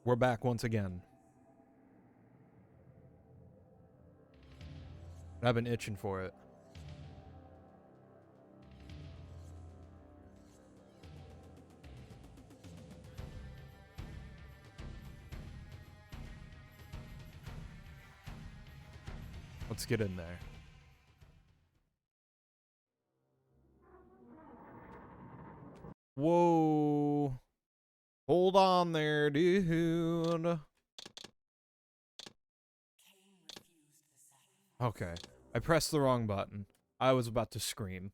We're back once again. I've been itching for it. Let's get in there. Whoa. Hold on there, dude. Okay. I pressed the wrong button. I was about to scream.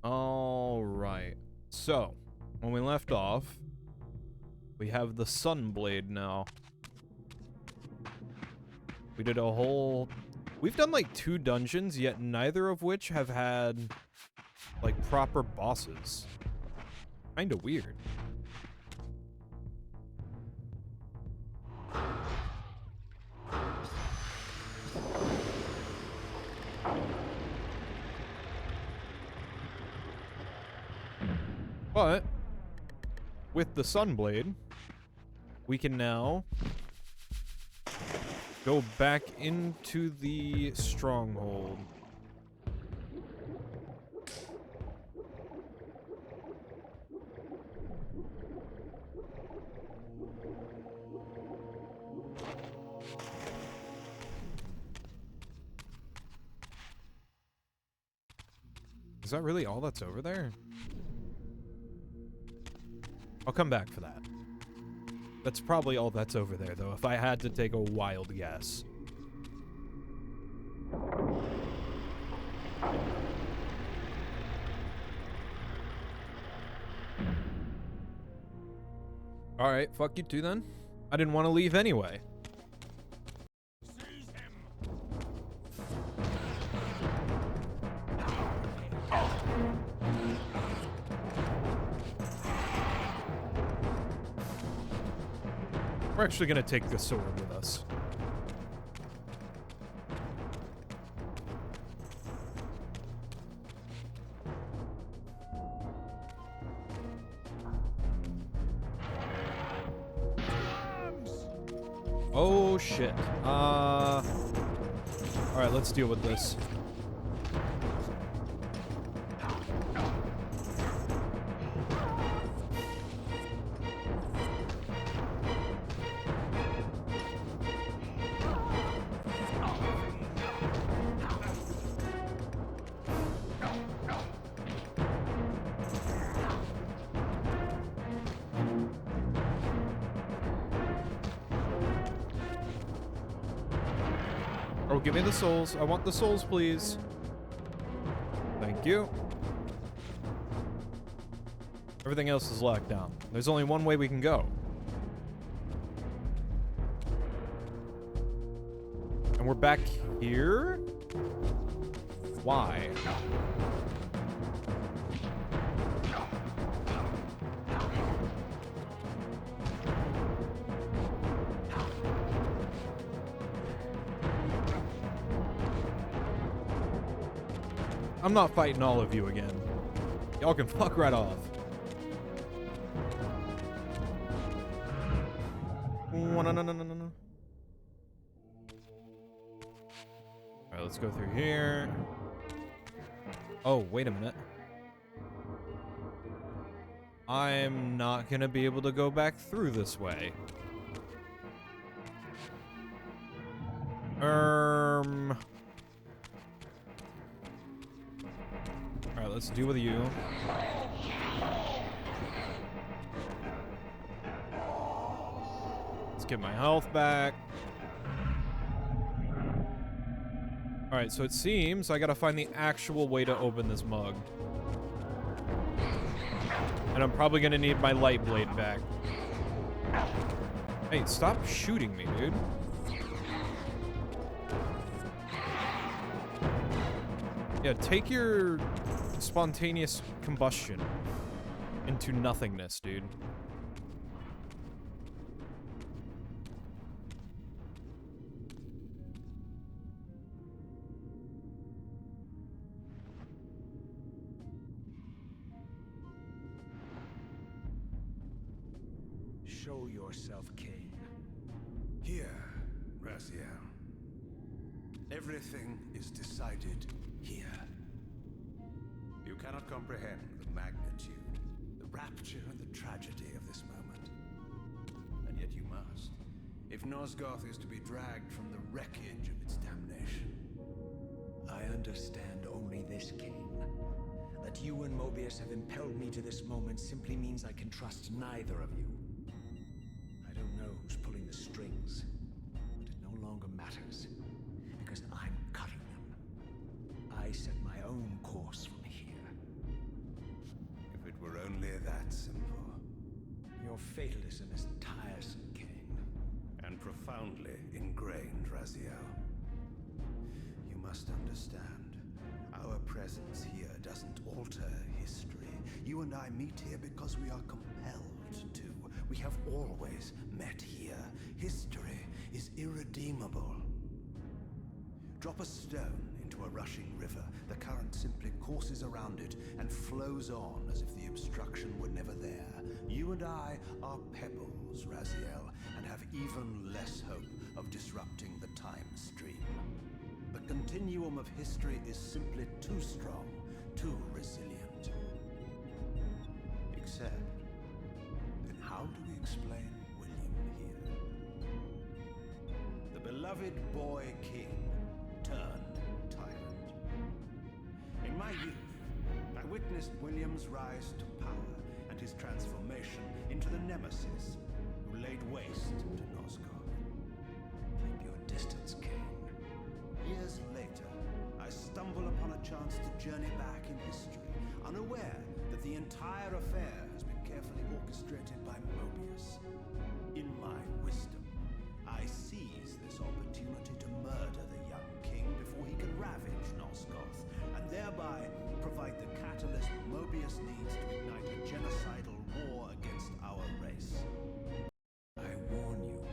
Alright. So, when we left off, we have the Sunblade now. We did a whole... We've done like 2 dungeons, yet neither of which have had like proper bosses. Kinda weird. But with the Sunblade, we can now go back into the stronghold. Is that really all that's over there? I'll come back for that. That's probably all that's over there, though, if I had to take a wild guess. Alright, fuck you too, then. I didn't want to leave anyway. We're actually gonna take the sword with us. Oh shit. Alright, let's deal with this. Oh, give me the souls. I want the souls, please. Thank you. Everything else is locked down. There's only one way we can go. And we're back here? Why? I'm not fighting all of you again. Y'all can fuck right off. No. Alright, let's go through here. Oh, wait a minute. I'm not gonna be able to go back through this way. Alright, let's deal with you. Let's get my health back. Alright, so it seems I gotta find the actual way to open this mug. And I'm probably gonna need my light blade back. Hey, stop shooting me, dude. Yeah, take your spontaneous combustion into nothingness, dude. Show yourself, Kain. Here, Raziel. Everything is decided here. You cannot comprehend the magnitude, the rapture and the tragedy of this moment. And yet you must, if Nosgoth is to be dragged from the wreckage of its damnation. I understand only this, Kain. That you and Mobius have impelled me to this moment simply means I can trust neither of you. I don't know who's pulling the strings, but it no longer matters, because I'm cutting them. I set my own course from here. If it were only that simple. Your fatalism is tiresome, Kain. And profoundly ingrained, Raziel. You must understand, our presence here doesn't alter history. You and I meet here because we are compelled to. We have always met here. History is irredeemable. Drop a stone into a rushing river. The current simply courses around it and flows on as if the obstruction were never there. You and I are pebbles, Raziel, and have even less hope of disrupting the time stream. The continuum of history is simply too strong, too resilient. Except, then how do we explain William here? The beloved boy king turned tyrant. In my youth, I witnessed William's rise to power and his transformation into the nemesis who laid waste to Nosgoth. Keep your distance, Kain. Years later, I stumble upon a chance to journey back in history, unaware that the entire affair has been carefully orchestrated by Mobius. In my wisdom, I seize this opportunity to murder the young king before he can ravage Nosgoth, and thereby provide the catalyst Mobius needs to ignite a genocidal war against our race. I warn you,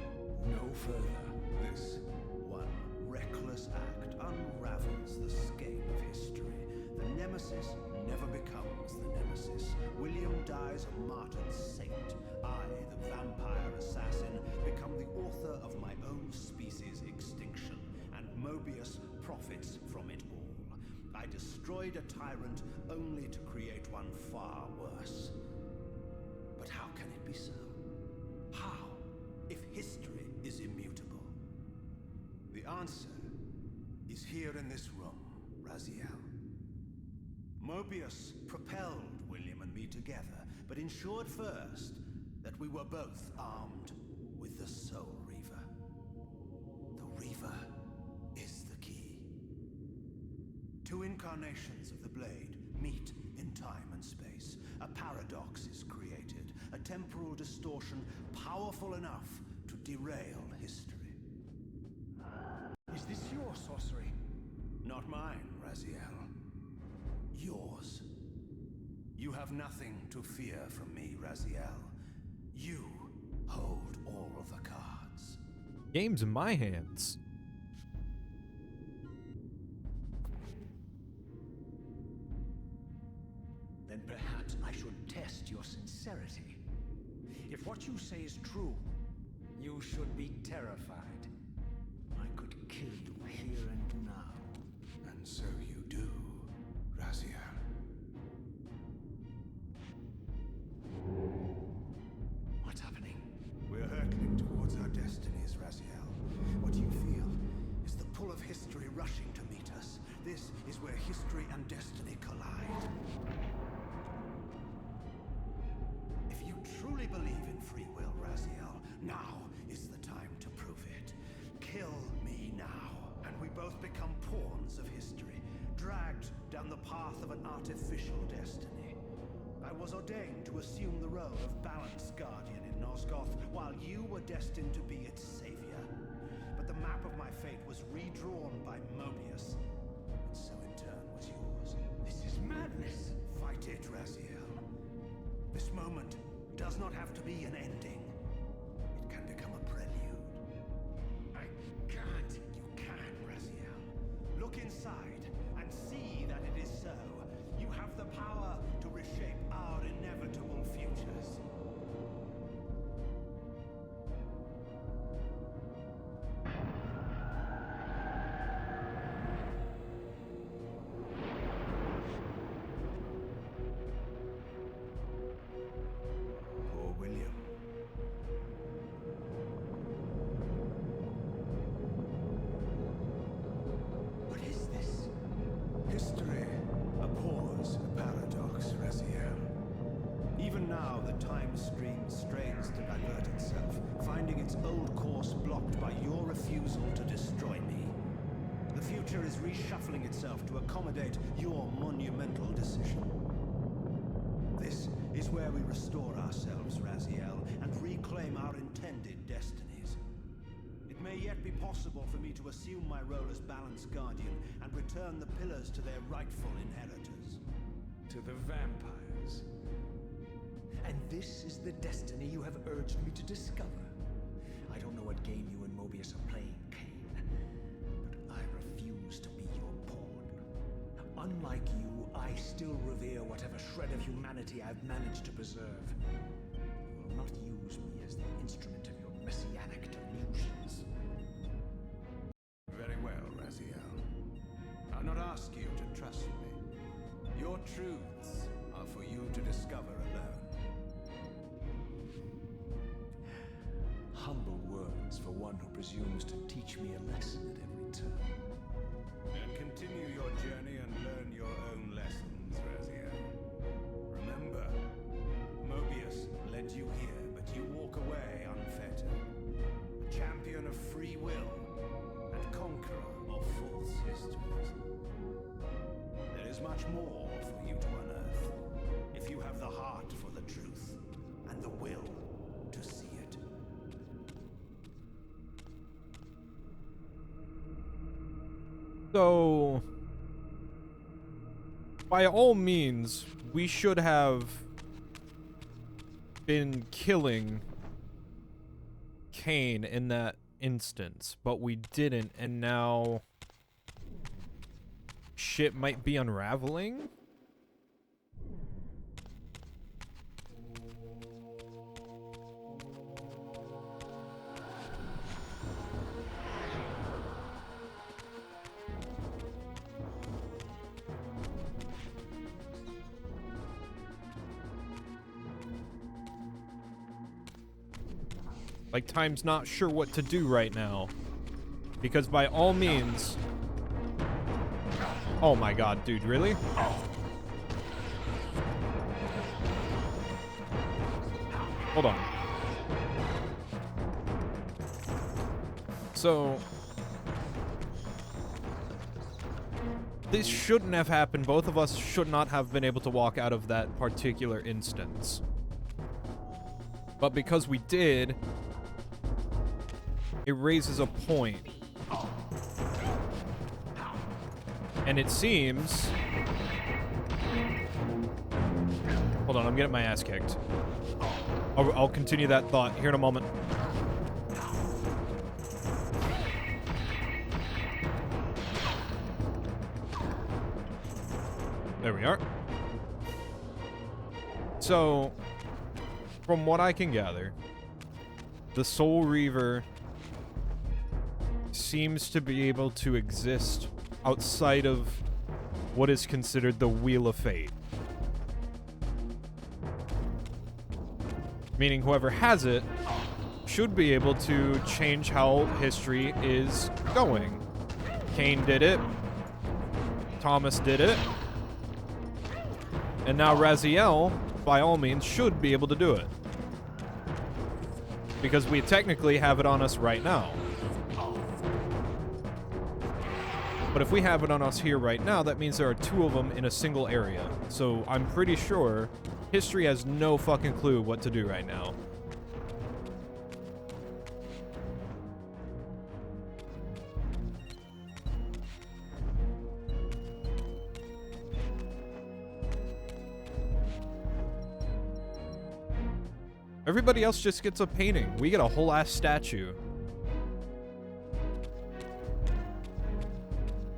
no further. This one reckless act unravels the skein of history. The nemesis never becomes the nemesis. William dies a martyred saint. I, the vampire assassin, become the author of my own species' extinction, and Mobius profits from it all. I destroyed a tyrant only to create one far worse. But how can it be so? How, if history is immutable? The answer is here in this room, Raziel. Mobius propelled William and me together, but ensured first that we were both armed with the Soul Reaver. The Reaver is the key. Two incarnations of the blade meet in time and space. A paradox is created, a temporal distortion powerful enough to derail history. Is this your sorcery? Not mine, Raziel. Yours. You have nothing to fear from me, Raziel. You hold all of the cards. Game's in my hands. Then perhaps I should test your sincerity. If what you say is true, you should be terrified. I could kill you here and now. And so you do, Raziel. What's happening? We're hurtling towards our destinies, Raziel. What you feel is the pull of history rushing to meet us. This is where history and destiny collide. If you truly believe in free will, Raziel, now is the time to prove it. Kill me now, and we both become pawns of history, dragged down the path of an artificial destiny. I was ordained to assume the role of balanced guardian in Nosgoth, while you were destined to be its savior. But the map of my fate was redrawn by Mobius, and so in turn was yours. This is madness. Fight it, Raziel. This moment does not have to be an ending. It can become a prelude. I can't. You can, Raziel. Look inside and see that it is so. You have the power to reshape our inevitable futures. strains to divert itself, finding its old course blocked by your refusal to destroy me. The future is reshuffling itself to accommodate your monumental decision. This is where we restore ourselves, Raziel, and reclaim our intended destinies. It may yet be possible for me to assume my role as Balance Guardian and return the pillars to their rightful inheritors. To the vampires. And this is the destiny you have urged me to discover. I don't know what game you and Mobius are playing, Kain, but I refuse to be your pawn. Unlike you, I still revere whatever shred of humanity I've managed to preserve. You will not use me as the instrument of your messianic delusions. Very well, Raziel. I'll not ask you to trust me. Your truths are for you to discover alone. Humble words for one who presumes to teach me a lesson at every turn. And continue your journey and learn your own lessons, Raziel. Remember, Mobius led you here, but you walk away unfettered. A champion of free will and conqueror of false histories. There is much more for you to unearth, if you have the heart for the truth and the will to see it. So, by all means, we should have been killing Kain in that instance, but we didn't, and now shit might be unraveling? Like, Time's not sure what to do right now. Because by all means... Oh my god, dude, really? Hold on. So... this shouldn't have happened. Both of us should not have been able to walk out of that particular instance. But because we did... it raises a point. And it seems... hold on, I'm getting my ass kicked. I'll continue that thought here in a moment. There we are. So, from what I can gather, the Soul Reaver seems to be able to exist outside of what is considered the Wheel of Fate. Meaning whoever has it should be able to change how history is going. Kain did it. Thomas did it. And now Raziel, by all means, should be able to do it. Because we technically have it on us right now. But if we have it on us here right now, that means there are two of them in a single area. So I'm pretty sure history has no fucking clue what to do right now. Everybody else just gets a painting. We get a whole ass statue.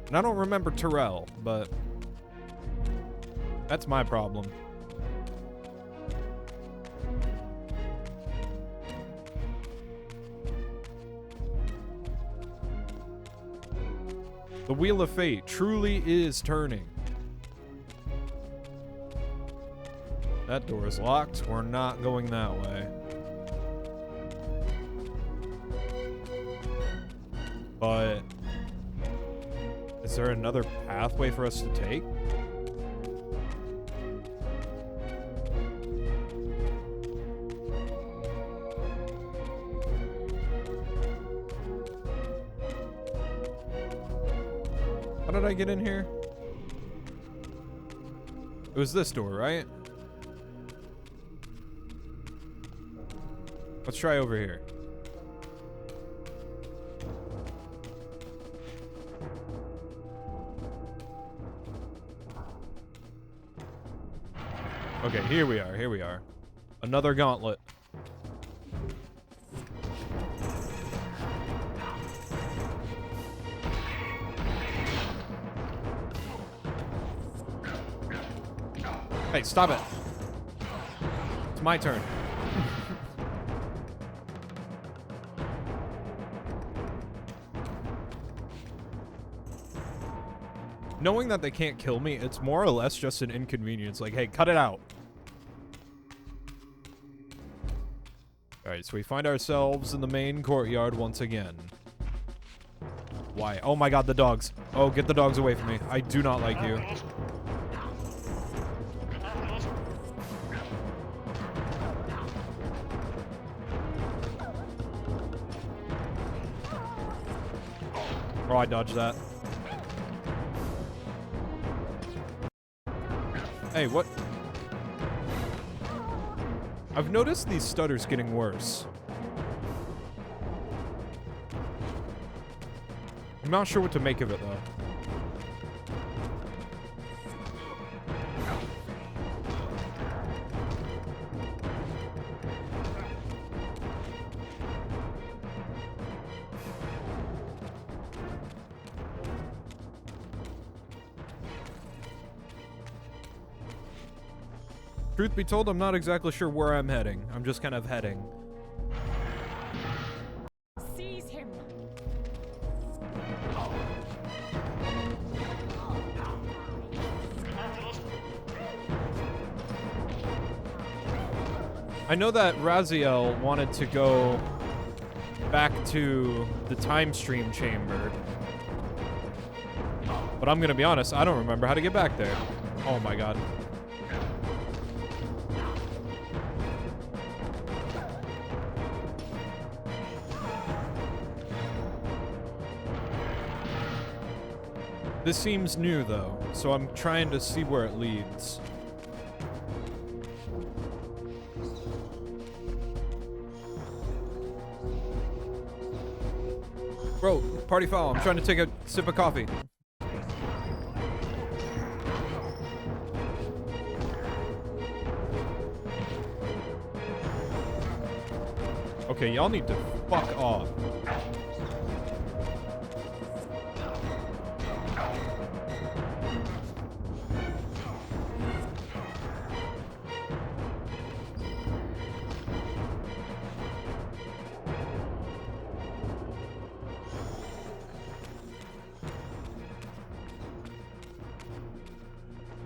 And I don't remember Terrell, but that's my problem. The Wheel of Fate truly is turning. That door is locked. We're not going that way. But is there another pathway for us to take? How did I get in here? It was this door, right? Let's try over here. Okay, here we are, here we are. Another gauntlet. Hey, stop it. It's my turn. Knowing that they can't kill me, it's more or less just an inconvenience. Like, hey, cut it out. Alright, so we find ourselves in the main courtyard once again. Why? Oh my god, the dogs. Oh, get the dogs away from me. I do not like you. Oh, I dodged that. Hey, what? I've noticed these stutters getting worse. I'm not sure what to make of it, though. Truth be told, I'm not exactly sure where I'm heading. I'm just kind of heading. Seize him. I know that Raziel wanted to go back to the time stream chamber. But I'm gonna be honest, I don't remember how to get back there. Oh my god. This seems new, though, so I'm trying to see where it leads. Bro, party foul. I'm trying to take a sip of coffee. Okay, y'all need to fuck off.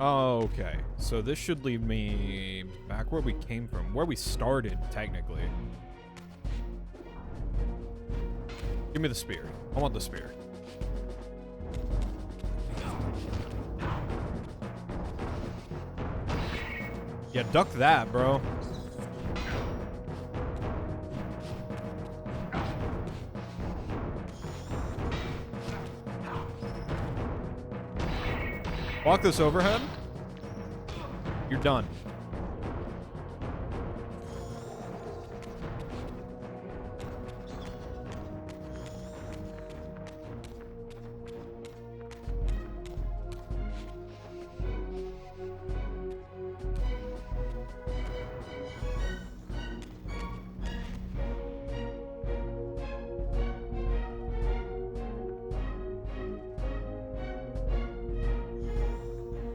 Okay, so this should lead me back where we came from, where we started, technically. Give me the spear. I want the spear. Yeah, duck that, bro. Walk this overhead. You're done.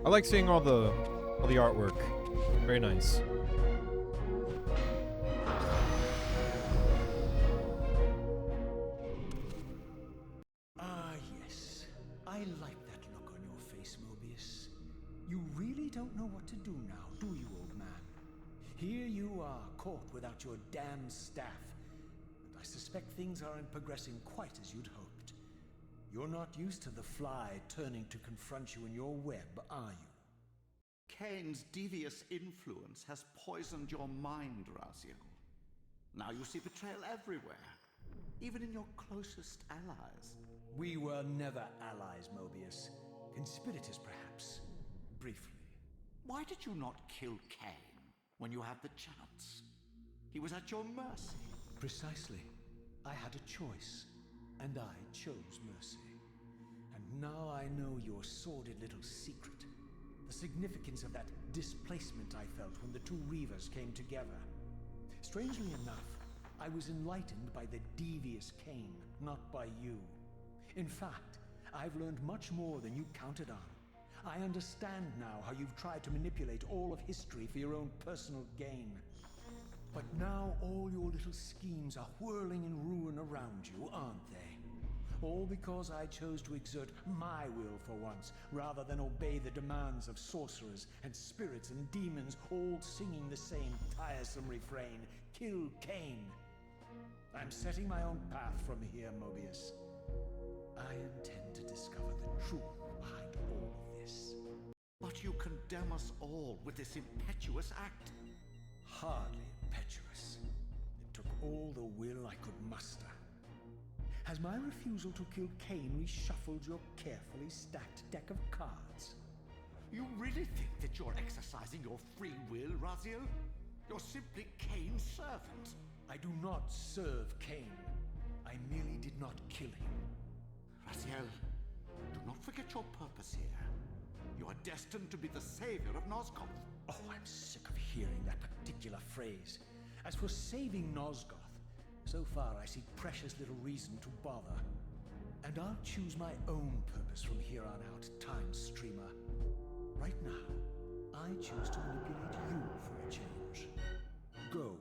I like seeing all the artwork. Very nice. Ah, yes. I like that look on your face, Mobius. You really don't know what to do now, do you, old man? Here you are, caught without your damn staff. And I suspect things aren't progressing quite as you'd hoped. You're not used to the fly turning to confront you in your web, are you? Kain's devious influence has poisoned your mind, Raziel. Now you see betrayal everywhere. even in your closest allies. We were never allies, Mobius. Conspirators, perhaps. Briefly. Why did you not kill Kain when you had the chance? He was at your mercy. Precisely. I had a choice, and I chose mercy. And now I know your sordid little secret. The significance of that displacement I felt when the two Reavers came together. Strangely enough, I was enlightened by the devious Kain, not by you. In fact, I've learned much more than you counted on. I understand now how you've tried to manipulate all of history for your own personal gain. But now all your little schemes are whirling in ruin around you, aren't they? All because I chose to exert my will for once, rather than obey the demands of sorcerers and spirits and demons, all singing the same tiresome refrain, "Kill Kain." I'm setting my own path from here, Mobius. I intend to discover the truth behind all of this. But you condemn us all with this impetuous act. Hardly impetuous. It took all the will I could muster. Has my refusal to kill Kain reshuffled your carefully stacked deck of cards? You really think that you're exercising your free will, Raziel? You're simply Kain's servant. I do not serve Kain. I merely did not kill him. Raziel, do not forget your purpose here. You are destined to be the savior of Nosgoth. Oh, I'm sick of hearing that particular phrase. As for saving Nosgoth, so far I see precious little reason to bother. And I'll choose my own purpose from here on out, Time Streamer. Right now, I choose to manipulate you for a change. Go.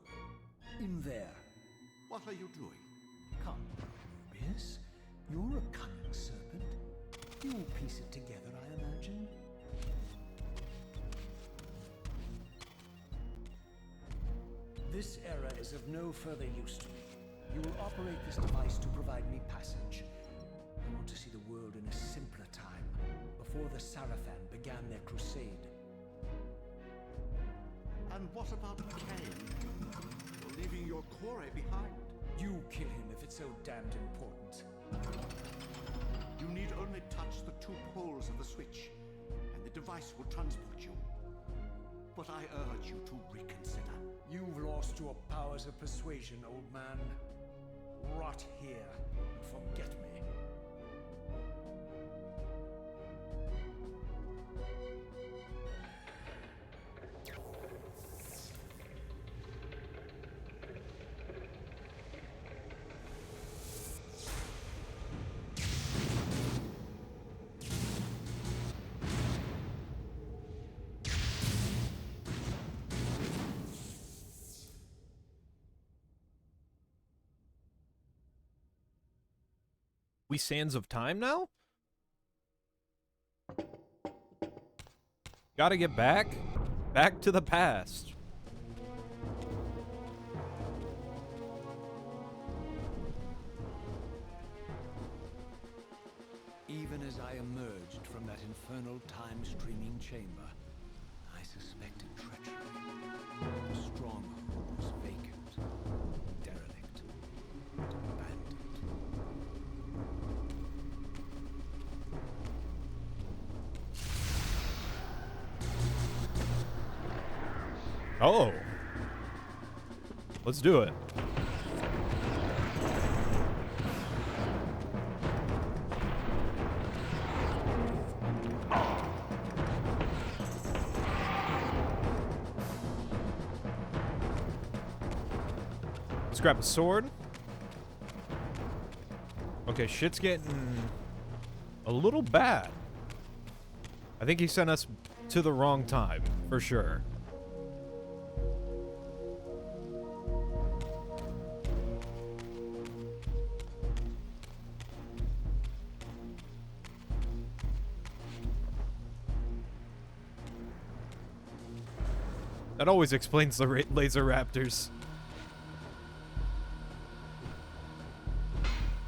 In there. What are you doing? Come, Mobius. You're a cunning serpent. You'll piece it together, I imagine. This error is of no further use to me. You will operate this device to provide me passage. I want to see the world in a simpler time, before the Sarafan began their crusade. And what about Kain? You're leaving your quarry behind. You kill him if it's so damned important. You need only touch the two poles of the switch, and the device will transport you. But I urge you to reconsider. You've lost your powers of persuasion, old man. Rot here and forget me. We Sands of Time now? Gotta get back to the past. Even as I emerged from that infernal time-streaming chamber, I suspected treachery. The stronghold was vacant, derelict, and abandoned. Oh. Let's do it. Let's grab a sword. Okay, shit's getting a little bad. I think he sent us to the wrong time, for sure. That always explains the laser raptors.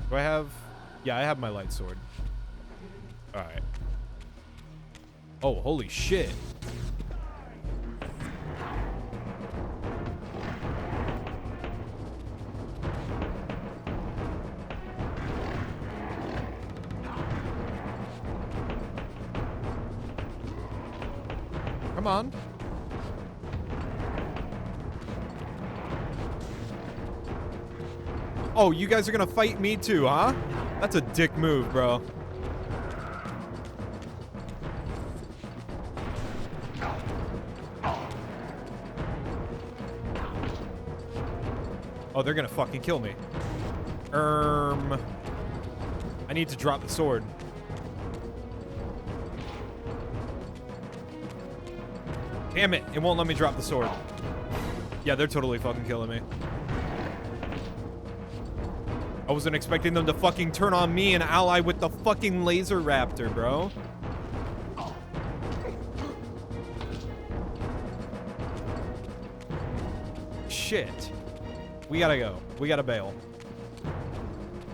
Do I have... Yeah, I have my light sword. Alright. Oh, holy shit. Come on. Oh, you guys are gonna fight me too, huh? That's a dick move, bro. Oh, they're gonna fucking kill me. I need to drop the sword. Damn it, it won't let me drop the sword. Yeah, they're totally fucking killing me. I wasn't expecting them to fucking turn on me and ally with the fucking laser raptor, bro. Shit. We gotta go. We gotta bail.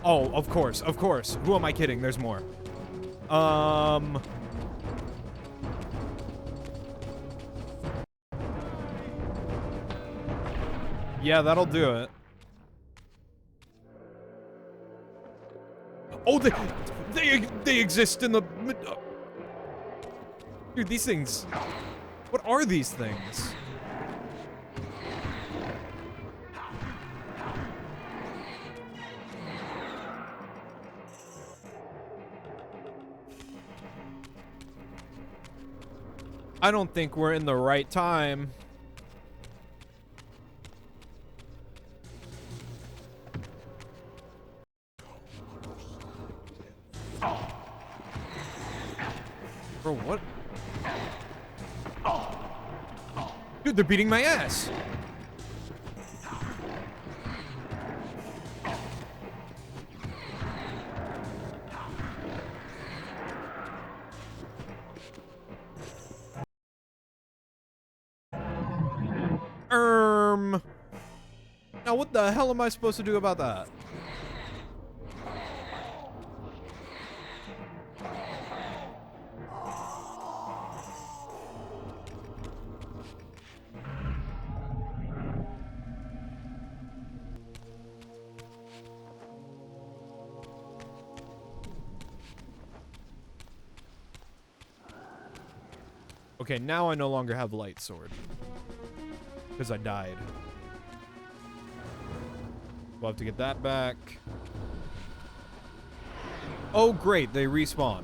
Oh, of course, of course. Who am I kidding? There's more. Yeah, that'll do it. Oh, they exist in the... Dude, these things... What are these things? I don't think we're in the right time. Bro, what? Dude, they're beating my ass. Now what the hell am I supposed to do about that? Okay, now I no longer have light sword. Because I died. We'll have to get that back. Oh, great. They respawn.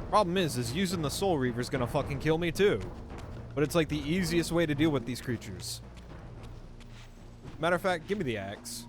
Problem is using the Soul Reaver is gonna fucking kill me too. But it's like the easiest way to deal with these creatures. Matter of fact, give me the axe.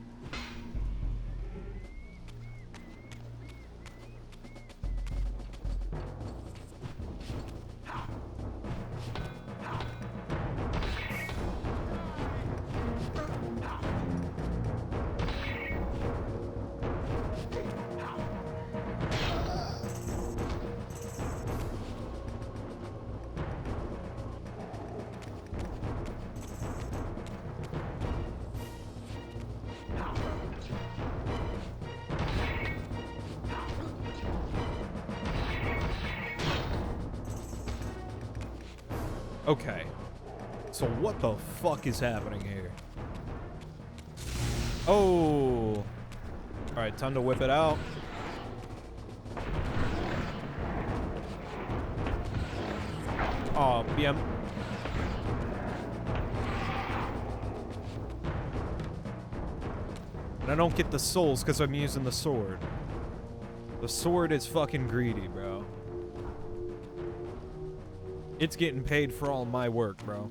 Okay. So what the fuck is happening here? Oh. Alright, time to whip it out. Oh, BM. And I don't get the souls because I'm using the sword. The sword is fucking greedy, bro. It's getting paid for all my work, bro.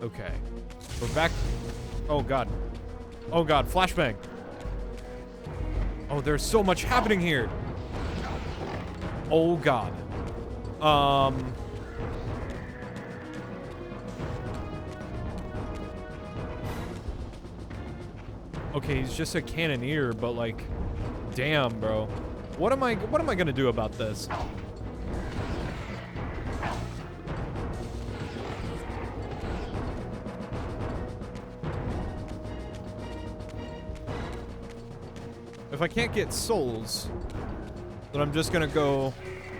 Okay. We're back. Oh, God. Oh, God. Flashbang. Oh, there's so much happening here. Oh, God. Okay, he's just a cannoneer, but, like, damn, bro. What am I gonna do about this? If I can't get souls, then I'm just gonna go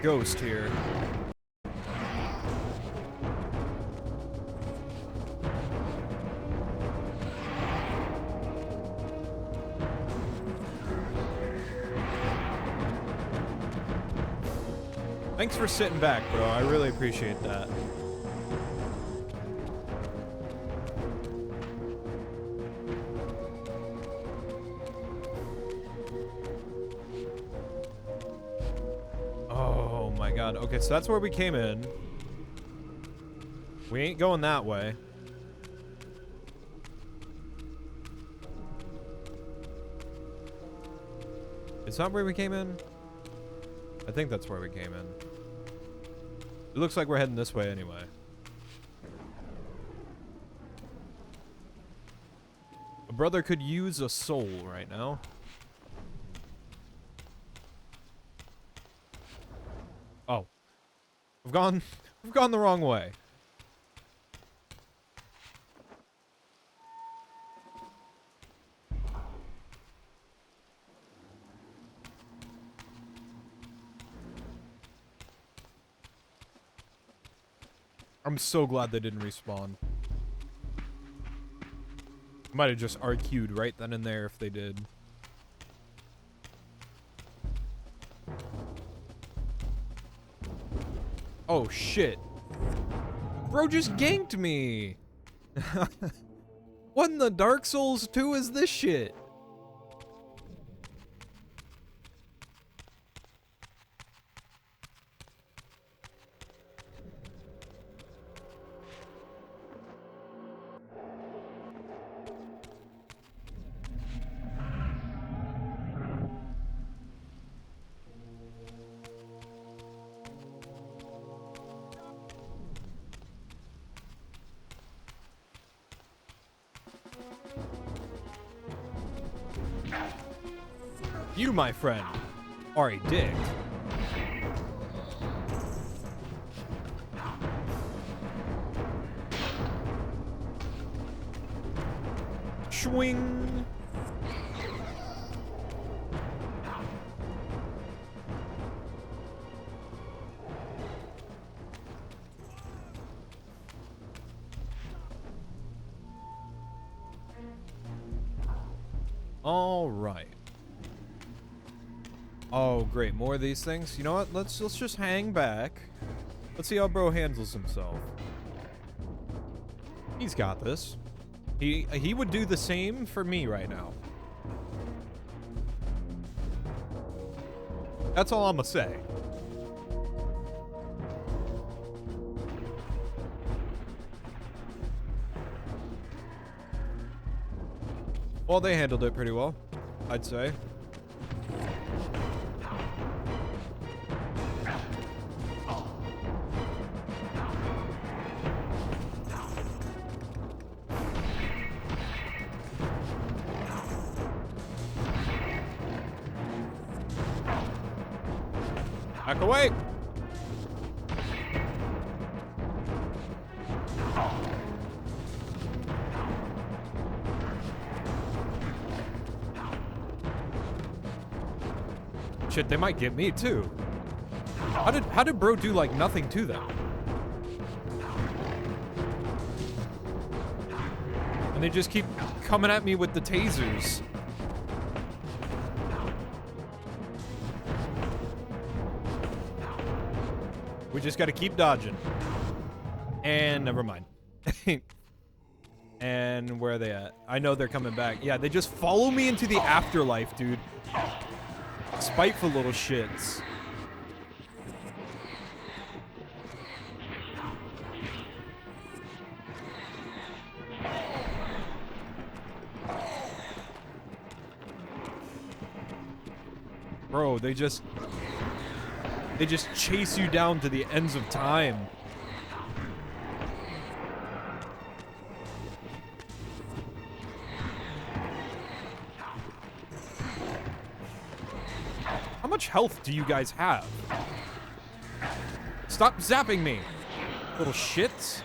ghost here. Thanks for sitting back, bro. I really appreciate that. Oh my god. Okay, so that's where we came in. We ain't going that way. It's not where we came in? I think that's where we came in. It looks like we're heading this way anyway. A brother could use a soul right now. Oh. We've gone the wrong way. I'm so glad they didn't respawn. Might have just RQ'd right then and there if they did. Oh shit. Bro just ganked me. What in the Dark Souls 2 is this shit? You, my friend, are a dick. Swing. All right. Oh, great. More of these things. You know what? Let's just hang back. Let's see how bro handles himself. He's got this. He would do the same for me right now. That's all I'm gonna say. Well, they handled it pretty well, I'd say. Back away! Shit, they might get me too. How did bro do like nothing to them? And they just keep coming at me with the tasers. We just gotta keep dodging. And never mind. And where are they at? I know they're coming back. Yeah, they just follow me into the afterlife, dude. Spiteful little shits. Bro, they just chase you down to the ends of time. How much health do you guys have? Stop zapping me, little shits.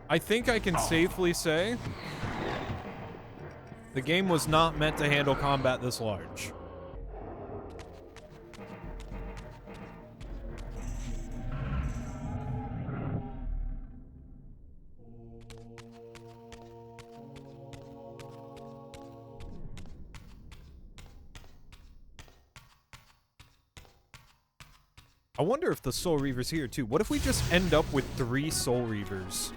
I think I can safely say the game was not meant to handle combat this large. I wonder if the Soul Reaver's here too. What if we just end up with 3 Soul Reavers?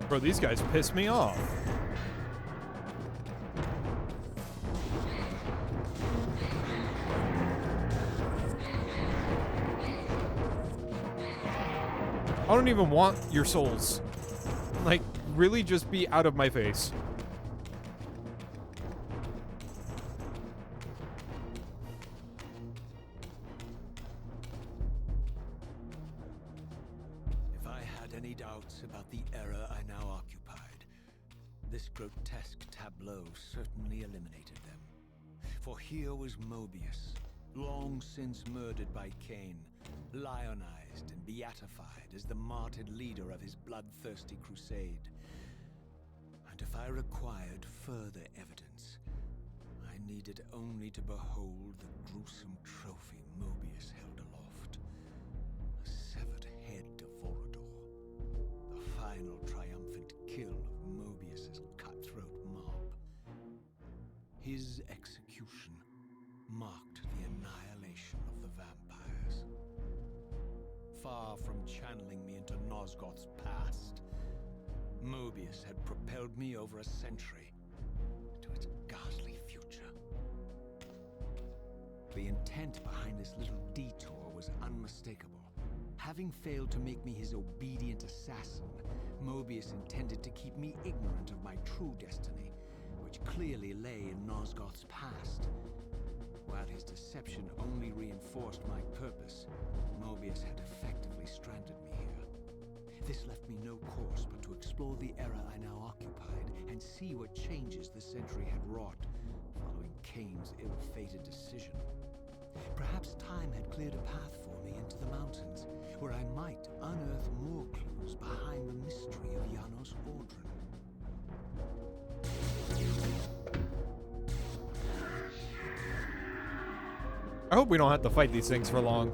Bro, these guys piss me off. I don't even want your souls. Like, really just be out of my face. If I had any doubts about the era I now occupied, this grotesque tableau certainly eliminated them. For here was Mobius, long since murdered by Kain, lionized and beatified as the martyred leader of his bloodthirsty crusade. And if I required further evidence, I needed only to behold the gruesome trophy Mobius held aloft. A severed head of Vorador, the final triumphant kill of Mobius's cutthroat mob. His execution marked the annihilation of the vampires. Far from channeling me into Nosgoth's past, Mobius had propelled me over a century to its ghastly future. The intent behind this little detour was unmistakable. Having failed to make me his obedient assassin, Mobius intended to keep me ignorant of my true destiny, which clearly lay in Nosgoth's past. While his deception only reinforced my purpose, Mobius had effectively stranded me here. This left me no course but to explore the era I now occupied and see what changes the century had wrought following Kain's ill-fated decision. Perhaps time had cleared a path for me into the mountains, where I might unearth more clues behind the mystery of Janos Audron. I hope we don't have to fight these things for long.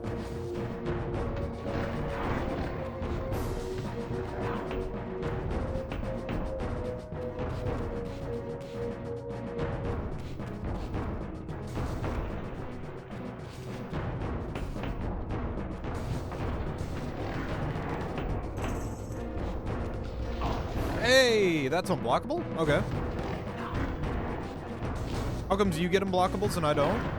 Hey, that's unblockable? Okay. How comes you get unblockables and I don't?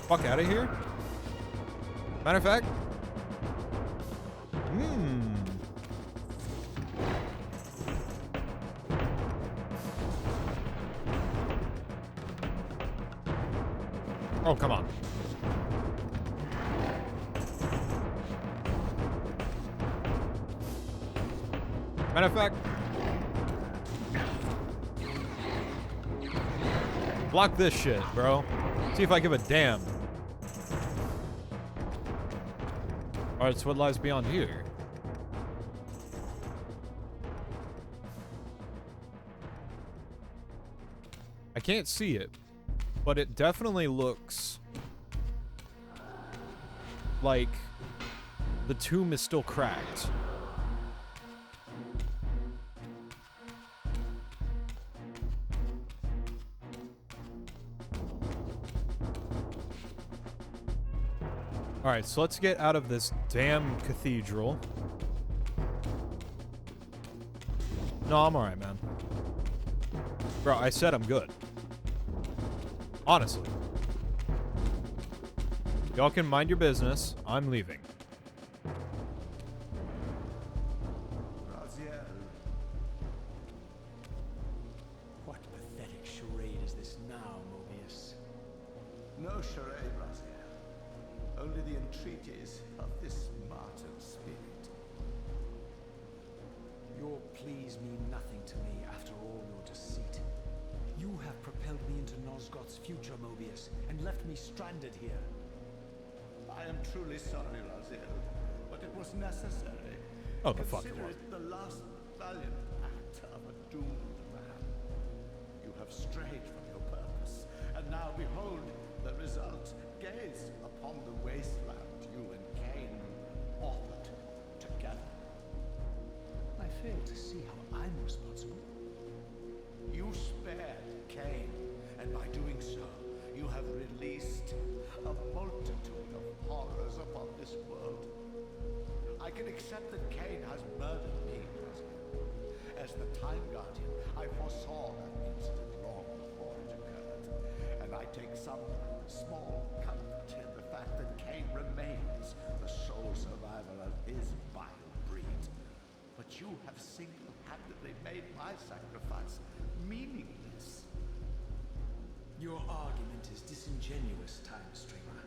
Fuck out of here. Matter of fact. Oh, come on. Matter of fact. Block this shit, bro. See if I give a damn. Alright, so what lies beyond here? I can't see it, but it definitely looks like the tomb is still cracked. Alright, so let's get out of this damn cathedral. No, I'm alright, man. Bro, I said I'm good. Honestly. Y'all can mind your business. I'm leaving. What pathetic charade is this now, Mobius? No charade, Raziel. Only the entreaties of this martyred spirit. pleas mean nothing to me after all your deceit. You have propelled me into Nosgoth's future, Mobius, and left me stranded here. I am truly sorry, Raziel, but it was necessary. Oh, the fuck it Consider was. it the last valiant act of a doomed man. You have strayed from your purpose, and now behold the result. Gaze upon the wasteland you and Kain authored together. I fail to see how I'm responsible. You spared Kain, and by doing so, you have released a multitude of horrors upon this world. I can accept that Kain has murdered me, President. As the Time Guardian, I foresaw that incident long before it occurred, and I take some small comfort in the fact that Kain remains the sole survivor of his vile breed. But you have single-handedly made my sacrifice meaningless. Your argument is disingenuous, Time Streamer.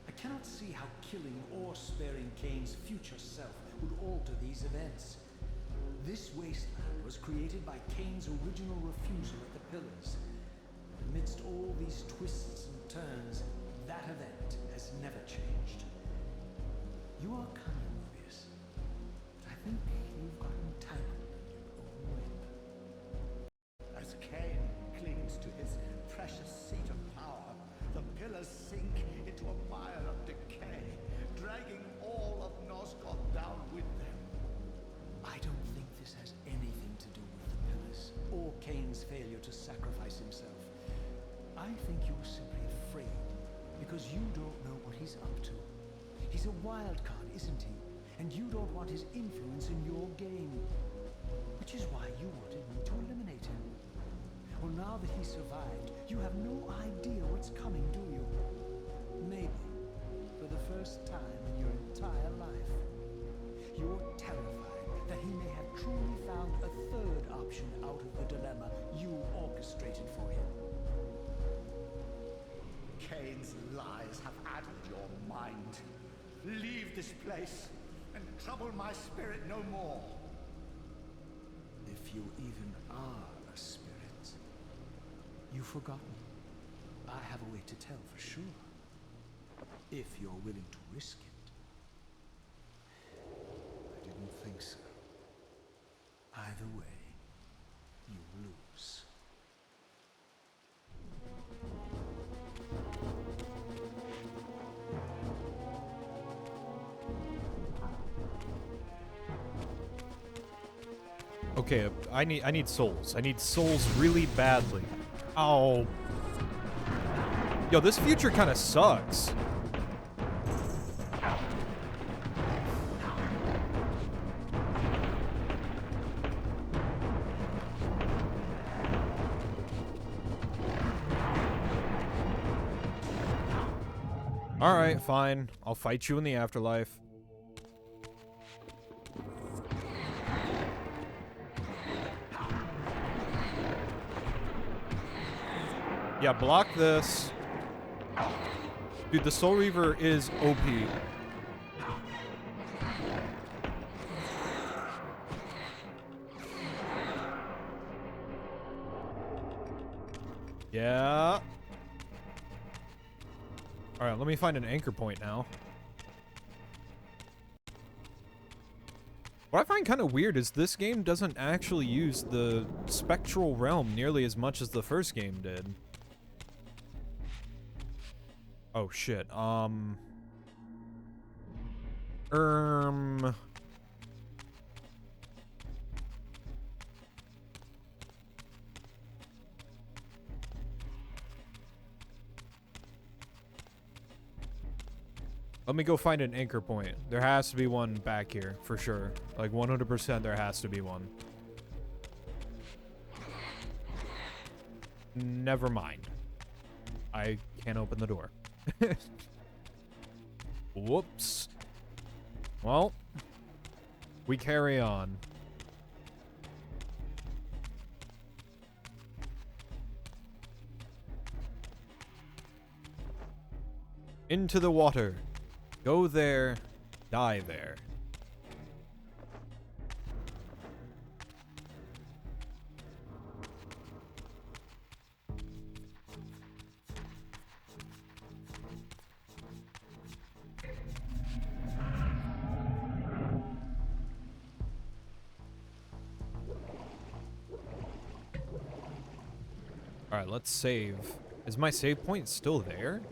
I cannot see how killing or sparing Kain's future self would alter these events. This wasteland was created by Kain's original refusal at the Pillars. Amidst all these twists and turns, that event has never changed. You are cunning, Mobius, but I think you've gotten tangled in your own web. As Kain clings to his precious seat of power, the pillars sink into a mire of decay, dragging all of Nosgoth down with them. I don't think this has anything to do with the Pillars, or Kain's failure to sacrifice himself. I think you're simply afraid, because you don't know what he's up to. He's a wild card, isn't he? And you don't want his influence in your game. Which is why you wanted me to eliminate him. Well, now that he survived, you have no idea what's coming, do you? Maybe, for the first time in your entire life, you're terrified that he may have truly found a third option out of the dilemma you orchestrated for him. Kain's lies have addled your mind. Leave this place and trouble my spirit no more. If you even are a spirit. You've forgotten. I have a way to tell for sure. If you're willing to risk it. I didn't think so. Either way, you lose. Okay, I need souls. I need souls really badly. Oh. Yo, this future kind of sucks. Alright, fine. I'll fight you in the afterlife. Yeah, block this. Dude, the Soul Reaver is OP. Yeah. Alright, let me find an anchor point now. What I find kind of weird is this game doesn't actually use the spectral realm nearly as much as the first game did. Oh shit, let me go find an anchor point. There has to be one back here, for sure. Like 100% there has to be one. Never mind. I can't open the door. Whoops. Well, we carry on. Into the water. Go there. Die there. Alright, let's save. Is my save point still there?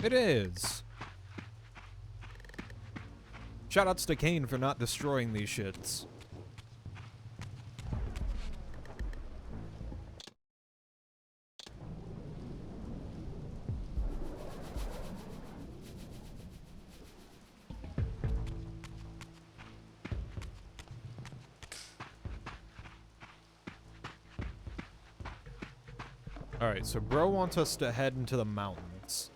It is. Shoutouts to Kain for not destroying these shits. Alright, so bro wants us to head into the mountains.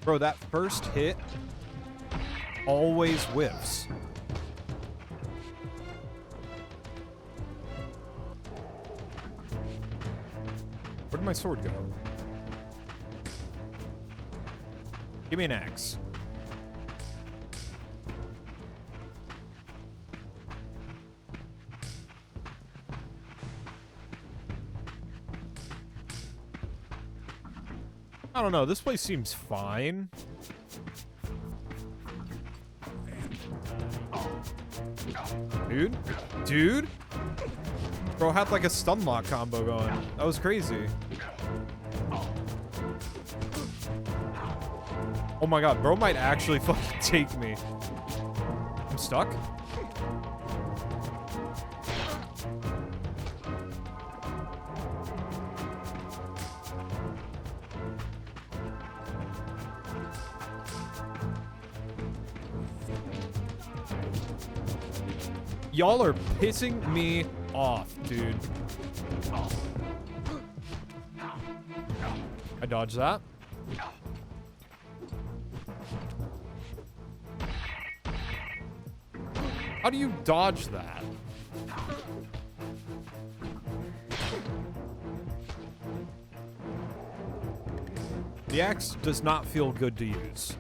Bro, that first hit always whiffs. Where did my sword go? Give me an axe. I don't know, this place seems fine. Dude? Bro had like a stun lock combo going. That was crazy. Oh my god, bro might actually fucking take me. I'm stuck? Y'all are pissing me off, dude. I dodged that. How do you dodge that? The axe does not feel good to use.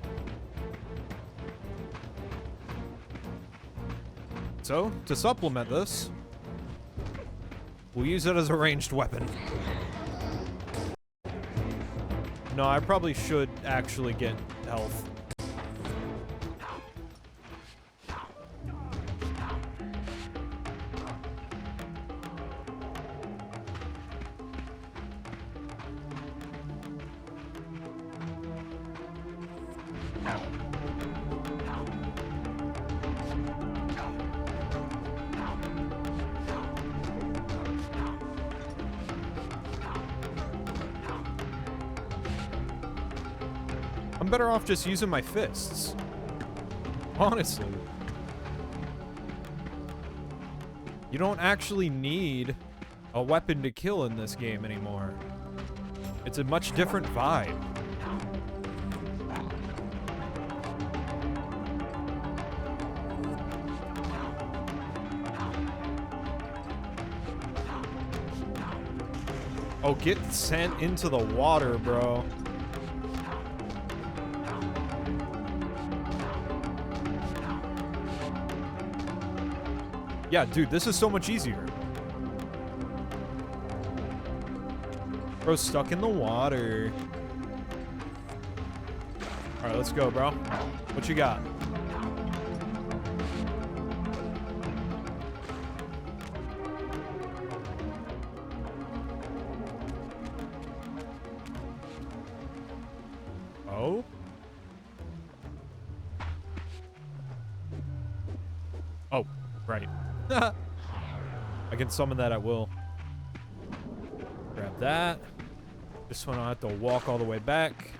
So, to supplement this, we'll use it as a ranged weapon. No, I probably should actually get health. I'm better off just using my fists. Honestly. You don't actually need a weapon to kill in this game anymore. It's a much different vibe. Oh, get sent into the water, bro. Yeah, dude, this is so much easier. Bro's stuck in the water. All right, let's go, bro. What you got? Oh? Oh, right. I can summon that at will. Grab that. This one I'll have to walk all the way back.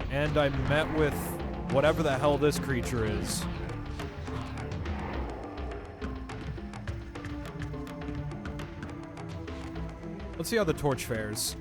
And I met with whatever the hell this creature is. Let's see how the torch fares.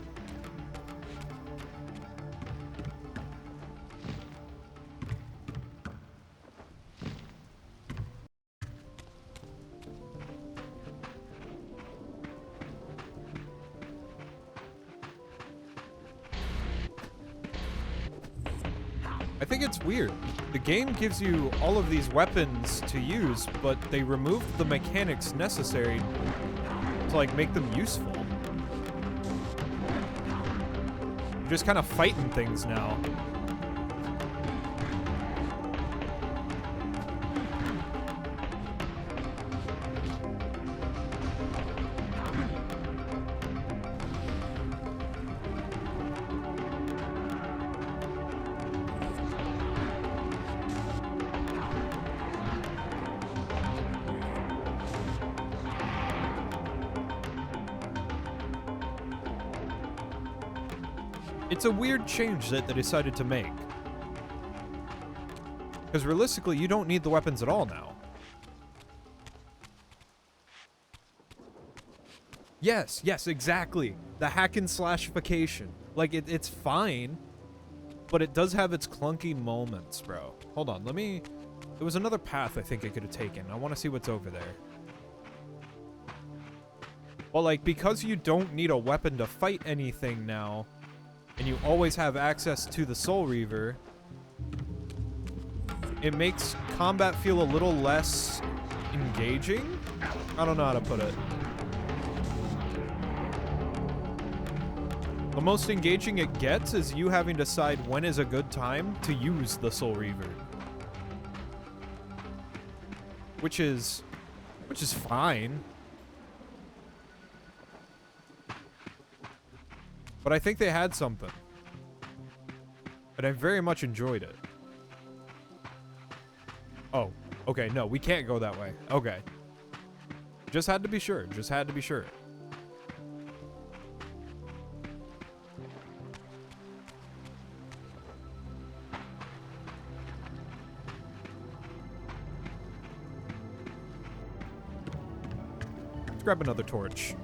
I think it's weird. The game gives you all of these weapons to use, but they removed the mechanics necessary to, like, make them useful. You're just kind of fighting things now. It's a weird change that they decided to make. Because realistically, you don't need the weapons at all now. Yes, exactly. The hack and slashification. Like, it's fine, but it does have its clunky moments, bro. Hold on, there was another path I think I could have taken. I want to see what's over there. Well, like, because you don't need a weapon to fight anything now, and you always have access to the Soul Reaver, it makes combat feel a little less engaging? I don't know how to put it. The most engaging it gets is you having to decide when is a good time to use the Soul Reaver. Which is fine. But I think they had something. And I very much enjoyed it. Oh, okay, no, we can't go that way. Okay. Just had to be sure. Just had to be sure. Let's grab another torch.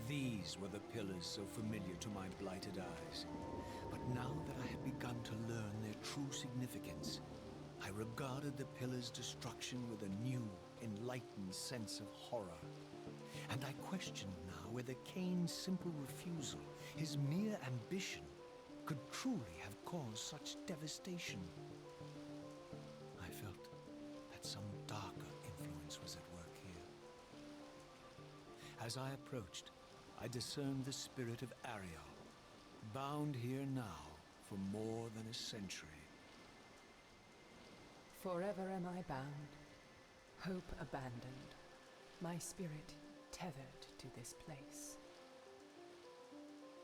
These were the pillars so familiar to my blighted eyes. But now that I had begun to learn their true significance, I regarded the pillars' destruction with a new, enlightened sense of horror. And I questioned now whether Kain's simple refusal, his mere ambition, could truly have caused such devastation. I felt that some darker influence was at work here. As I approached, I discerned the spirit of Ariel, bound here now for more than a century. Forever am I bound, hope abandoned, my spirit tethered to this place.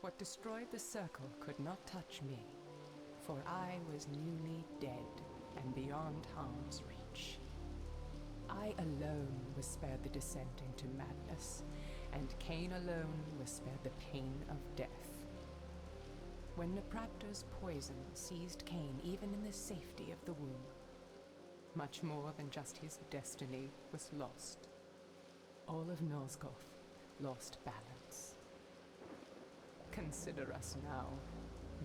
What destroyed the circle could not touch me, for I was newly dead and beyond harm's reach. I alone was spared the descent into madness, and Kain alone was spared the pain of death. When Napraptor's poison seized Kain even in the safety of the womb, much more than just his destiny was lost. All of Nosgoth lost balance. Consider us now,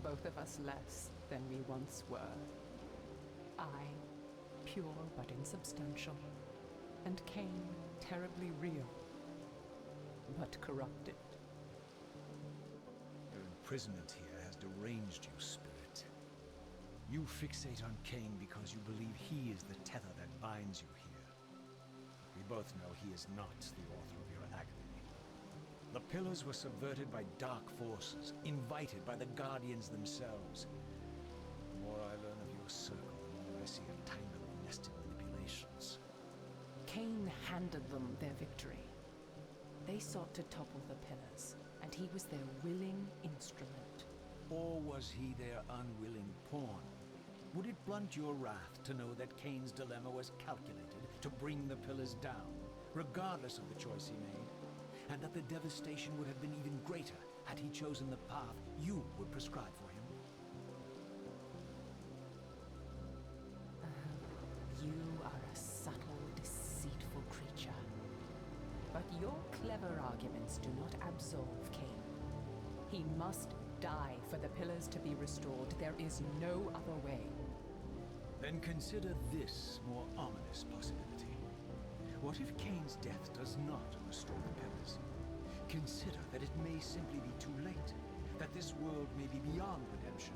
both of us less than we once were. I, pure but insubstantial, and Kain, terribly real, but corrupted. Your imprisonment here has deranged you, spirit. You fixate on Kain because you believe he is the tether that binds you here. We both know he is not the author of your agony. The pillars were subverted by dark forces, invited by the Guardians themselves. The more I learn of your circle, the more I see a tangle of nested manipulations. Kain handed them their victory. They sought to topple the pillars, and he was their willing instrument. Or was he their unwilling pawn? Would it blunt your wrath to know that Kain's dilemma was calculated to bring the pillars down, regardless of the choice he made? And that the devastation would have been even greater had he chosen the path you would prescribe for him? You are a subtle, deceitful creature. But your clever arguments do not absolve Kain. He must die for the pillars to be restored. There is no other way. Then consider this more ominous possibility. What if Kain's death does not restore the pillars? Consider that it may simply be too late, that this world may be beyond redemption,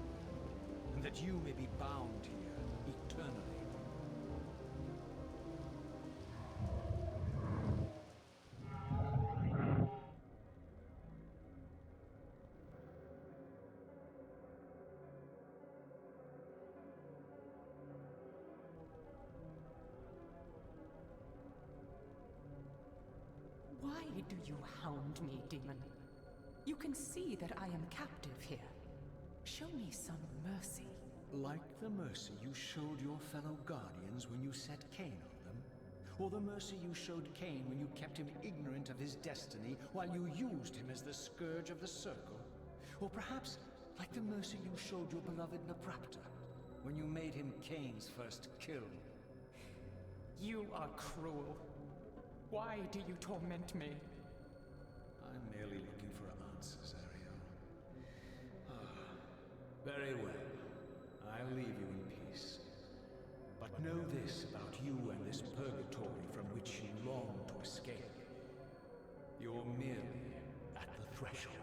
and that you may be bound here eternally. Why do you hound me, demon? You can see that I am captive here. Show me some mercy. Like the mercy you showed your fellow Guardians when you set Kain on them? Or the mercy you showed Kain when you kept him ignorant of his destiny while you used him as the scourge of the Circle? Or perhaps like the mercy you showed your beloved Naprapta when you made him Kain's first kill? You are cruel. Why do you torment me? I'm merely looking for answers, Ariel. Very well. I'll leave you in peace. But know this about you and this purgatory from which you long to escape. You're merely at the threshold.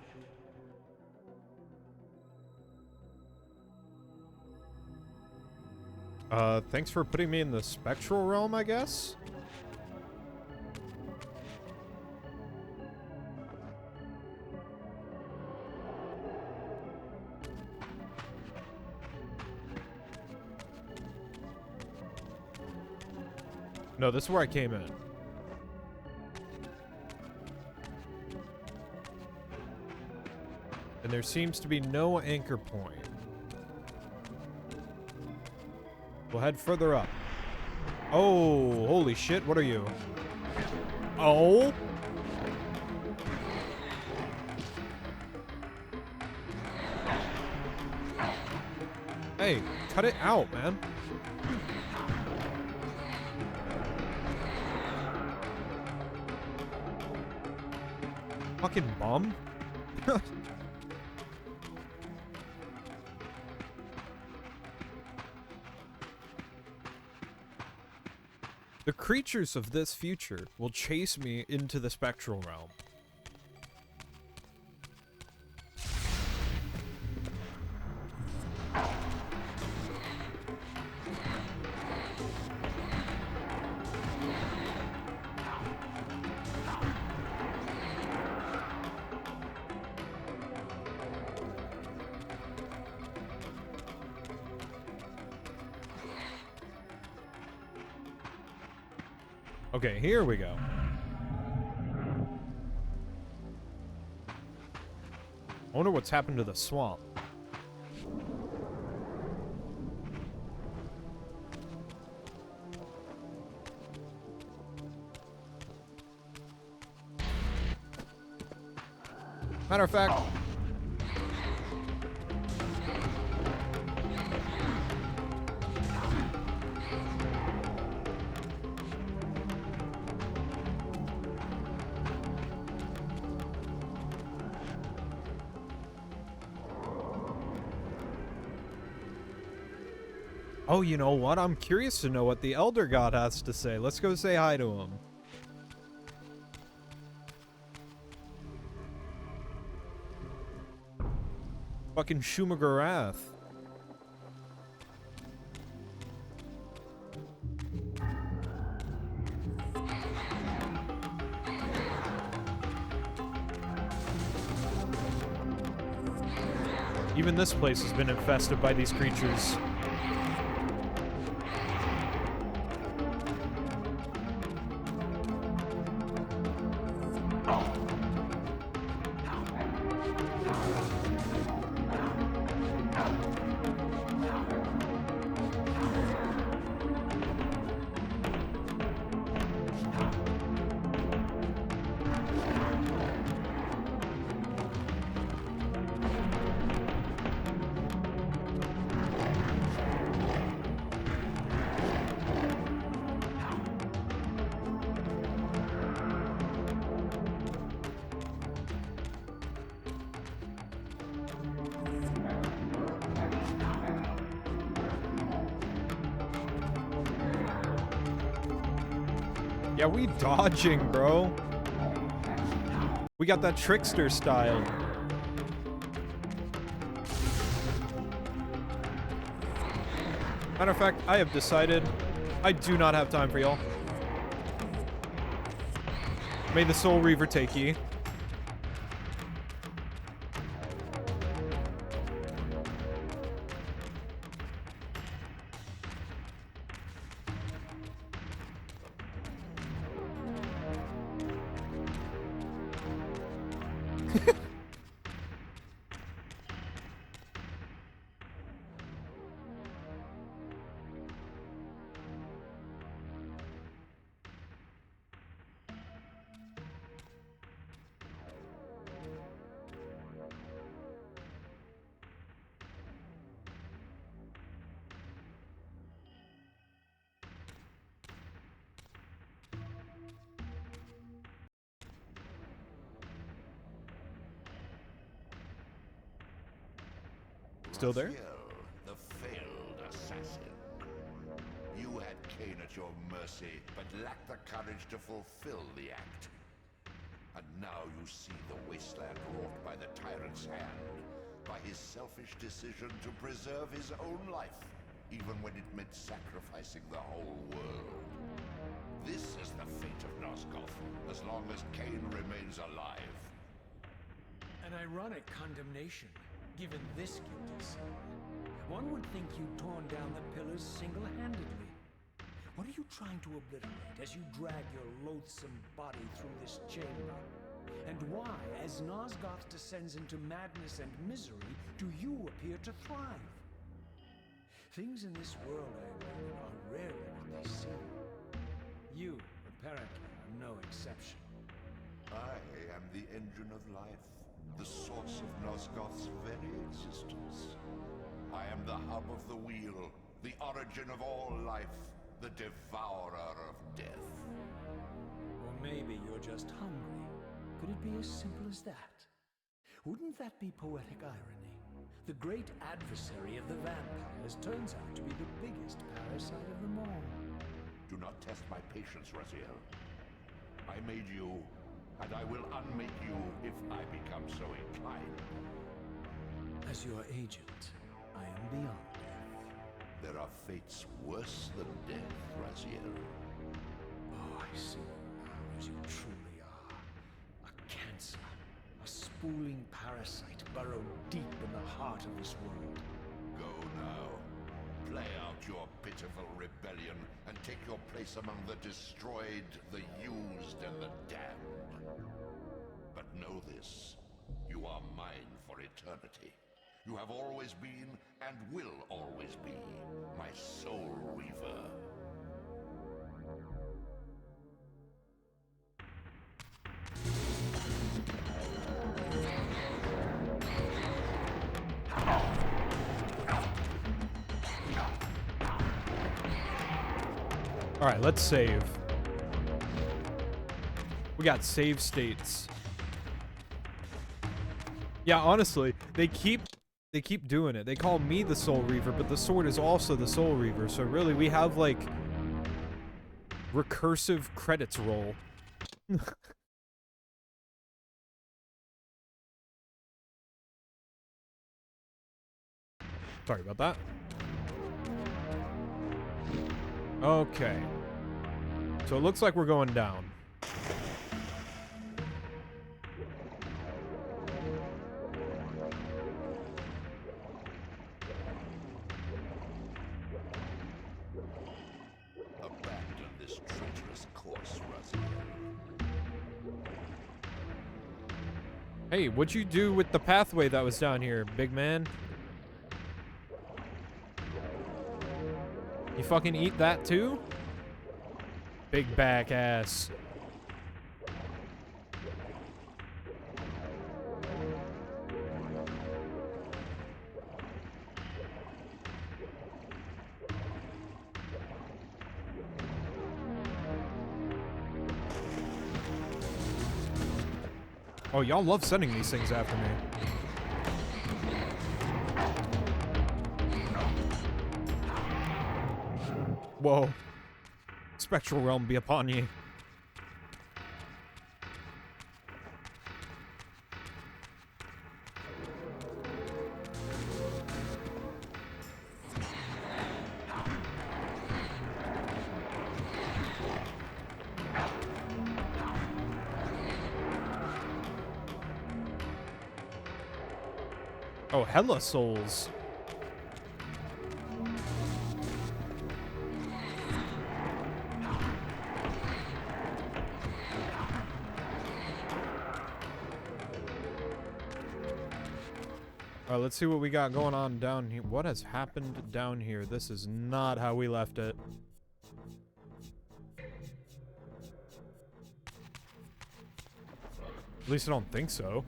Thanks for putting me in the spectral realm, I guess? No, this is where I came in. And there seems to be no anchor point. We'll head further up. Oh, holy shit, what are you? Oh? Hey, cut it out, man. Fucking bum. The creatures of this future will chase me into the spectral realm. Okay, here we go. I wonder what's happened to the swamp. Matter of fact, oh, you know what? I'm curious to know what the Elder God has to say. Let's go say hi to him. Fucking Shumagarath. Even this place has been infested by these creatures. Yeah, we dodging, bro. We got that trickster style. Matter of fact, I have decided I do not have time for y'all. May the Soul Reaver take ye. Still there? Raziel, the failed assassin. You had Kain at your mercy, but lacked the courage to fulfill the act. And now you see the wasteland wrought by the tyrant's hand, by his selfish decision to preserve his own life, even when it meant sacrificing the whole world. This is the fate of Nosgoth, as long as Kain remains alive. An ironic condemnation, given this guilty sin. One would think you'd torn down the pillars single-handedly. What are you trying to obliterate as you drag your loathsome body through this chamber? And why, as Nosgoth descends into madness and misery, do you appear to thrive? Things in this world, I imagine, are rarely what they seem. You, apparently, are no exception. I am the engine of life, the source of Nosgoth's very existence. I am the hub of the wheel, the origin of all life, the devourer of death. Or maybe you're just hungry. Could it be as simple as that? Wouldn't that be poetic irony? The great adversary of the vampires turns out to be the biggest parasite of them all. Do not test my patience, Raziel. I made you, and I will unmake you if I become so inclined. As your agent, I am beyond death. There are fates worse than death, Raziel. Oh, I see you now as you truly are. A cancer, a spooling parasite burrowed deep in the heart of this world. Go now. Play out your pitiful rebellion and take your place among the destroyed, the used, and the damned. But know this, you are mine for eternity. You have always been, and will always be, my soul reaver. All right, let's save. We got save states. Yeah, honestly, they keep doing it. They call me the Soul Reaver, but the sword is also the Soul Reaver. So really, we have like recursive credits roll. Sorry about that. Okay. So it looks like we're going down. Abandon this treacherous course, Raziel. Hey, what'd you do with the pathway that was down here, big man? You fucking eat that too? Big back ass. Oh, y'all love sending these things after me. Whoa. Spectral realm be upon ye. Oh, hella souls. Alright, let's see what we got going on down here. What has happened down here? This is not how we left it. At least I don't think so.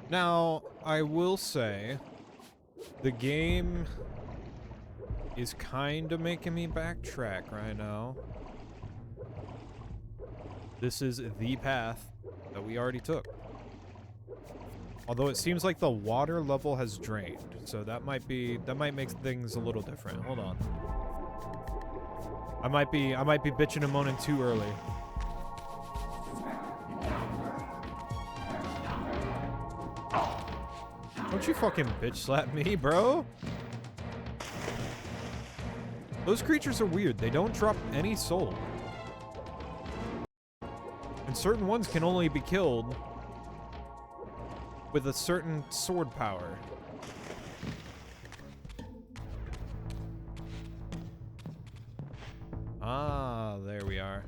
Now, I will say, the game is kind of making me backtrack right now. This is the path that we already took. Although it seems like the water level has drained, so that might make things a little different. Hold on. I might be bitching and moaning too early. Don't you fucking bitch slap me, bro. Those creatures are weird. They don't drop any soul. And certain ones can only be killed with a certain sword power. Ah, there we are.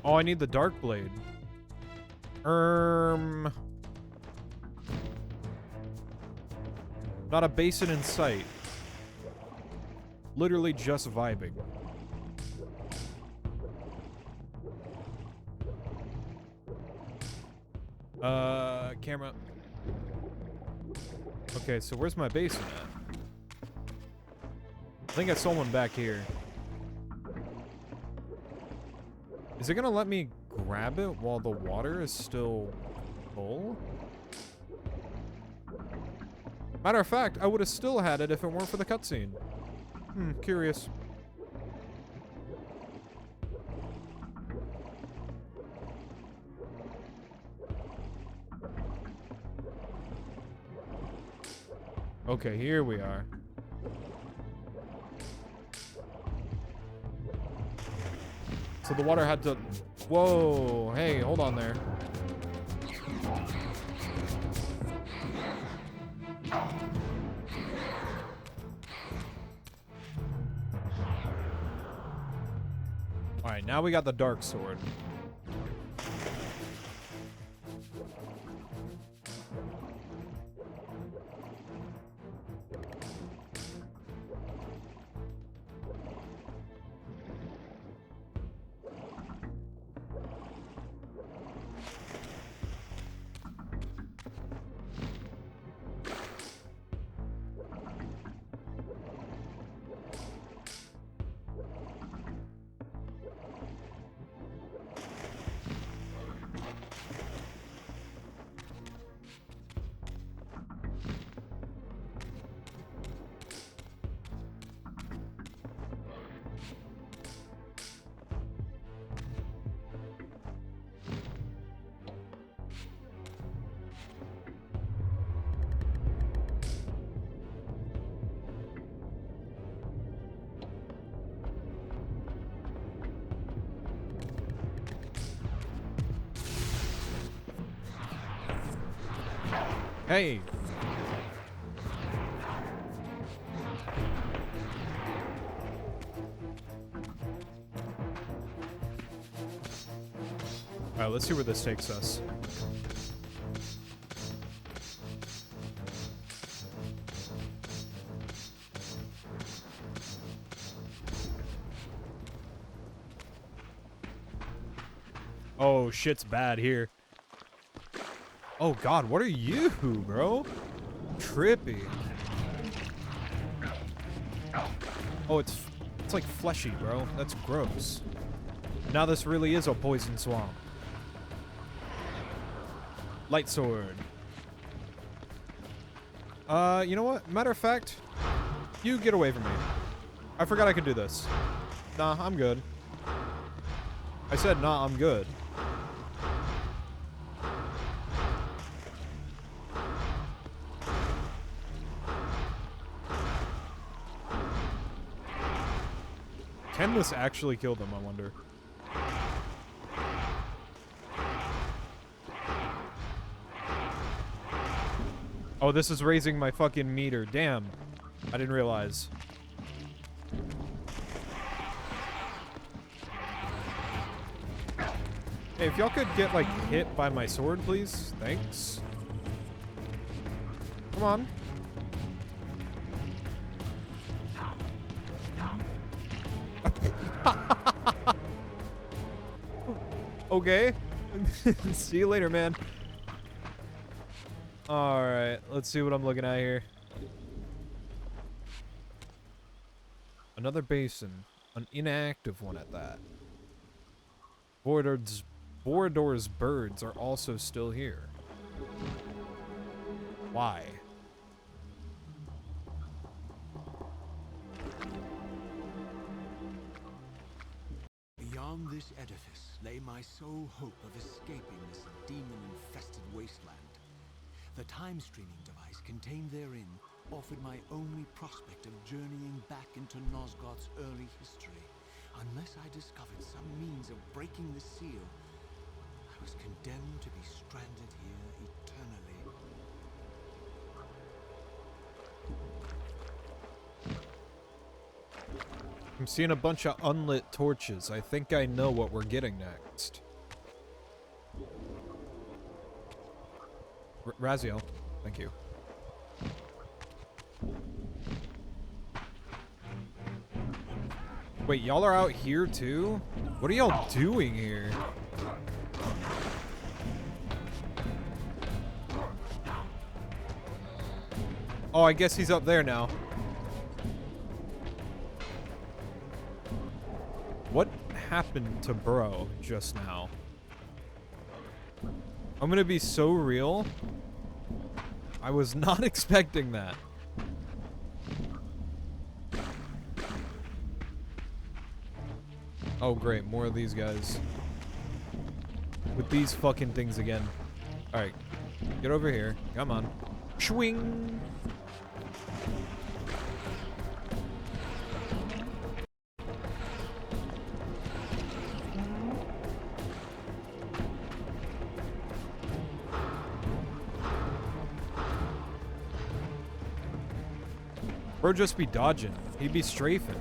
Oh, I need the dark blade. Not a basin in sight. Literally just vibing. Camera. Okay, so where's my basin at? I think I saw one back here. Is it gonna let me grab it while the water is still full? Matter of fact, I would have still had it if it weren't for the cutscene. Curious. Okay, here we are. So the water had to... Whoa, hey, hold on there. Alright, now we got the dark sword. Hey! Alright, let's see where this takes us. Oh, shit's bad here. Oh god, what are you, bro? Trippy. Oh, it's like fleshy, bro. That's gross. Now this really is a poison swamp. Light sword. You know what? Matter of fact, you get away from me. I forgot I could do this. Nah, I'm good. I said, nah, I'm good. Can this actually kill them, I wonder? Oh, this is raising my fucking meter. Damn. I didn't realize. Hey, if y'all could get, like, hit by my sword, please. Thanks. Come on. Okay. See you later, man. Alright, let's see what I'm looking at here. Another basin. An inactive one at that. Borodor's birds are also still here. Why? Beyond this edifice lay my sole hope of escaping this demon-infested wasteland. The time-streaming device contained therein offered my only prospect of journeying back into Nosgoth's early history. Unless I discovered some means of breaking the seal, I was condemned to be stranded here eternally. I'm seeing a bunch of unlit torches. I think I know what we're getting next. Raziel, thank you. Wait, y'all are out here too? What are y'all doing here? Oh, I guess he's up there now. What happened to bro just now? I'm gonna be so real. I was not expecting that. Oh great, more of these guys. With these fucking things again. Alright, get over here. Come on. Swing! Bro just be dodging. He'd be strafing.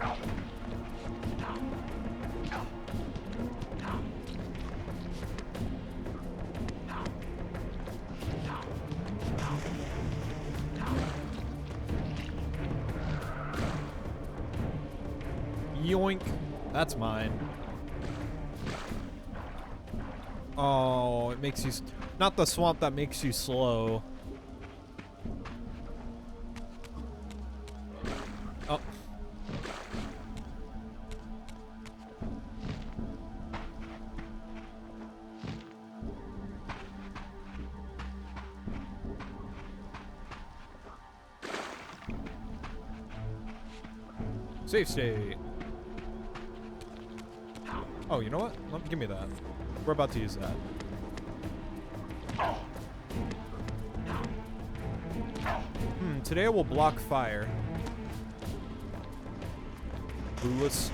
Yoink. That's mine. Oh, it makes you... Not the swamp that makes you slow. Oh. Safe state. Oh, you know what? Give me that. We're about to use that. Today I will block fire. Clueless.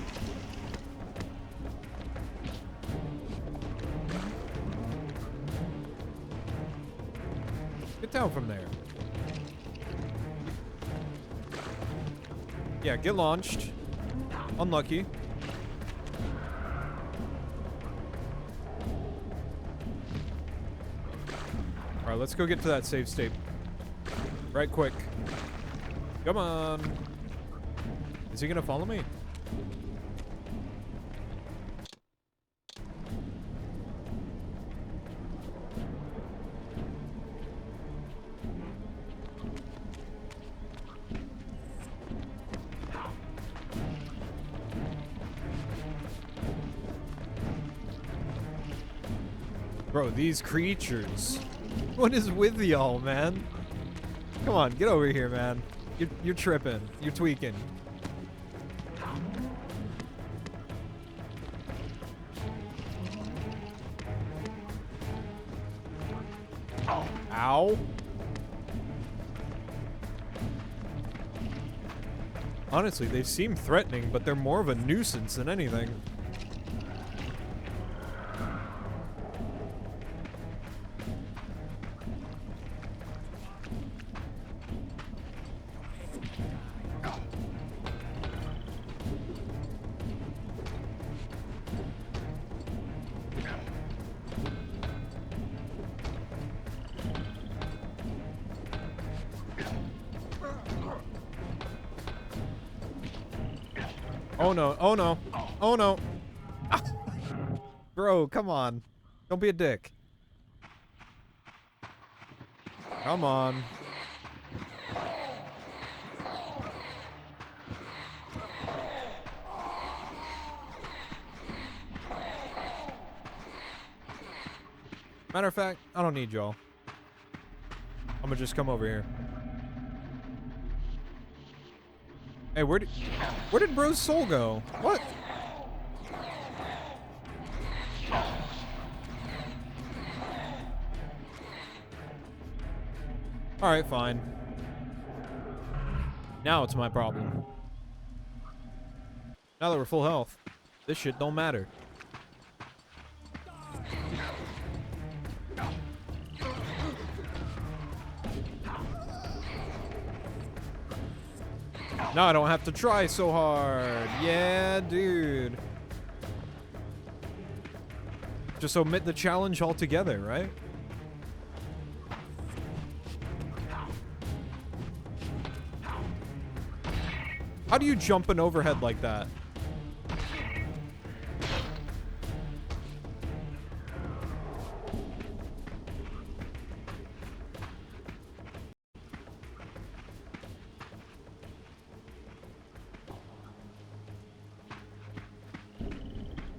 Get down from there. Yeah, get launched. Unlucky. Alright, let's go get to that save state. Right quick. Come on. Is he gonna follow me? Bro, these creatures. What is with y'all, man? Come on, get over here, man. You're tripping. You're tweaking. Ow. Honestly, they seem threatening, but they're more of a nuisance than anything. Oh no, oh no, oh no. Bro, come on. Don't be a dick. Come on. Matter of fact, I don't need y'all. I'm gonna just come over here. Hey, where did bro's soul go? What? Alright, fine. Now it's my problem. Now that we're full health, this shit don't matter. Now I don't have to try so hard. Yeah, dude. Just omit the challenge altogether, right? How do you jump an overhead like that?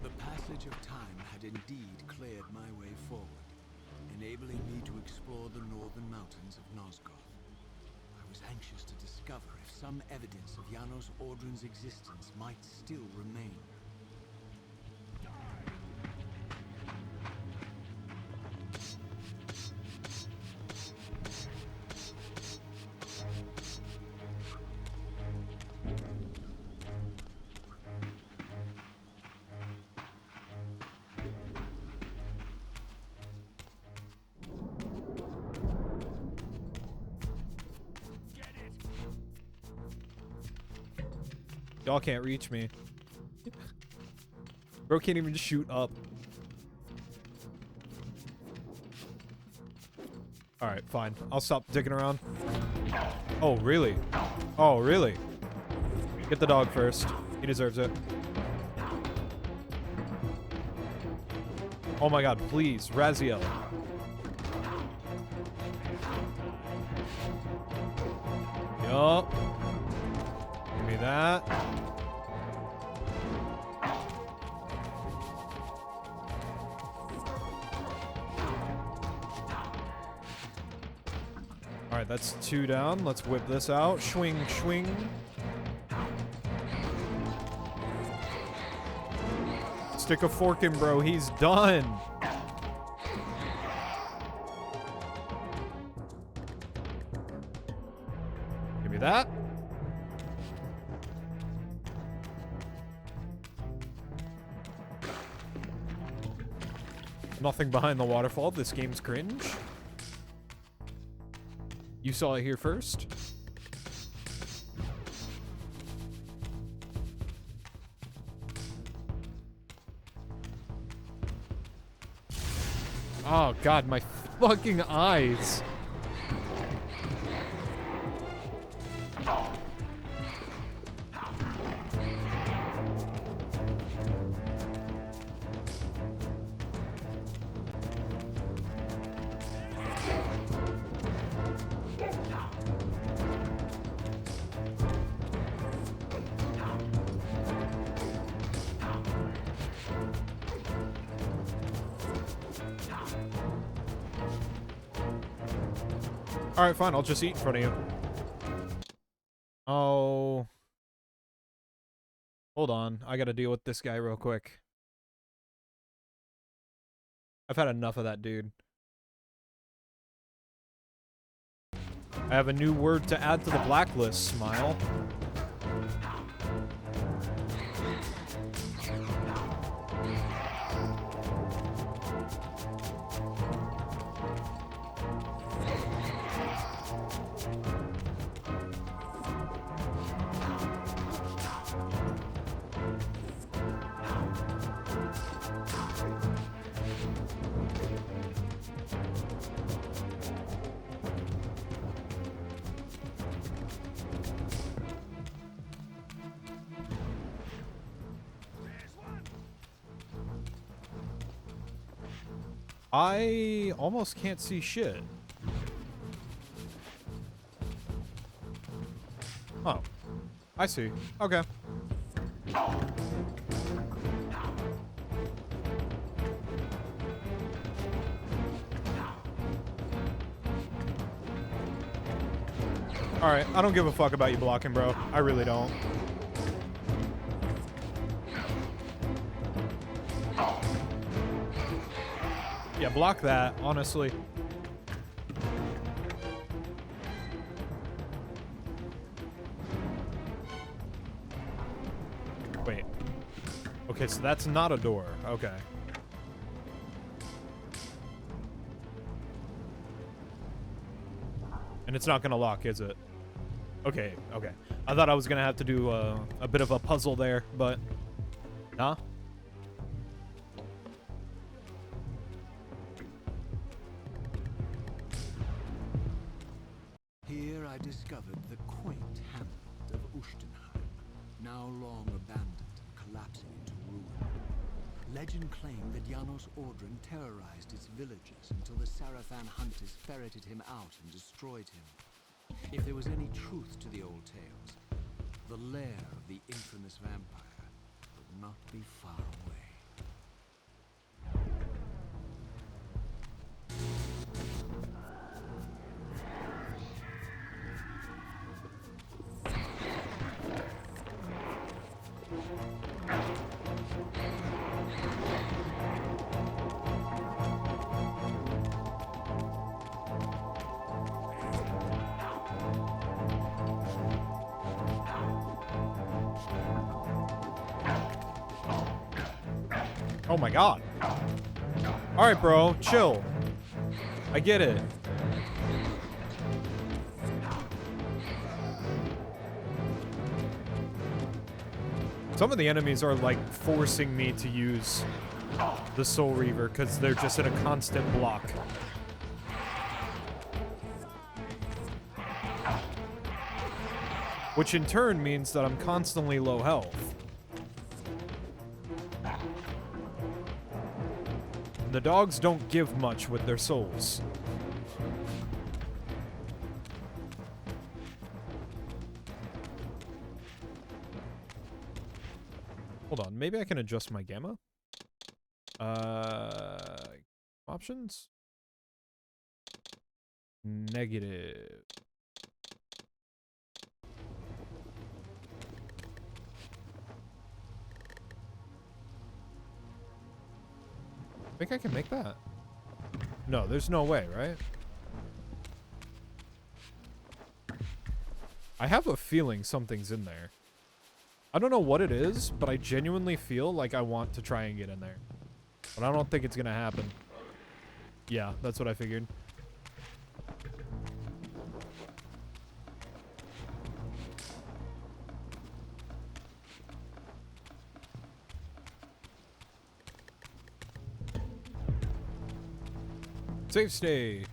The passage of time had indeed cleared my way forward, enabling me to explore the northern mountains of Nosgoth. I was anxious to discover if some evidence of Janos Ordrin's existence might still remain. Y'all can't reach me. Bro can't even shoot up. Alright, fine. I'll stop dicking around. Oh, really? Oh, really? Get the dog first. He deserves it. Oh my god, please. Raziel. Yup. Give me that. Alright, that's 2 down. Let's whip this out. Swing, swing. Stick a fork in, bro. He's done. Give me that. Nothing behind the waterfall. This game's cringe. You saw it here first. Oh god, my fucking eyes. Alright, fine. I'll just eat in front of you. Oh. Hold on. I gotta deal with this guy real quick. I've had enough of that dude. I have a new word to add to the blacklist, Smile. I almost can't see shit. Oh. I see. Okay. Alright, I don't give a fuck about you blocking, bro. I really don't. Yeah, block that, honestly. Wait. Okay, so that's not a door. Okay. And it's not gonna lock, is it? Okay, okay. I thought I was gonna have to do a bit of a puzzle there, but... Nah. Here I discovered the quaint hamlet of Ushtenheim, now long abandoned and collapsing into ruin. Legend claimed that Janos Ordren terrorized its villagers until the Sarafan hunters ferreted him out and destroyed him. If there was any truth to the old tales, the lair of the infamous vampire would not be far away. Oh my god. Alright, bro. Chill. I get it. Some of the enemies are like forcing me to use the Soul Reaver because they're just in a constant block. Which in turn means that I'm constantly low health. The dogs don't give much with their souls. Hold on, maybe I can adjust my gamma? Options? Negative. Think I can make that? No, there's no way, right? I have a feeling something's in there. I don't know what it is, but I genuinely feel like I want to try and get in there. But I don't think it's gonna happen. Yeah, that's what I figured. Save state.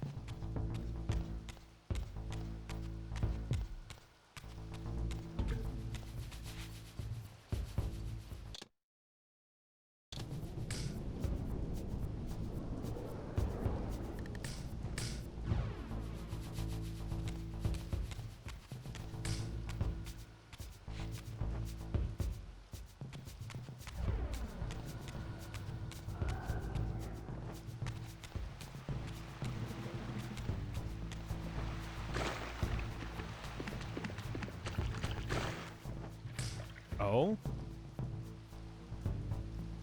Oh?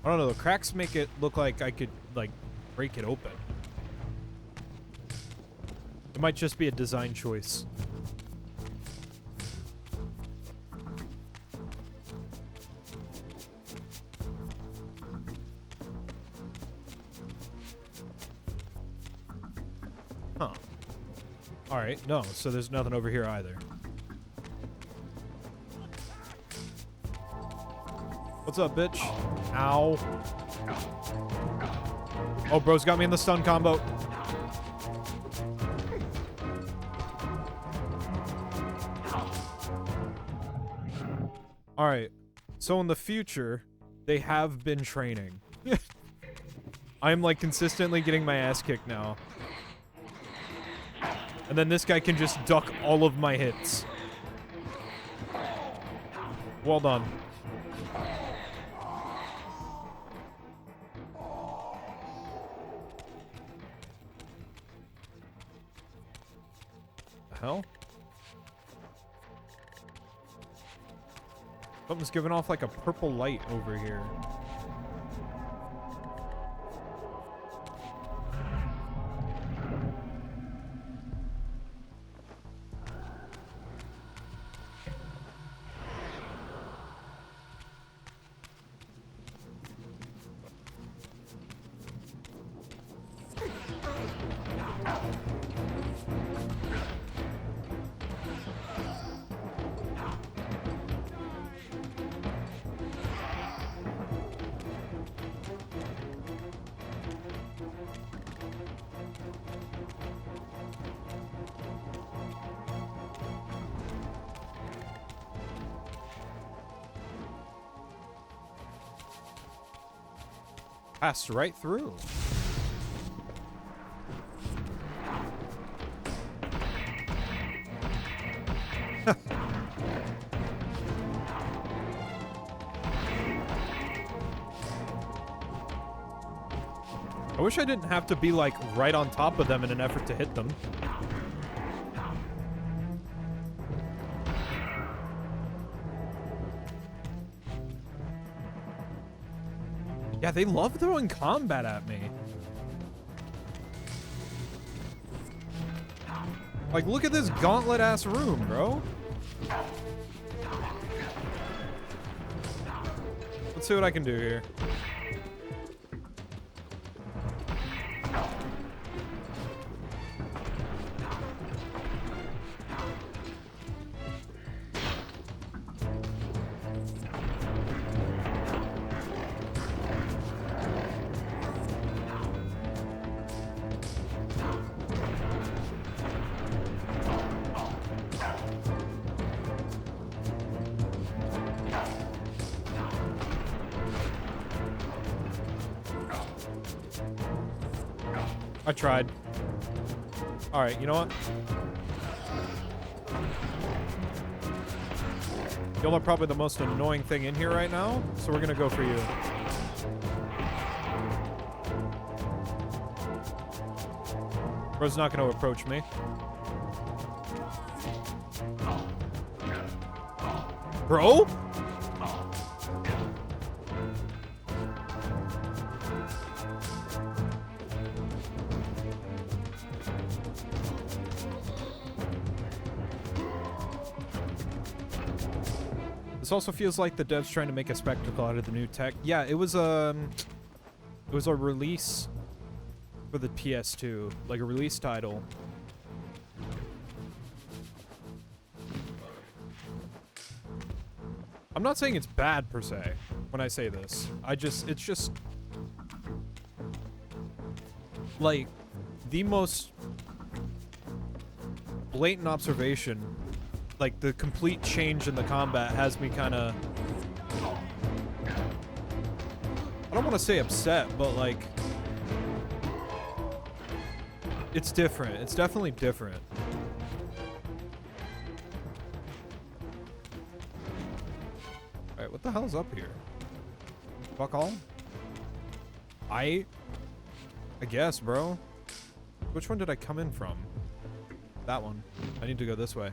I don't know, the cracks make it look like I could, like, break it open. It might just be a design choice. Huh. Alright, no, so there's nothing over here either. What's up, bitch? Ow. Oh, bro's got me in the stun combo. Alright, so in the future, they have been training. I'm like consistently getting my ass kicked now. And then this guy can just duck all of my hits. Well done. The hell? Something's giving off like a purple light over here. Passed right through. I wish I didn't have to be like right on top of them in an effort to hit them. Yeah, they love throwing combat at me. Like, look at this gauntlet-ass room, bro. Let's see what I can do here. I tried. Alright, you know what? Y'all are probably the most annoying thing in here right now, so we're gonna go for you. Bro's not gonna approach me. Bro? This also feels like the devs trying to make a spectacle out of the new tech. Yeah, it was a release for the PS2, like a release title. I'm not saying it's bad per se when I say this. It's just like the most blatant observation. Like, the complete change in the combat has me kind of... I don't want to say upset, but, like... It's different. It's definitely different. Alright, what the hell's up here? Fuck all? I guess, bro. Which one did I come in from? That one. I need to go this way.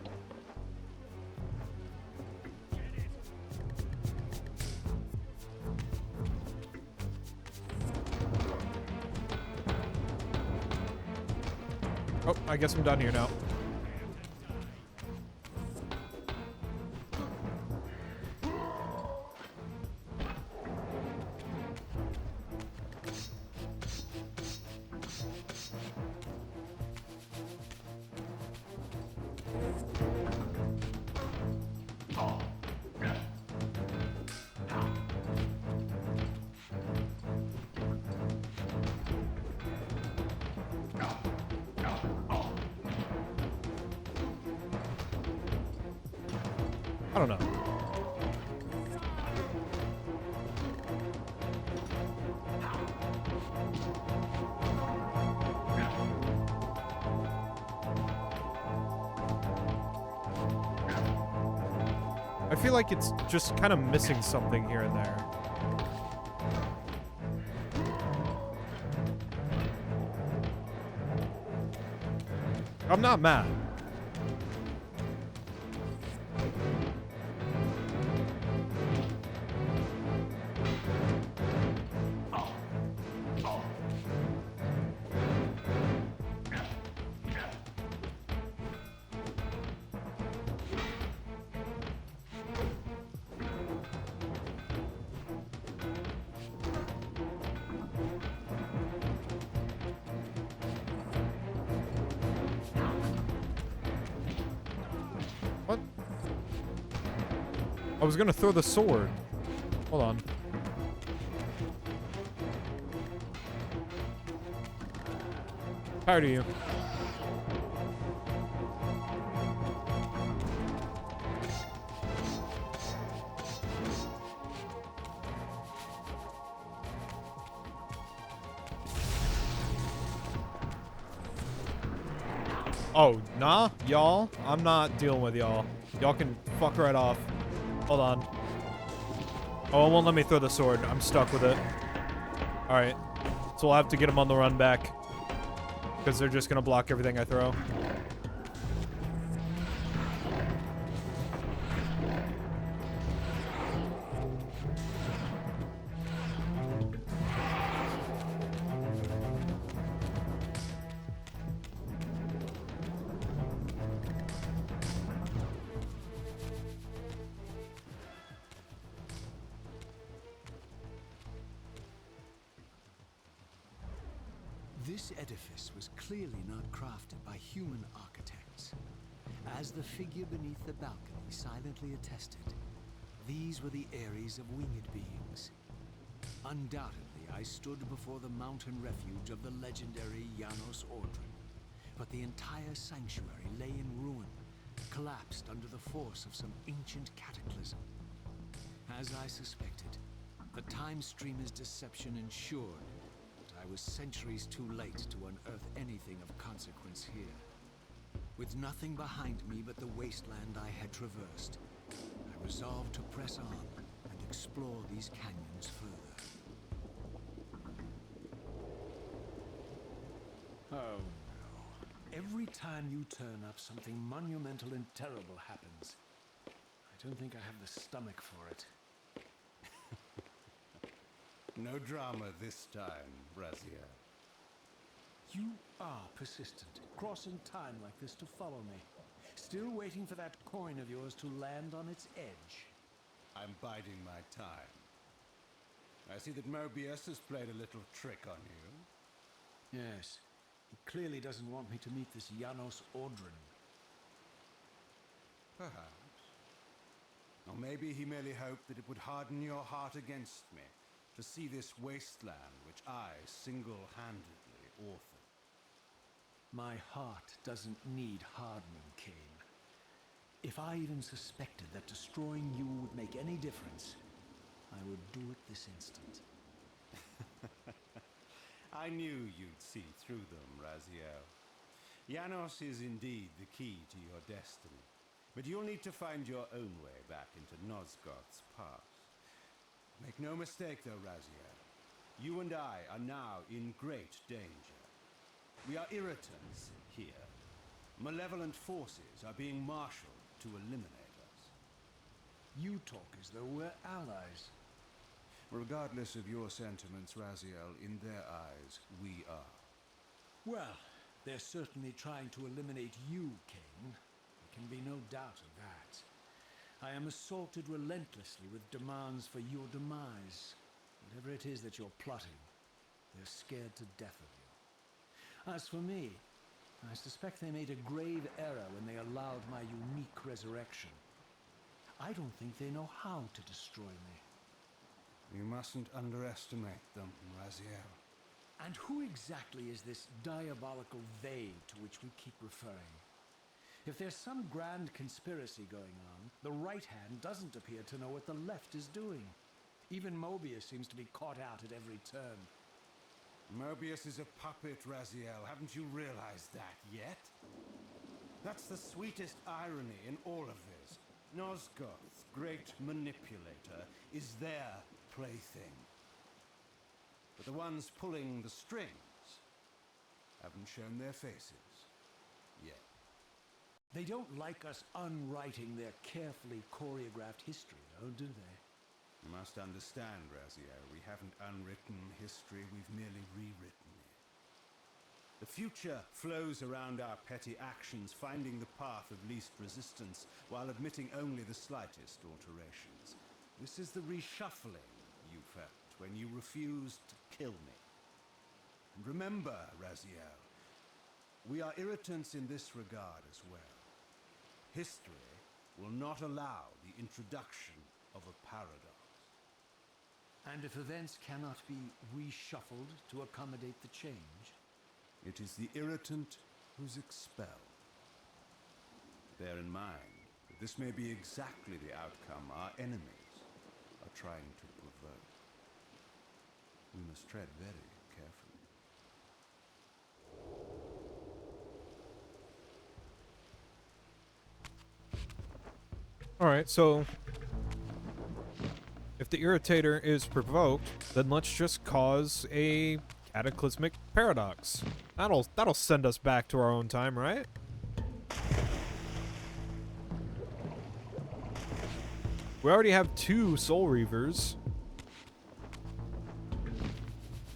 Oh, I guess I'm done here now. I don't know. I feel like it's just kind of missing something here and there. I'm not mad. What? I was gonna throw the sword. Hold on. Tired of you. Oh, nah, y'all. I'm not dealing with y'all. Y'all can fuck right off. Hold on. Oh, it won't let me throw the sword. I'm stuck with it. Alright. So we'll have to get them on the run back. Because they're just gonna block everything I throw. This edifice was clearly not crafted by human architects. As the figure beneath the balcony silently attested, these were the Ares of winged beings. Undoubtedly, I stood before the mountain refuge of the legendary Janos Ordrin, but the entire sanctuary lay in ruin, collapsed under the force of some ancient cataclysm. As I suspected, the time streamer's deception ensured I was centuries too late to unearth anything of consequence here. With nothing behind me but the wasteland I had traversed, I resolved to press on and explore these canyons further. Oh no. Every time you turn up, something monumental and terrible happens. I don't think I have the stomach for it. No drama this time, Razia. You are persistent, crossing time like this to follow me. Still waiting for that coin of yours to land on its edge. I'm biding my time. I see that Mobius has played a little trick on you. Yes, he clearly doesn't want me to meet this Janos Ordrin. Perhaps. Or maybe he merely hoped that it would harden your heart against me, to see this wasteland which I single-handedly authored. My heart doesn't need hardening, Kain. If I even suspected that destroying you would make any difference, I would do it this instant. I knew you'd see through them, Raziel. Janos is indeed the key to your destiny, but you'll need to find your own way back into Nosgoth's past. Make no mistake, though, Raziel. You and I are now in great danger. We are irritants here. Malevolent forces are being marshaled to eliminate us. You talk as though we're allies. Regardless of your sentiments, Raziel, in their eyes, we are. Well, They're certainly trying to eliminate you, Kain. There can be no doubt of that. I am assaulted relentlessly with demands for your demise. Whatever it is that you're plotting, they're scared to death of you. As for me, I suspect they made a grave error when they allowed my unique resurrection. I don't think they know how to destroy me. You mustn't underestimate them, Raziel. And who exactly is this diabolical they to which we keep referring? If there's some grand conspiracy going on, the right hand doesn't appear to know what the left is doing. Even Mobius seems to be caught out at every turn. Mobius is a puppet, Raziel. Haven't you realized that yet? That's the sweetest irony in all of this. Nosgoth, great manipulator, is their plaything. But the ones pulling the strings haven't shown their faces yet. They don't like us unwriting their carefully choreographed history, though, do they? You must understand, Raziel, we haven't unwritten history, we've merely rewritten it. The future flows around our petty actions, finding the path of least resistance, while admitting only the slightest alterations. This is the reshuffling you felt when you refused to kill me. And remember, Raziel, we are irritants in this regard as well. History will not allow the introduction of a paradox. And if events cannot be reshuffled to accommodate the change? It is the irritant who's expelled. Bear in mind that this may be exactly the outcome our enemies are trying to provoke. We must tread very carefully. Alright, so if the irritator is provoked, then let's just cause a cataclysmic paradox. That'll send us back to our own time, right? We already have 2 Soul Reavers.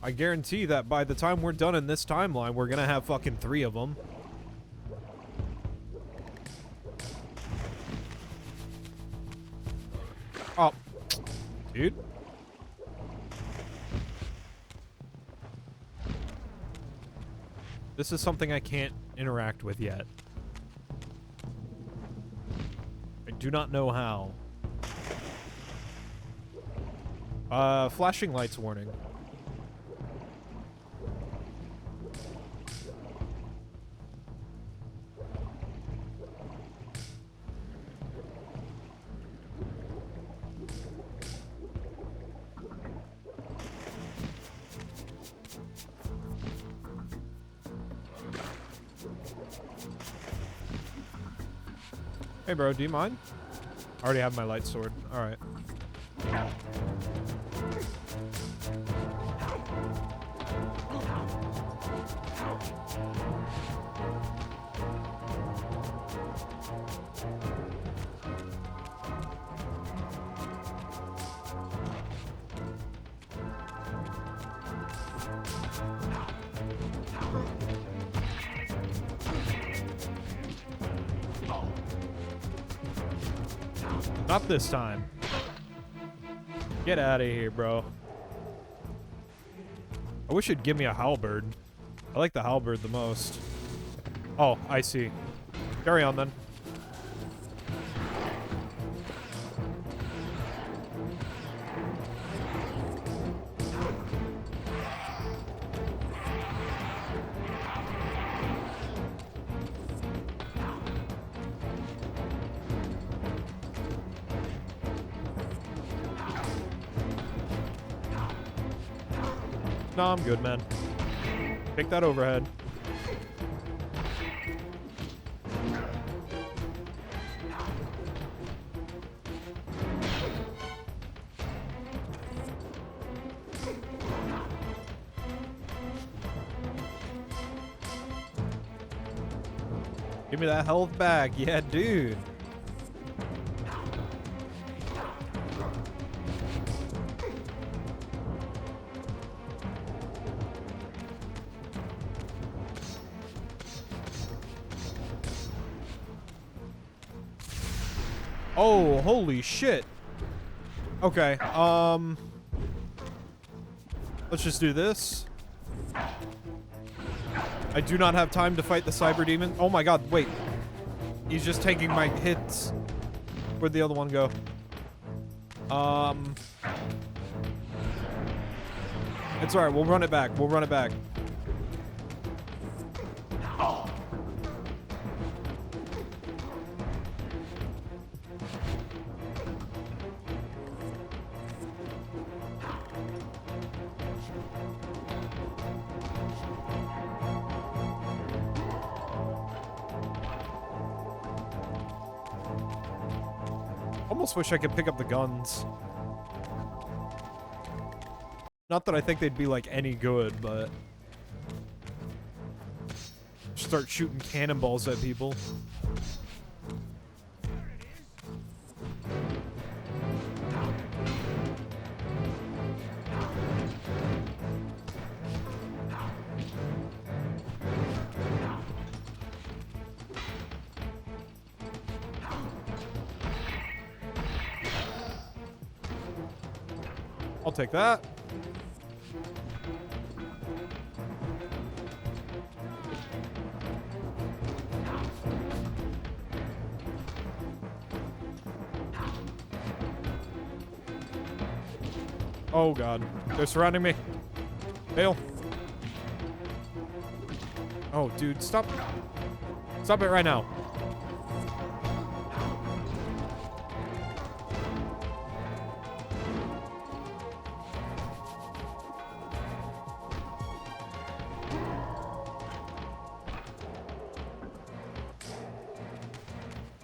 I guarantee that by the time we're done in this timeline, we're gonna have fucking 3 of them. Oh, dude. This is something I can't interact with yet. I do not know how. Flashing lights warning. Hey bro, do you mind? I already have my light sword. Alright. Not this time. Get out of here, bro. I wish it'd give me a halberd. I like the halberd the most. Oh, I see. Carry on then. No, I'm good, man. Take that overhead. Give me that health back. Yeah, dude. Oh, holy shit. Okay, let's just do this. I do not have time to fight the cyber demon. Oh my god, wait. He's just taking my hits. Where'd the other one go? It's alright, we'll run it back. We'll run it back. Almost wish I could pick up the guns. Not that I think they'd be like any good, but start shooting cannonballs at people. I'll take that. Oh god, they're surrounding me. Bail. Oh dude, stop. Stop it right now.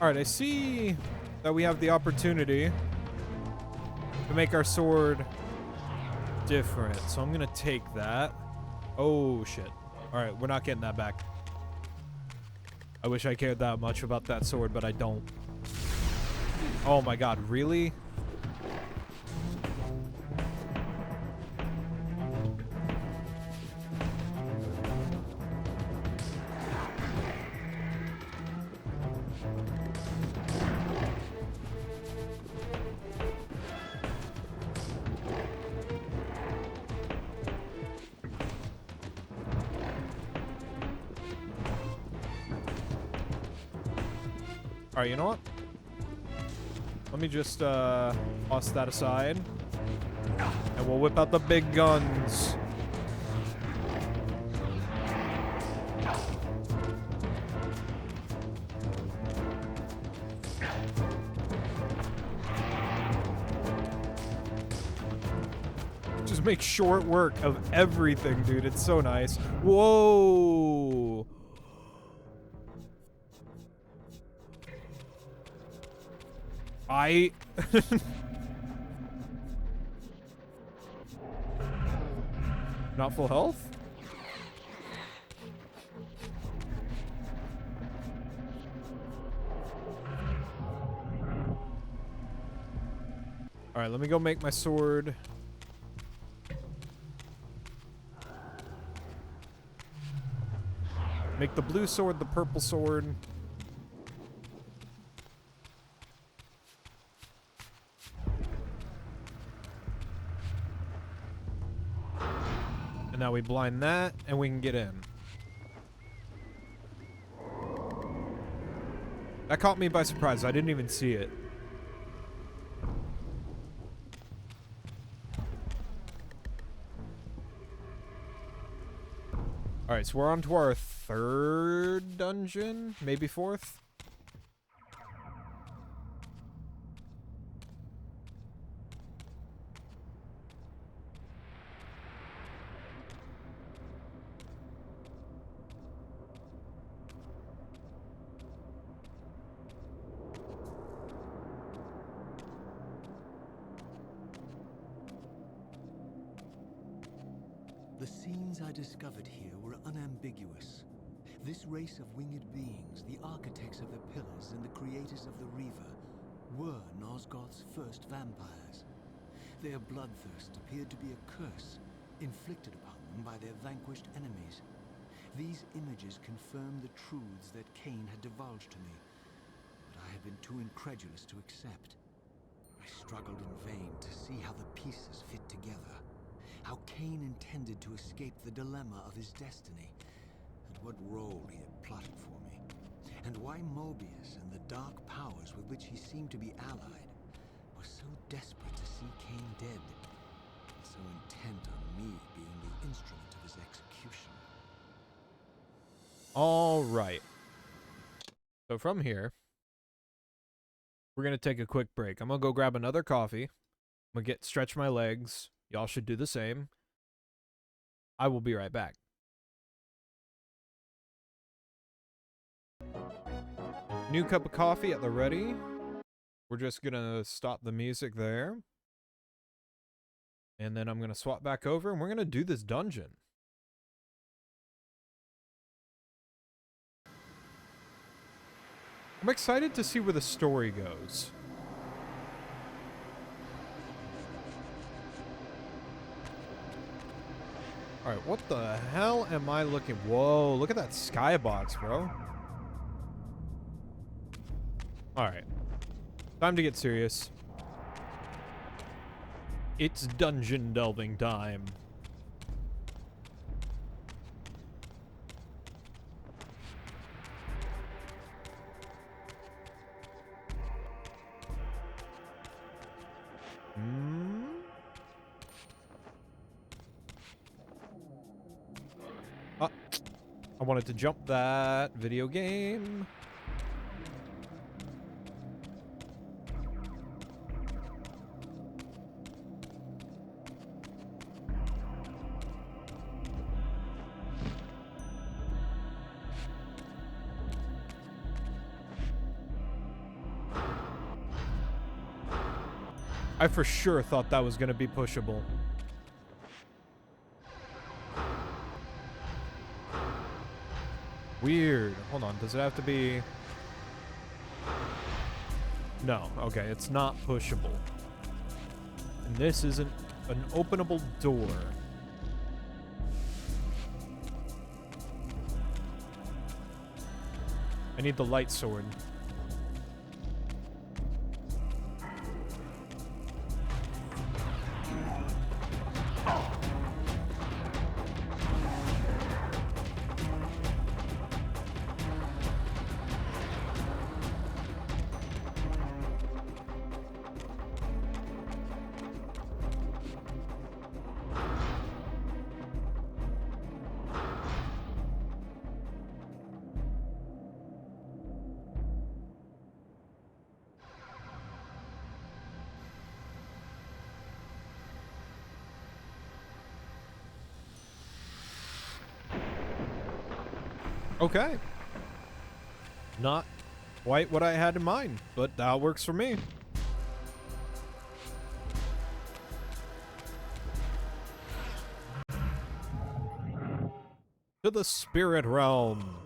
Alright, I see that we have the opportunity to make our sword different, so I'm gonna take that. Oh shit. Alright, we're not getting that back. I wish I cared that much about that sword, but I don't. Oh my god, really? Alright, you know what? Let me just toss that aside. And we'll whip out the big guns. Just make short work of everything, dude. It's so nice. Whoa! Not full health? Alright, let me go make my sword. Make the blue sword the purple sword. Now we blind that, and we can get in. That caught me by surprise. I didn't even see it. Alright, so we're on to our third dungeon? Maybe fourth? The scenes I discovered here were unambiguous. This race of winged beings, the architects of the pillars and the creators of the Reaver, were Nosgoth's first vampires. Their bloodthirst appeared to be a curse, inflicted upon them by their vanquished enemies. These images confirmed the truths that Kain had divulged to me, but I had been too incredulous to accept. I struggled in vain to see how the pieces fit together, how Kain intended to escape the dilemma of his destiny, and what role he had plotted for me, and why Mobius and the dark powers with which he seemed to be allied were so desperate to see Kain dead, and so intent on me being the instrument of his execution. All right. So from here, we're going to take a quick break. I'm going to go grab another coffee. I'm going to stretch my legs. Y'all should do the same. I will be right back. New cup of coffee at the ready. We're just going to stop the music there. And then I'm going to swap back over and we're going to do this dungeon. I'm excited to see where the story goes. Alright, what the hell am I looking? Whoa, look at that skybox, bro. Alright. Time to get serious. It's dungeon delving time. I wanted to jump that video game. I for sure thought that was going to be pushable. Weird. Hold on. Does it have to be... No. Okay. It's not pushable. And this isn't an openable door. I need the light sword. Okay. Not quite what I had in mind, but that works for me. To the spirit realm.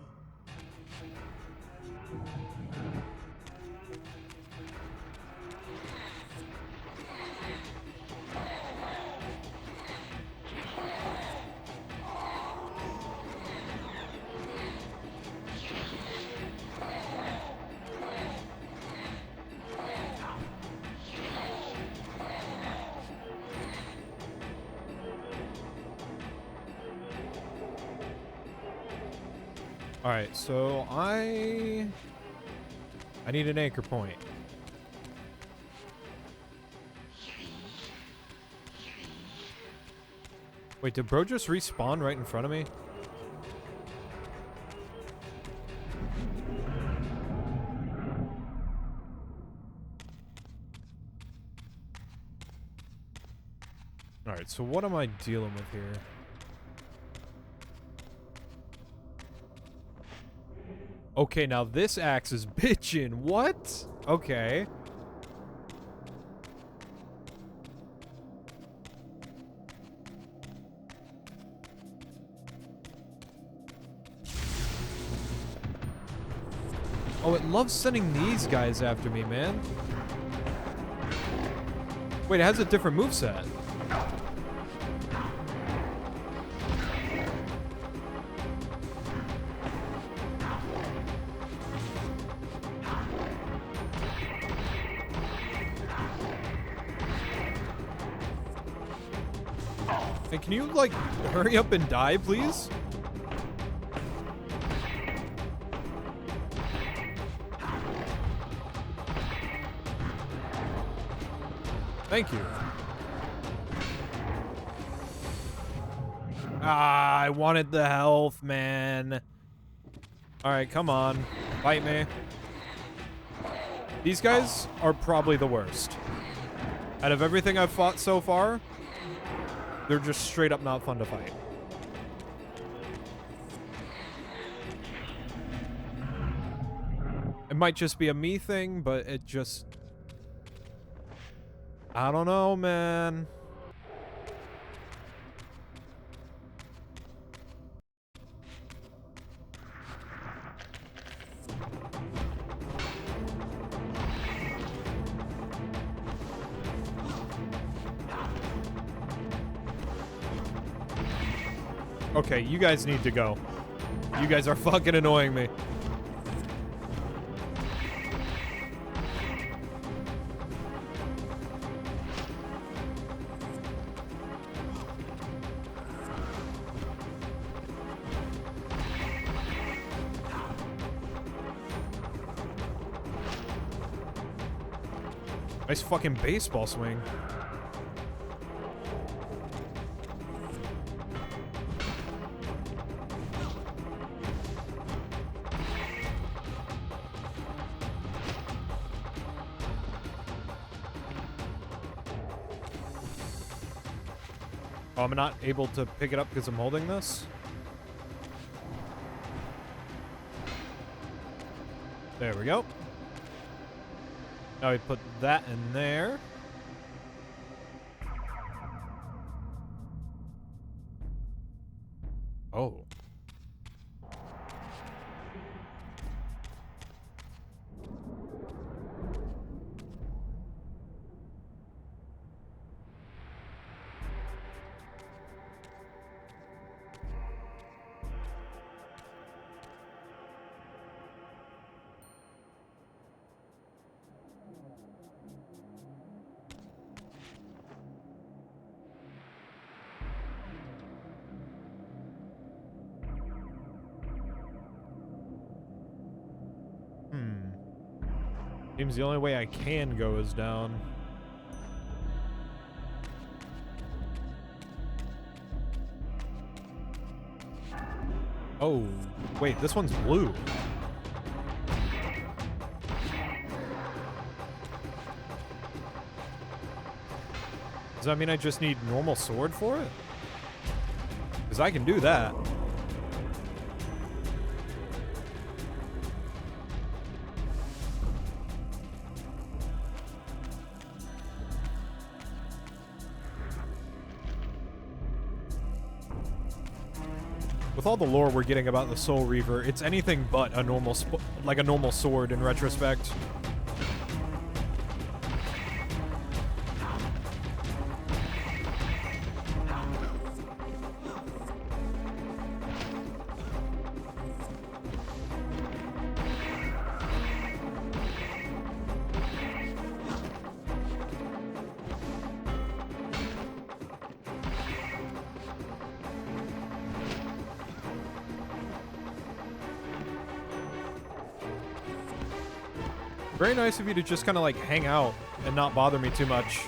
Alright, so I need an anchor point. Wait, did bro just respawn right in front of me? Alright, so what am I dealing with here? Okay, now this axe is bitchin'. What? Okay. Oh, it loves sending these guys after me, man. Wait, it has a different moveset. Hey, can you, like, hurry up and die, please? Thank you. Ah, I wanted the health, man. Alright, come on. Fight me. These guys are probably the worst. Out of everything I've fought so far, they're just straight up not fun to fight. It might just be a me thing, but it just... I don't know, man. Okay, you guys need to go. You guys are fucking annoying me. Nice fucking baseball swing. Oh, I'm not able to pick it up because I'm holding this? There we go. Now we put that in there. Oh. Seems the only way I can go is down. Oh, wait, this one's blue. Does that mean I just need normal sword for it? Because I can do that. With all the lore we're getting about the Soul Reaver, it's anything but a normal like a normal sword in retrospect. Very nice of you to just kind of like hang out and not bother me too much.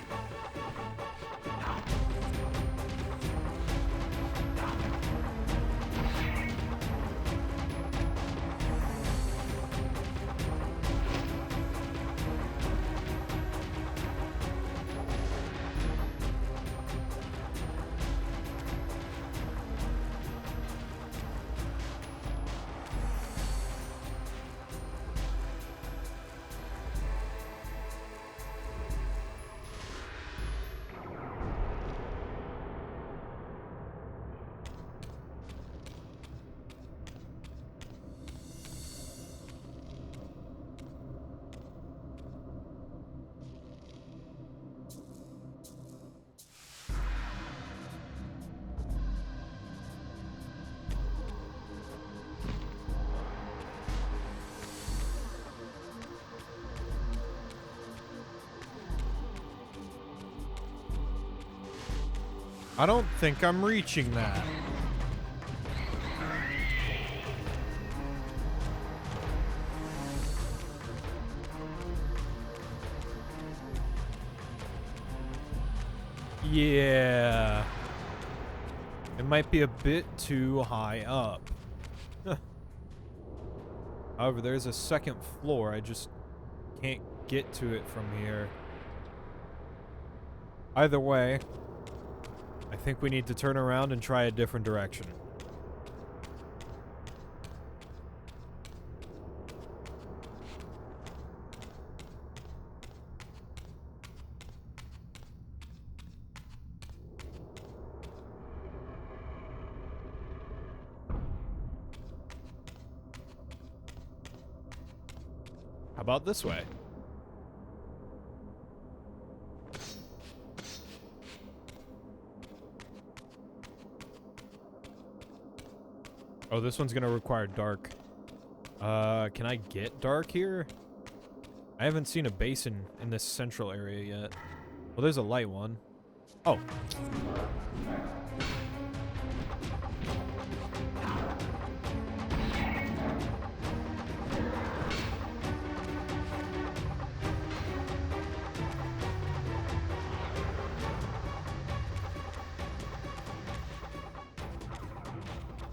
I don't think I'm reaching that. Yeah. It might be a bit too high up. However, there's a second floor. I just can't get to it from here. Either way, I think we need to turn around and try a different direction. How about this way? Oh, this one's gonna require dark. Can I get dark here? I haven't seen a basin in this central area yet. Well, there's a light one. Oh.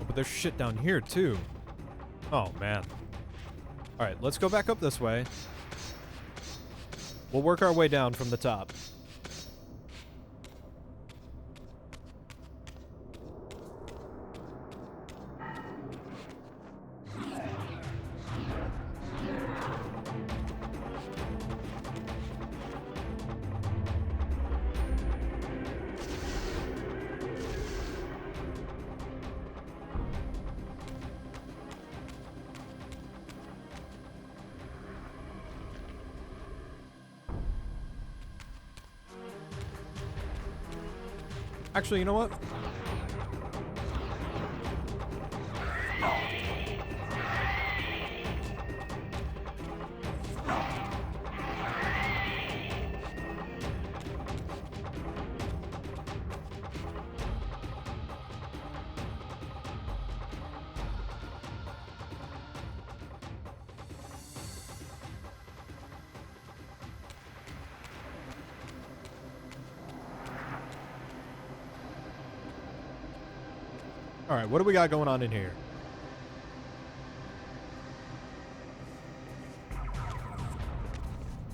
But there's shit down here, too. Oh, man. Alright, let's go back up this way. We'll work our way down from the top. Actually, you know what? All right, what do we got going on in here?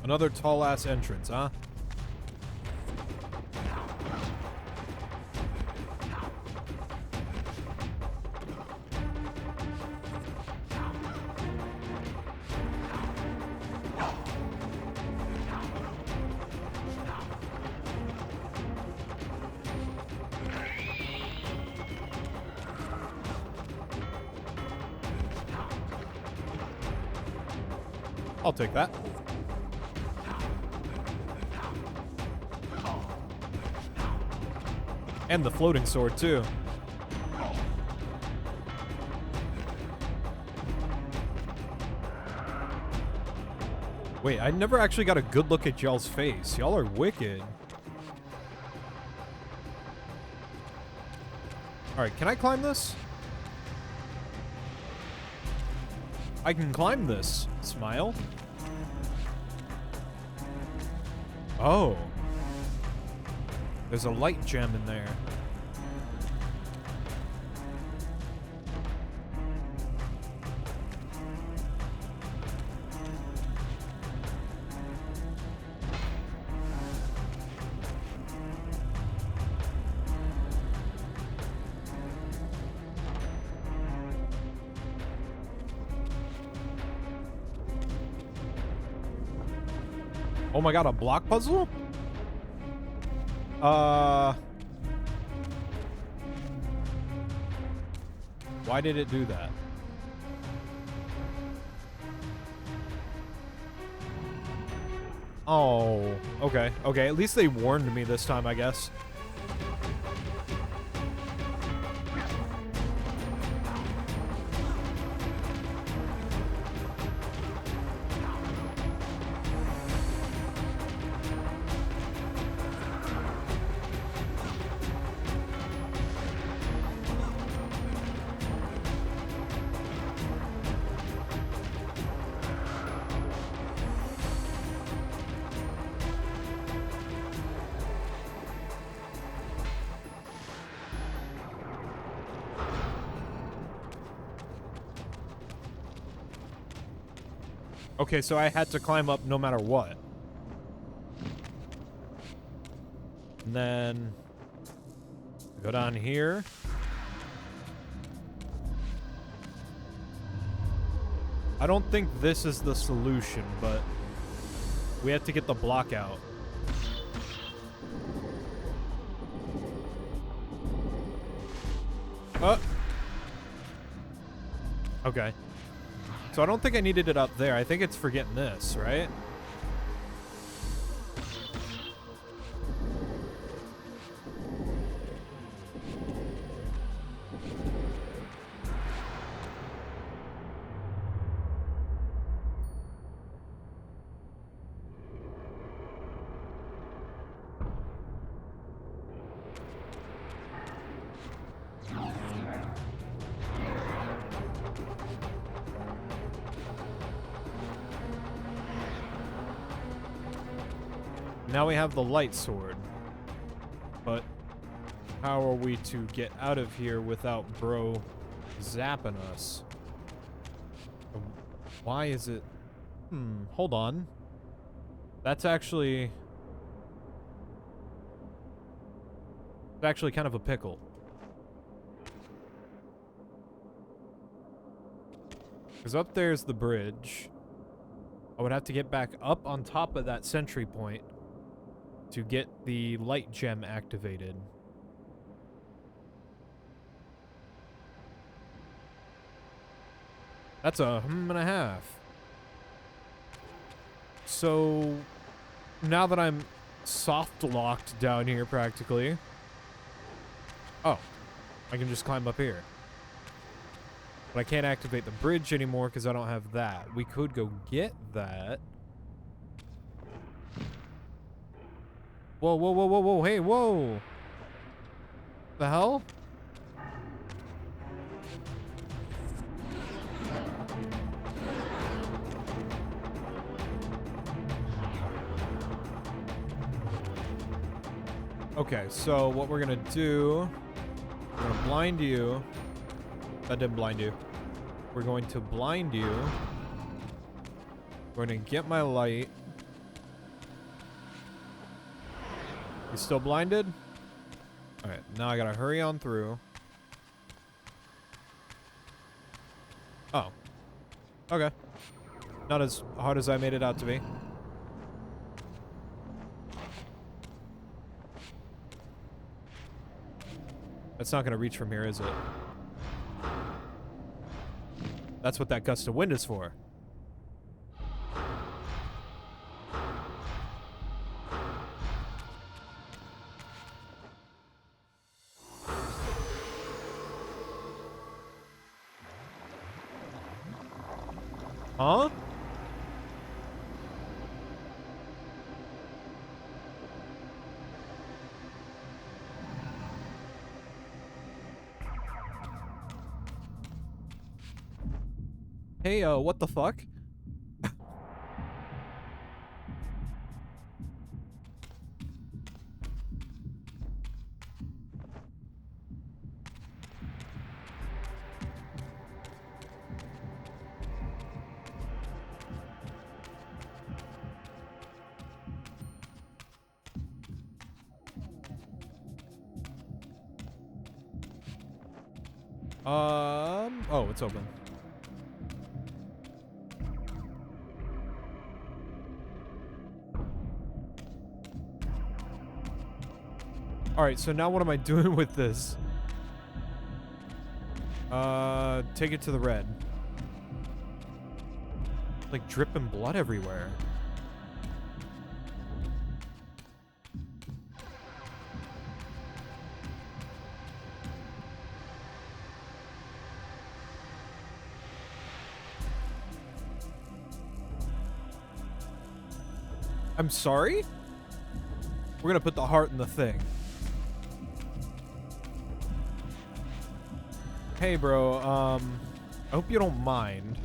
Another tall-ass entrance, huh? I'll take that. And the floating sword, too. Wait, I never actually got a good look at y'all's face. Y'all are wicked. Alright, can I climb this? I can climb this. Smile. Oh. There's a light gem in there. Oh my god, a block puzzle? Why did it do that? Oh, okay. Okay, at least they warned me this time, I guess. Okay, so I had to climb up no matter what. And then go down here. I don't think this is the solution, but we have to get the block out. Okay. So I don't think I needed it up there. I think it's for getting this, right? Now we have the light sword. But how are we to get out of here without bro zapping us? Why is it... hold on. That's actually... It's actually kind of a pickle. Because up there's the bridge. I would have to get back up on top of that sentry point to get the light gem activated. That's a and a half. So now that I'm soft locked down here practically. Oh, I can just climb up here. But I can't activate the bridge anymore because I don't have that. We could go get that. Whoa, whoa, whoa, whoa, whoa, hey, whoa! The hell? Okay, so what we're gonna do, we're gonna blind you. That didn't blind you. We're going to blind you. We're gonna get my light. You still blinded? Alright, now I gotta hurry on through. Oh. Okay. Not as hard as I made it out to be. That's not gonna reach from here, is it? That's what that gust of wind is for. Huh? Hey, what the fuck? Oh, it's open. Alright, so now what am I doing with this? Take it to the red. Like dripping blood everywhere. I'm sorry? We're gonna put the heart in the thing. Hey, bro, I hope you don't mind.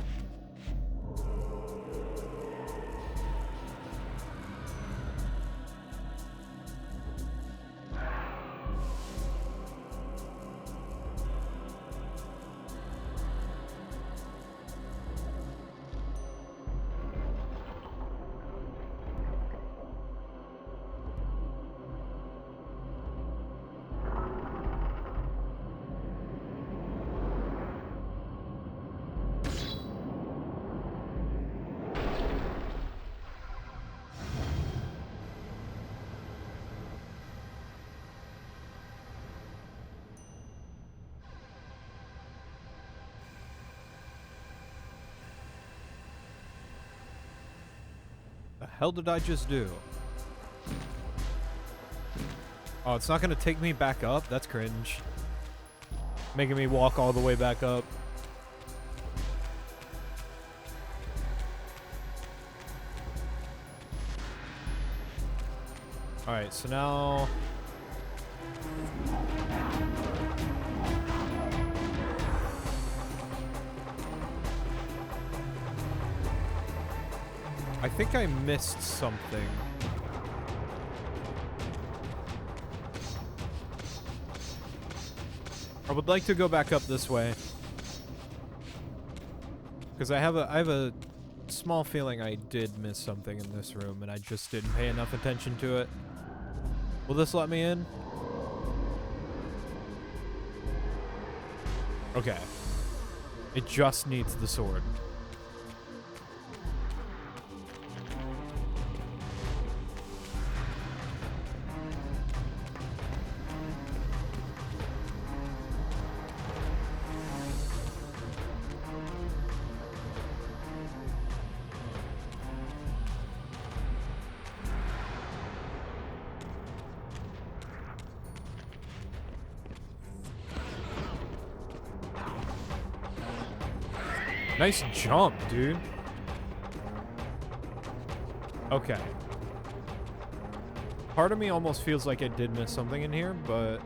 hell did I just do? Oh, it's not gonna take me back up? That's cringe. Making me walk all the way back up. Alright, so now... I think I missed something. I would like to go back up this way. Because I have a small feeling I did miss something in this room and I just didn't pay enough attention to it. Will this let me in? Okay. It just needs the sword. Nice jump, dude. Okay. Part of me almost feels like I did miss something in here, but...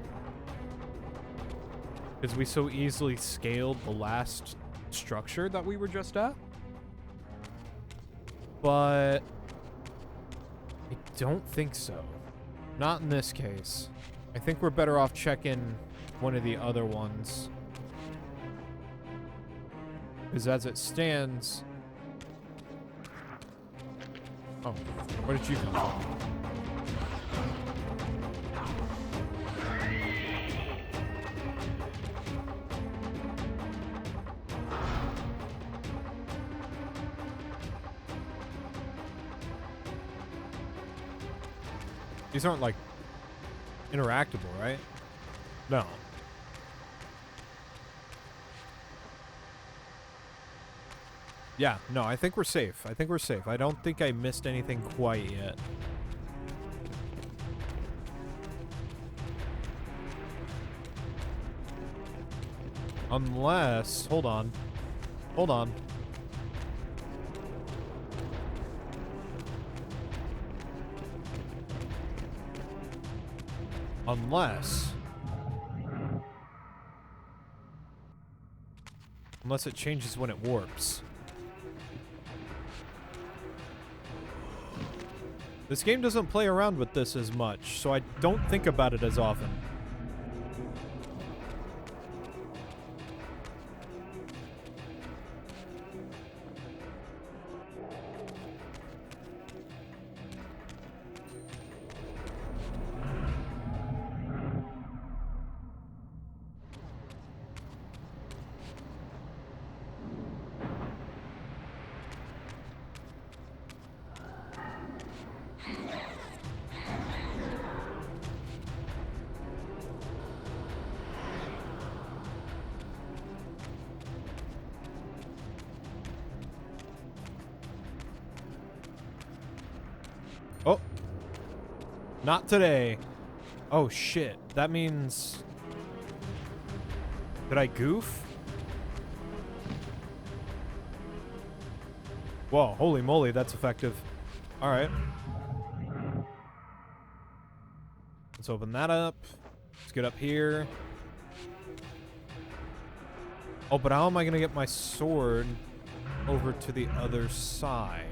because we so easily scaled the last structure that we were just at. But... I don't think so. Not in this case. I think we're better off checking one of the other ones. Because as it stands... Oh, where did you come from? These aren't, like, interactable, right? No. Yeah, no, I think we're safe. I think we're safe. I don't think I missed anything quite yet. Unless... hold on. Hold on. Unless it changes when it warps. This game doesn't play around with this as much, so I don't think about it as often. Oh. Not today. Oh, shit. That means... did I goof? Whoa, holy moly, that's effective. Alright. Let's open that up. Let's get up here. Oh, but how am I going to get my sword over to the other side?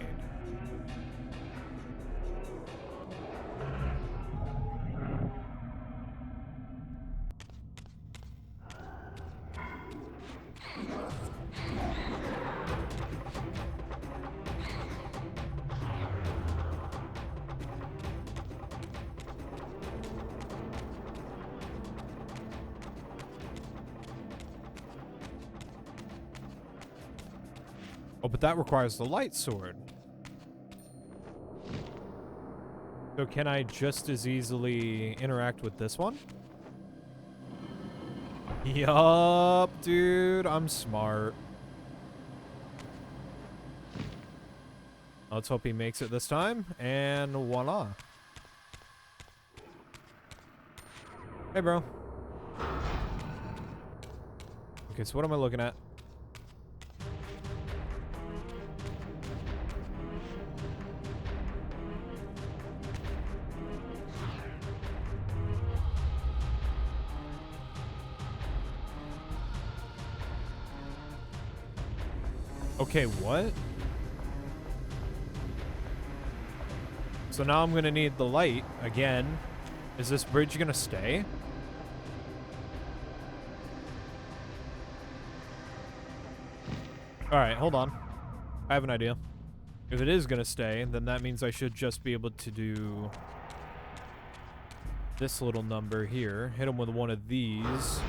Oh, but that requires the light sword. So can I just as easily interact with this one? Yup, dude, I'm smart. Let's hope he makes it this time. And voila. Hey, bro. Okay, so what am I looking at? Okay, what? So now I'm gonna need the light again. Is this bridge gonna stay? Alright, hold on. I have an idea. If it is gonna stay, then that means I should just be able to do this little number here. Hit him with one of these.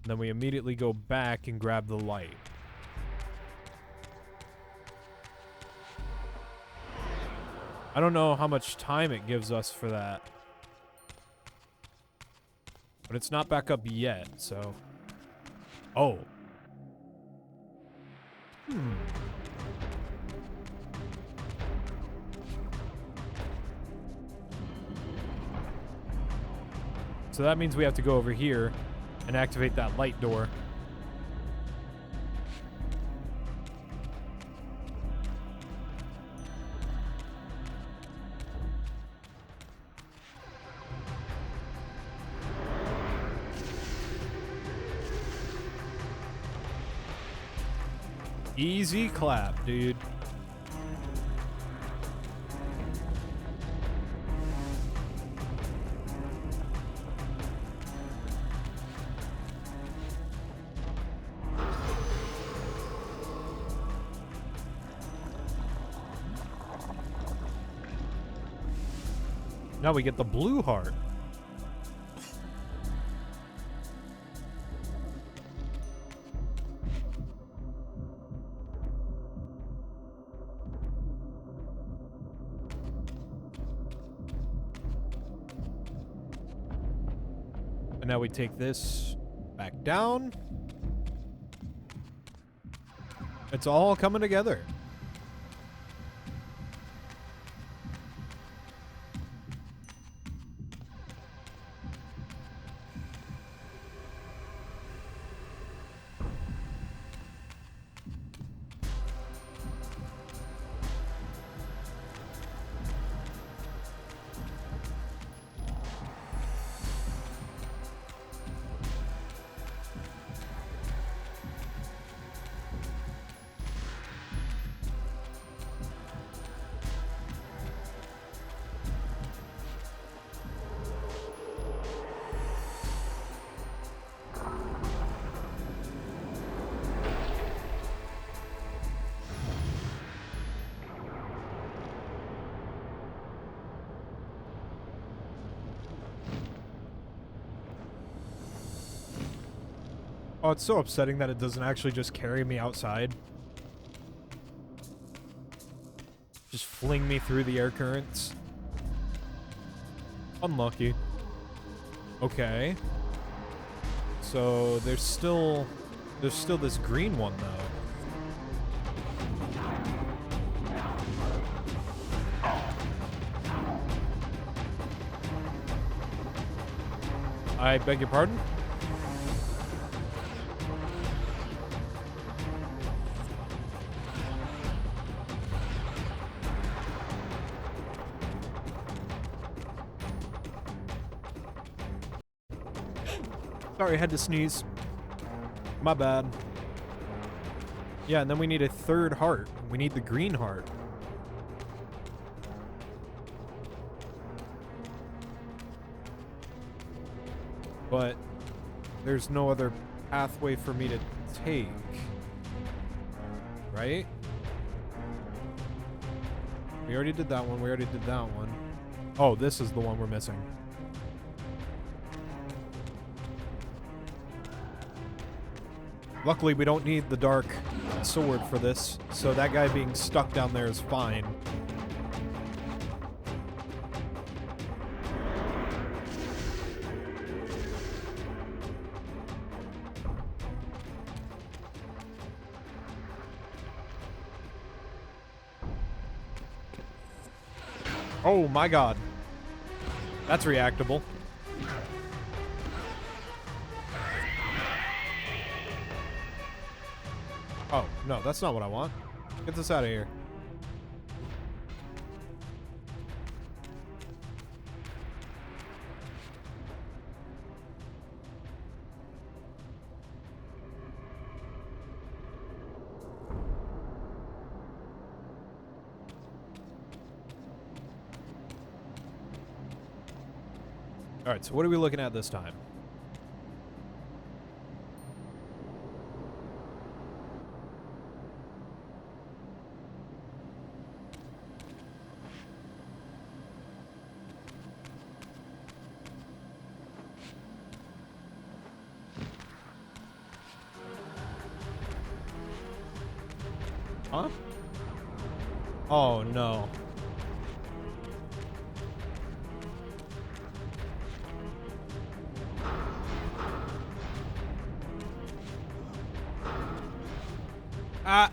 And then we immediately go back and grab the light. I don't know how much time it gives us for that. But it's not back up yet, so... Oh. So that means we have to go over here and activate that light door. Easy clap, dude. Now we get the blue heart. And now we take this back down. It's all coming together. Oh, it's so upsetting that it doesn't actually just carry me outside. Just fling me through the air currents. Unlucky. Okay. So there's still this green one though. I beg your pardon? Sorry, I had to sneeze. My bad. Yeah, and then we need a third heart. We need the green heart. But there's no other pathway for me to take. Right? We already did that one. We already did that one. Oh, this is the one we're missing. Luckily, we don't need the dark sword for this, so that guy being stuck down there is fine. Oh my god. That's reactable. Oh, no, that's not what I want. Get this out of here. All right, so what are we looking at this time? Huh? Oh, no. Ah.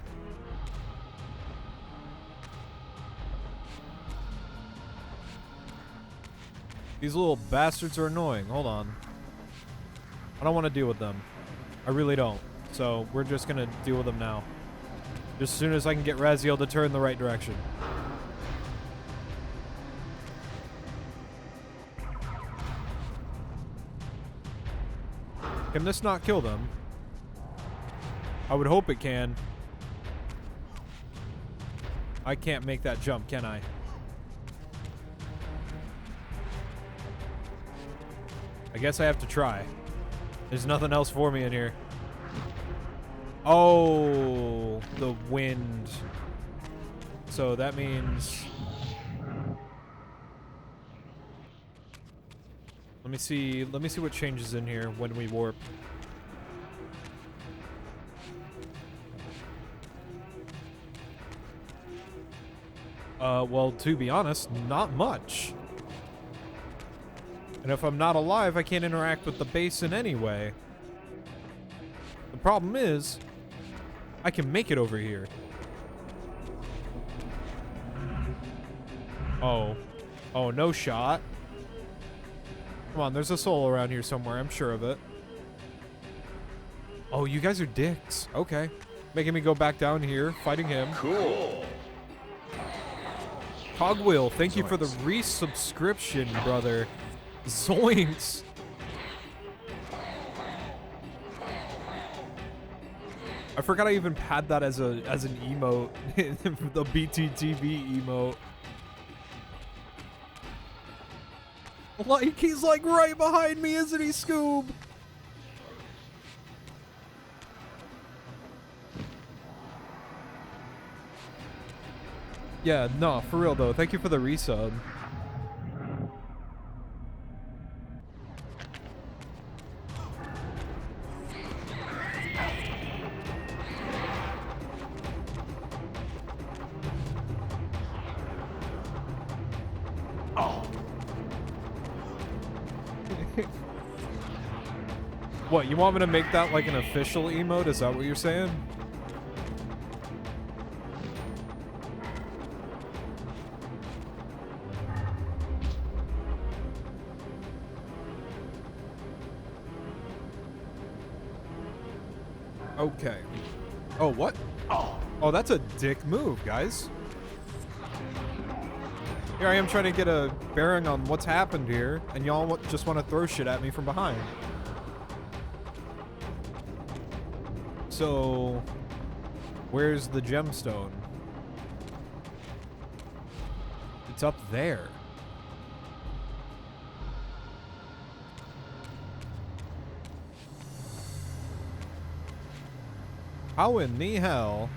These little bastards are annoying. Hold on. I don't want to deal with them. I really don't. So we're just going to deal with them now. Just as soon as I can get Raziel to turn the right direction. Can this not kill them? I would hope it can. I can't make that jump, can I? I guess I have to try. There's nothing else for me in here. Oh, the wind. So that means... Let me see what changes in here when we warp. Well, to be honest, not much. And if I'm not alive, I can't interact with the base in any way. The problem is, I can make it over here. Oh. Oh, no shot. Come on, there's a soul around here somewhere, I'm sure of it. Oh, you guys are dicks. Okay. Making me go back down here, fighting him. Cool. Cogwheel, thank you for the resubscription, brother. Zoinks. I forgot I even had that as an emote. The BTTV emote. Like, he's like right behind me, isn't he, Scoob? Yeah, no, for real though. Thank you for the resub. What, you want me to make that like an official emote? Is that what you're saying? Okay. Oh, what? Oh, that's a dick move, guys. Here I am trying to get a bearing on what's happened here, and y'all just want to throw shit at me from behind. So, where's the gemstone? It's up there. How in the hell?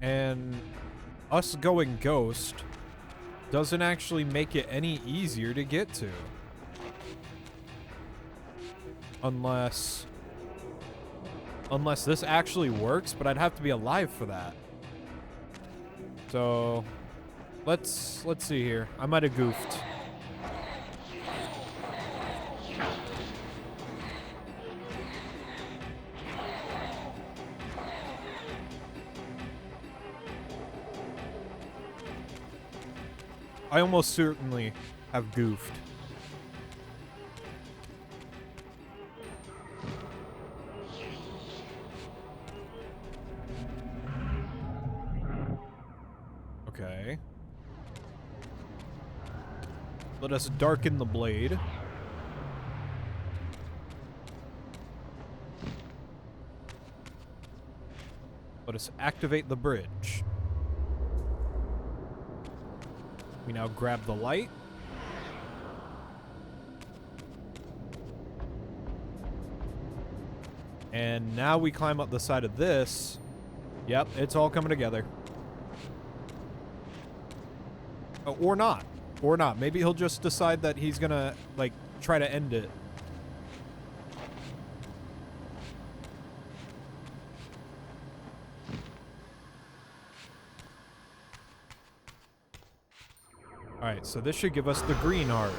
And us going ghost doesn't actually make it any easier to get to. Unless this actually works, but I'd have to be alive for that. So let's see here. I might have goofed. I almost certainly have goofed. Okay. Let us darken the blade. Let us activate the bridge. We now grab the light. And now we climb up the side of this. Yep, it's all coming together. Or not. Or not. Maybe he'll just decide that he's gonna, like, try to end it. Alright, so this should give us the green heart.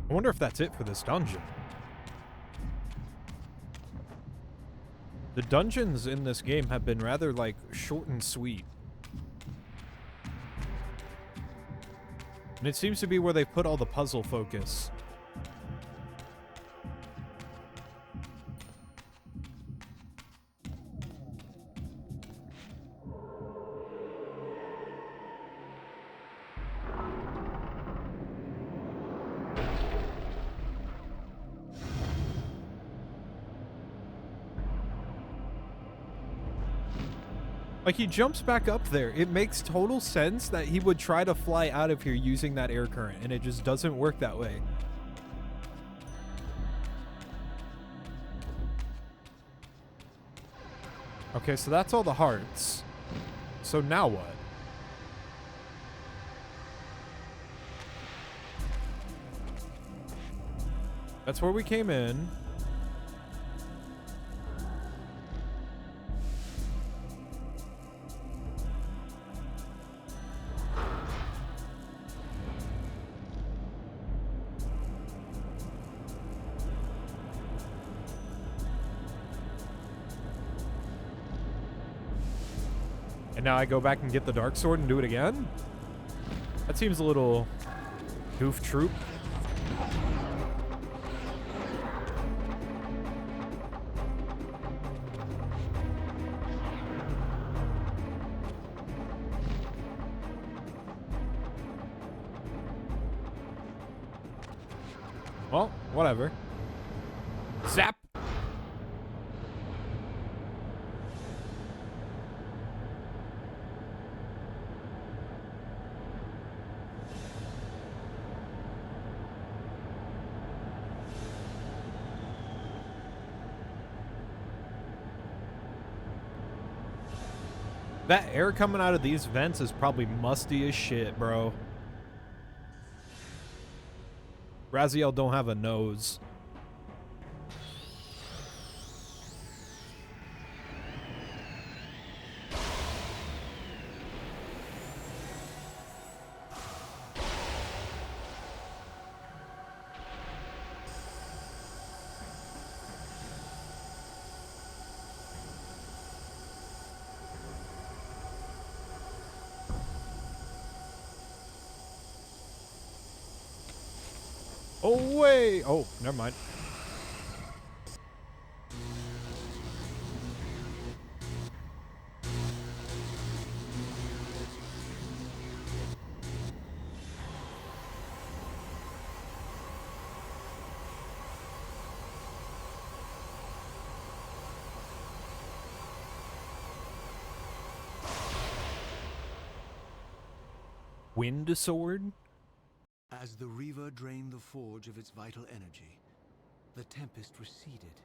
I wonder if that's it for this dungeon. The dungeons in this game have been rather, like, short and sweet. And it seems to be where they put all the puzzle focus. Like, he jumps back up there. It makes total sense that he would try to fly out of here using that air current, and it just doesn't work that way. Okay, so that's all the hearts. So now what? That's where we came in. Now I go back and get the dark sword and do it again? That seems a little goof troop. Well, whatever. Zap! That air coming out of these vents is probably musty as shit, bro. Raziel don't have a nose. Oh, wait. Oh, never mind. Wind sword? As the Reaver drained the forge of its vital energy, the tempest receded.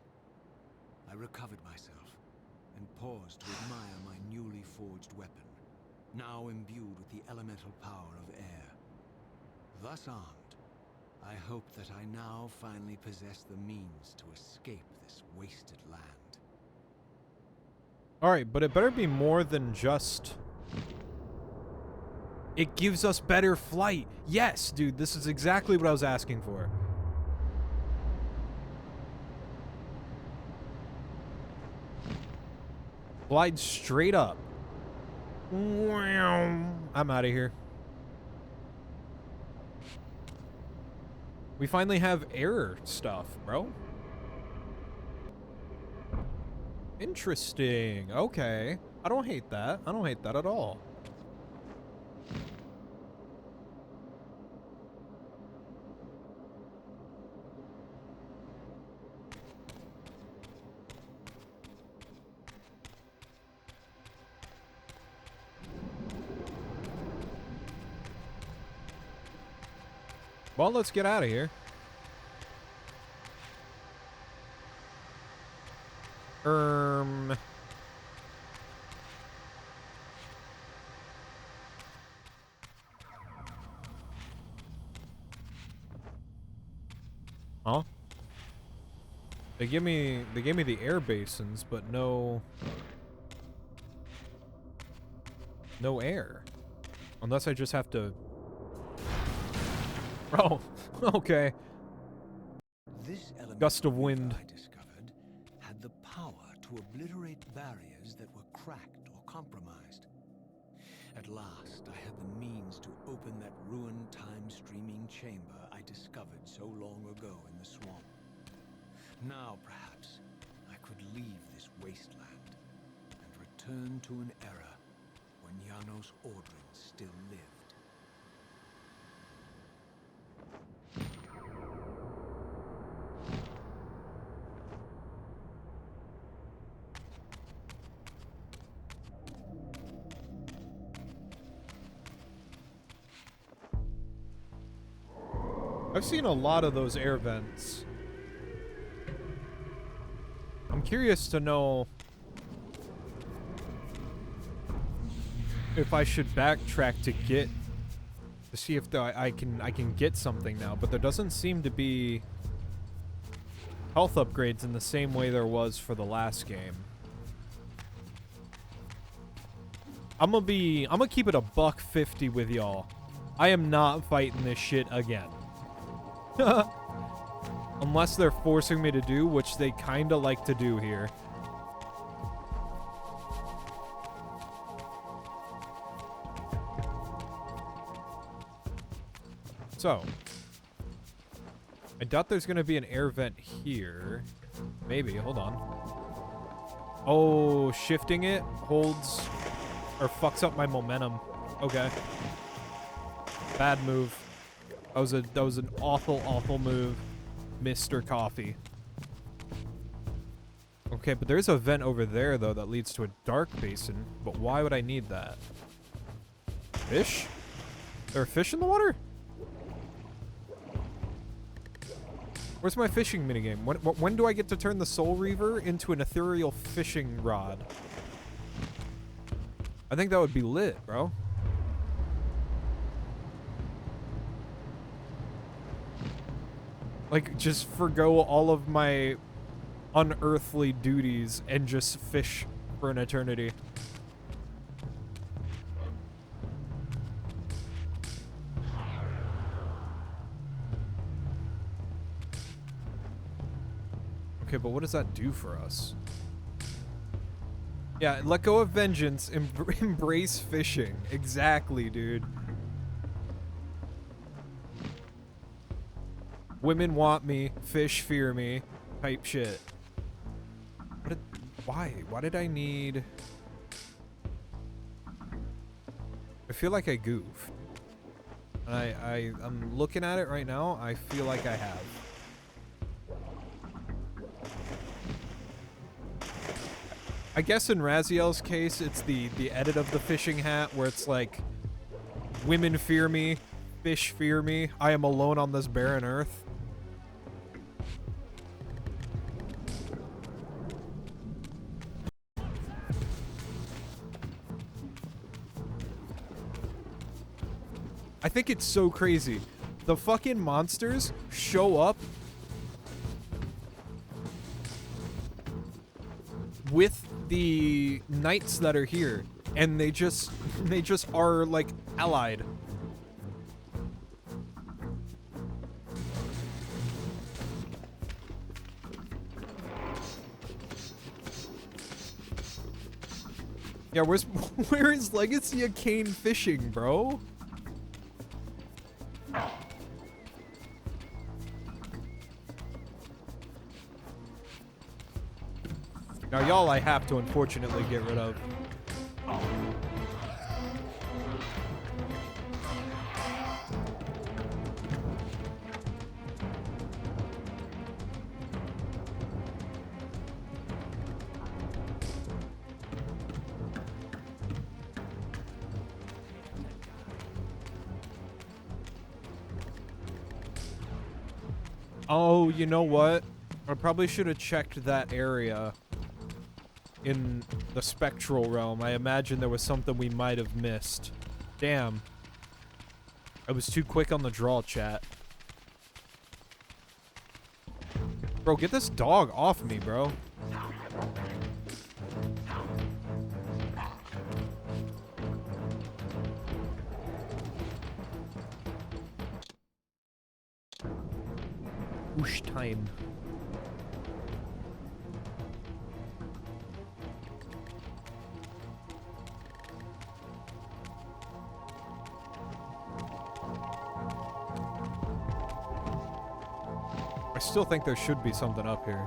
I recovered myself and paused to admire my newly forged weapon, now imbued with the elemental power of air. Thus armed, I hoped that I now finally possessed the means to escape this wasted land. Alright, but it better be more than just... It gives us better flight. Yes, dude, this is exactly what I was asking for. Glide straight up. I'm out of here. We finally have air stuff, bro. Interesting. Okay. I don't hate that. I don't hate that at all. Well, let's get out of here. Huh? They gave me the air basins, but no air. Unless I just have to... Oh, okay. This element Gust of wind. I discovered had the power to obliterate barriers that were cracked or compromised. At last, I had the means to open that ruined time-streaming chamber I discovered so long ago in the swamp. Now, perhaps, I could leave this wasteland and return to an era when Janos Ordring still lived. I've seen a lot of those air vents. I'm curious to know if I should backtrack to see if I can get something now, but there doesn't seem to be health upgrades in the same way there was for the last game. I'm gonna keep it a $150 with y'all. I am not fighting this shit again. Unless they're forcing me to do, which they kinda like to do here. So, I doubt there's gonna be an air vent here. Maybe, hold on. Oh, shifting it holds or fucks up my momentum. Okay. Bad move. That was an awful move, Mr. Coffee. Okay, but there's a vent over there though that leads to a dark basin. But why would I need that? Fish? There are fish in the water? Where's my fishing minigame? When do I get to turn the Soul Reaver into an ethereal fishing rod? I think that would be lit, bro. Like, just forgo all of my unearthly duties and just fish for an eternity. Okay, but what does that do for us? Yeah, let go of vengeance, embrace fishing. Exactly, dude. Women want me, fish fear me, type shit. Why? Why did I need... I feel like I goofed. And I'm looking at it right now, I feel like I have. I guess in Raziel's case, it's the edit of the fishing hat where it's like, women fear me, Fish fear me. I am alone on this barren earth. I think it's so crazy. The fucking monsters show up with the knights that are here, and they just are like allied. Yeah, where is Legacy of Kain fishing, bro? Now y'all I have to unfortunately get rid of. Oh, you know what? I probably should have checked that area in the spectral realm. I imagine there was something we might have missed. Damn. I was too quick on the draw, chat. Bro, get this dog off me, bro. Whoosh time. I still think there should be something up here.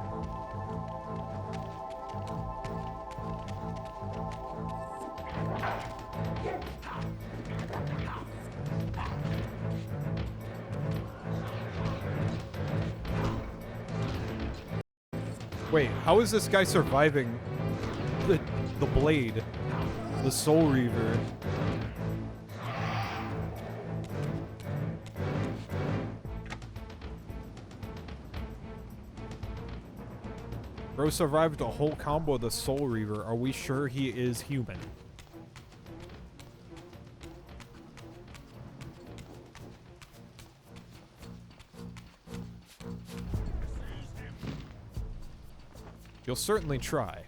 Wait, how is this guy surviving the blade? The Soul Reaver. Bro survived a whole combo of the Soul Reaver. Are we sure he is human? You'll certainly try.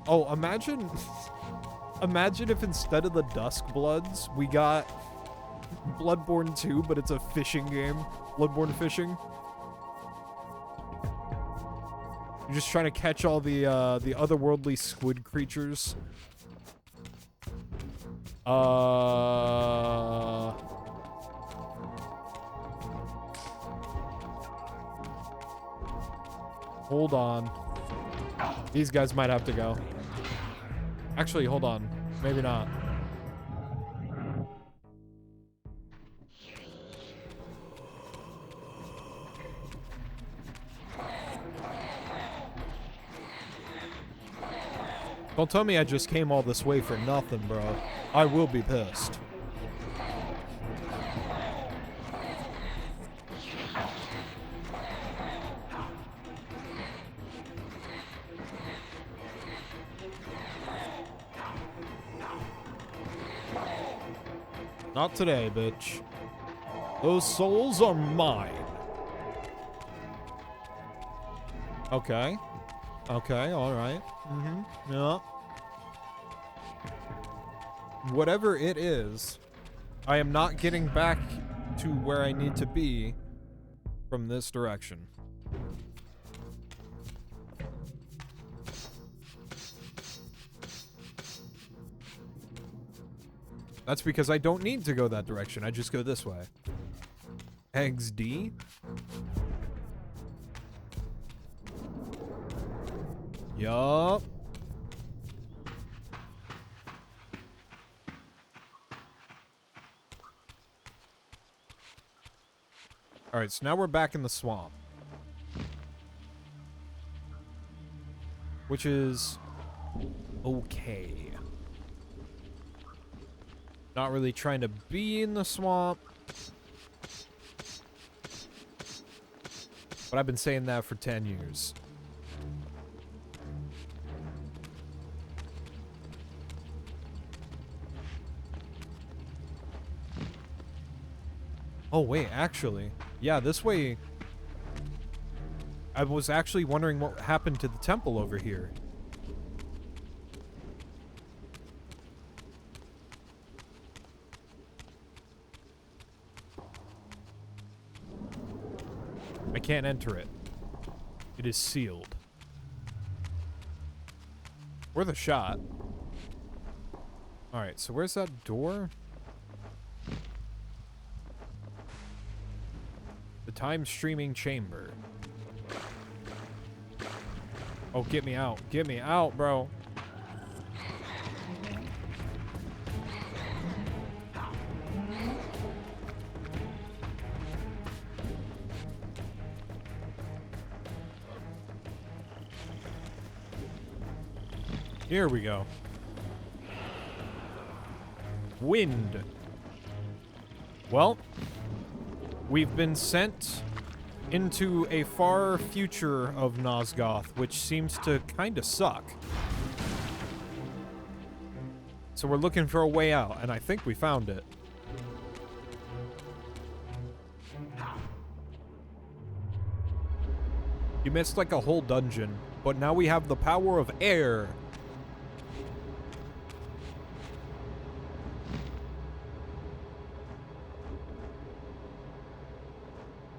Oh, imagine... Imagine if instead of the Dusk Bloods, we got Bloodborne 2, but it's a fishing game. Bloodborne fishing. You're just trying to catch all the otherworldly squid creatures. Hold on. These guys might have to go. Actually, hold on. Maybe not. Don't tell me I just came all this way for nothing, bro. I will be pissed. Not today, bitch. Those souls are mine. Okay. Okay, alright. Mm-hmm. Yeah. Whatever it is, I am not getting back to where I need to be from this direction. That's because I don't need to go that direction. I just go this way. Eggs D? Yup. Alright, so now we're back in the swamp. which is okay. Not really trying to be in the swamp. But I've been saying that for 10 years. Oh, wait, actually. Yeah, this way... I was actually wondering what happened to the temple over here. I can't enter it. It is sealed. Worth a shot. Alright, so where's that door? The time streaming chamber. Oh, get me out. Get me out, bro. Here we go. Wind. Well, we've been sent into a far future of Nosgoth, which seems to kind of suck. So we're looking for a way out, and I think we found it. You missed like a whole dungeon, but now we have the power of air.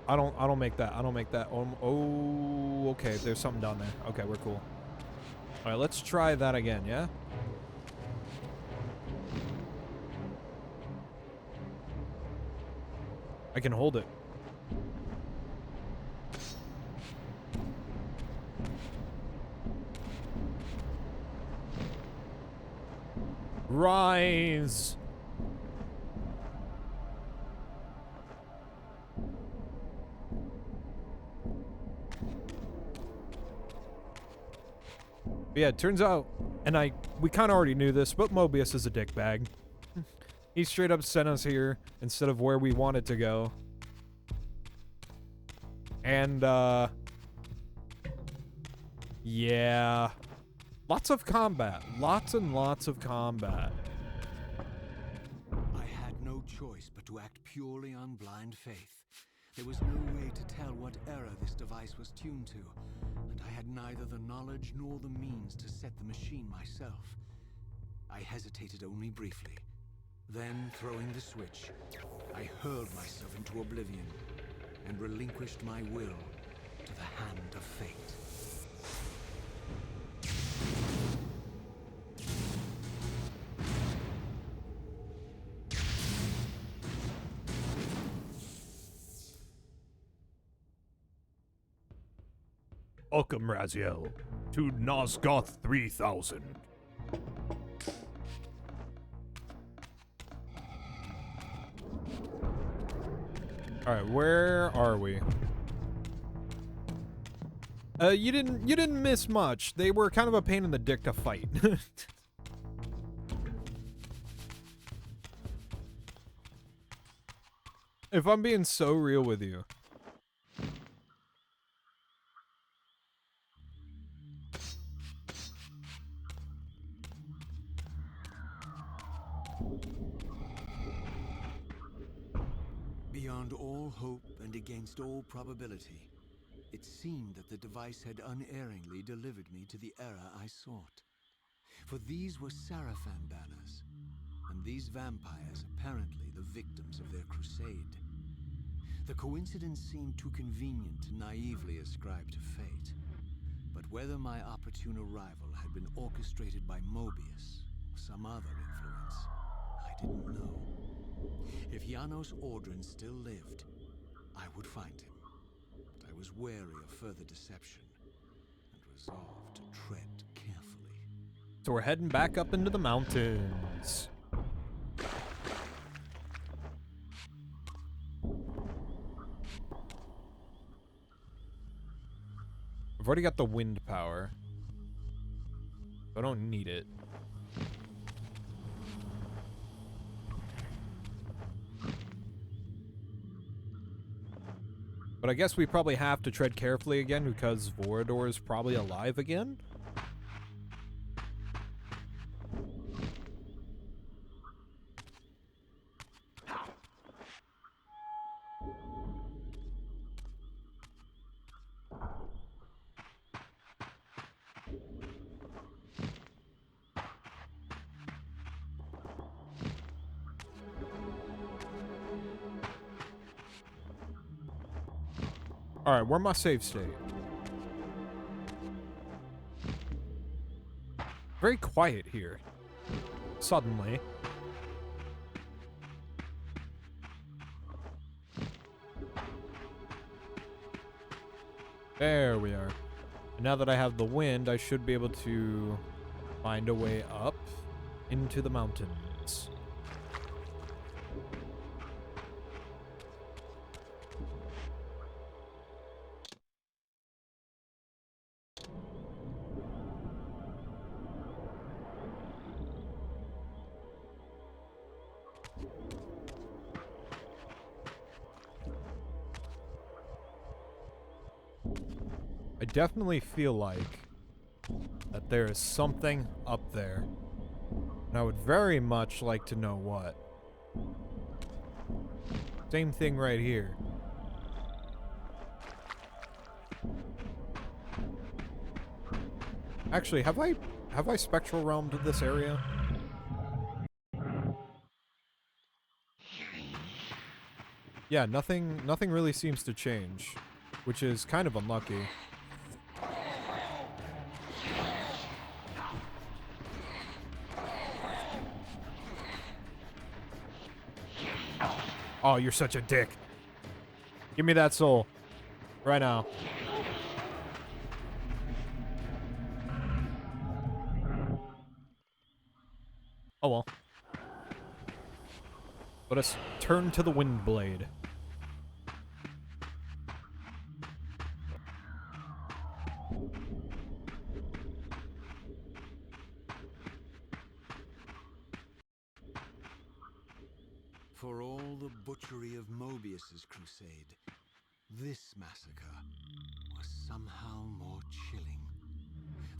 I don't make that. I don't make that. Oh, okay. There's something down there. Okay, we're cool. All right, let's try that again, yeah? I can hold it. Rise! But yeah, it turns out, and we kind of already knew this, but Mobius is a dickbag. He straight up sent us here instead of where we wanted to go. And, yeah. Lots of combat. Lots and lots of combat. I had no choice but to act purely on blind faith. There was no way to tell what error this device was tuned to, and I had neither the knowledge nor the means to set the machine myself. I hesitated only briefly. Then, throwing the switch, I hurled myself into oblivion and relinquished my will to the hand of fate. Welcome, Raziel, to Nosgoth 3000. Alright, where are we? You didn't miss much. They were kind of a pain in the dick to fight. If I'm being so real with you. Beyond all hope and against all probability, it seemed that the device had unerringly delivered me to the era I sought. For these were Sarafan banners, and these vampires apparently the victims of their crusade. The coincidence seemed too convenient to naively ascribe to fate, but whether my opportune arrival had been orchestrated by Mobius or some other influence, I didn't know. If Janos Ordrin still lived, I would find him. But I was wary of further deception and resolved to tread carefully. So we're heading back up into the mountains. I've already got the wind power. I don't need it. But I guess we probably have to tread carefully again because Vorador is probably alive again? Alright, where's my save state? Very quiet here. Suddenly. There we are. And now that I have the wind, I should be able to find a way up into the mountains. I definitely feel like that there is something up there. And I would very much like to know what. Same thing right here. Actually, have I spectral realmed this area? Yeah, nothing really seems to change, which is kind of unlucky. Oh, you're such a dick. Give me that soul. Right now. Oh well. Let us turn to the wind blade. For all the butchery of Mobius's crusade, this massacre was somehow more chilling.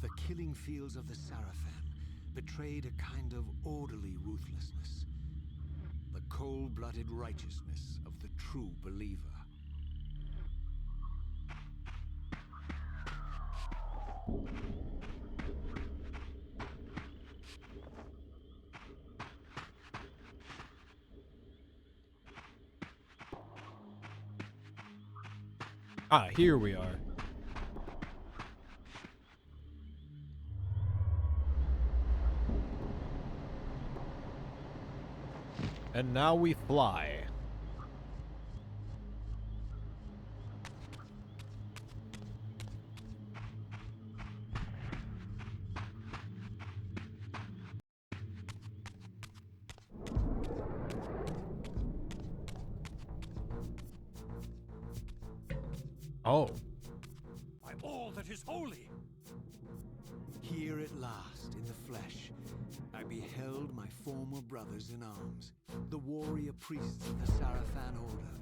The killing fields of the Sarafan betrayed a kind of orderly ruthlessness, the cold-blooded righteousness of the true believer. Ah, here we are. And now we fly. Oh. By all that is holy! Here at last, in the flesh, I beheld my former brothers in arms, the warrior priests of the Sarafan Order,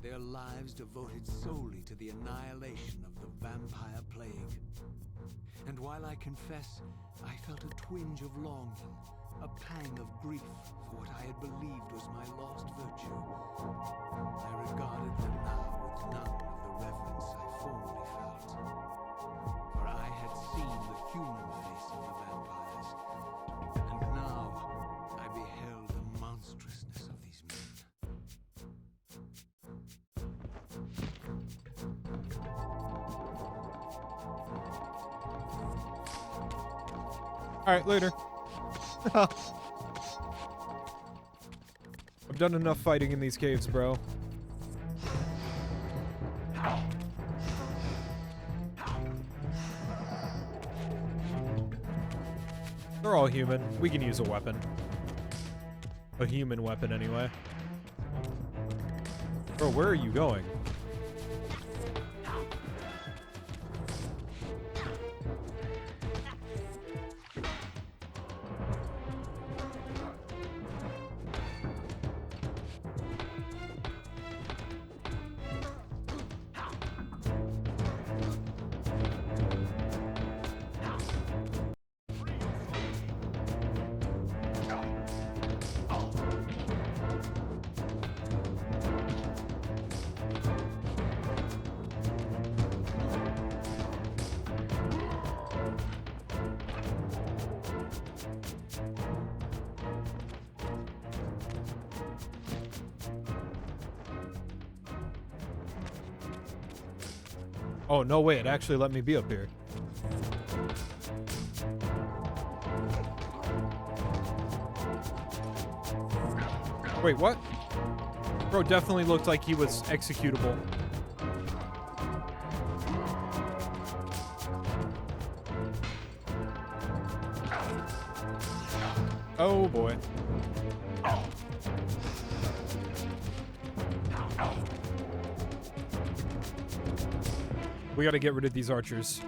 their lives devoted solely to the annihilation of the vampire plague. And while I confess, I felt a twinge of longing, a pang of grief for what I had believed was my lost virtue, I regarded them now with none of the reverence I formerly felt. For I had seen the human face of the vampires, and now I beheld the monstrousness of these men. Alright, later. I've done enough fighting in these caves, bro. They're all human. We can use a weapon. A human weapon, anyway. Bro, where are you going? Oh, no way. It actually let me be up here. Wait, what? Bro definitely looked like he was executable. Oh boy. We gotta get rid of these archers.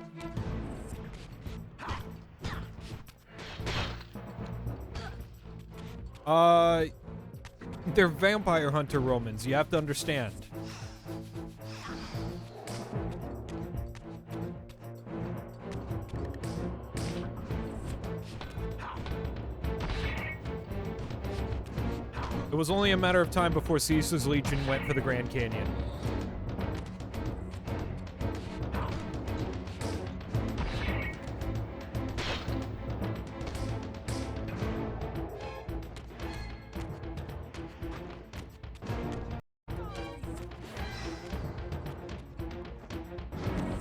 They're vampire hunter Romans. You have to understand. It was only a matter of time before Caesar's Legion went for the Grand Canyon.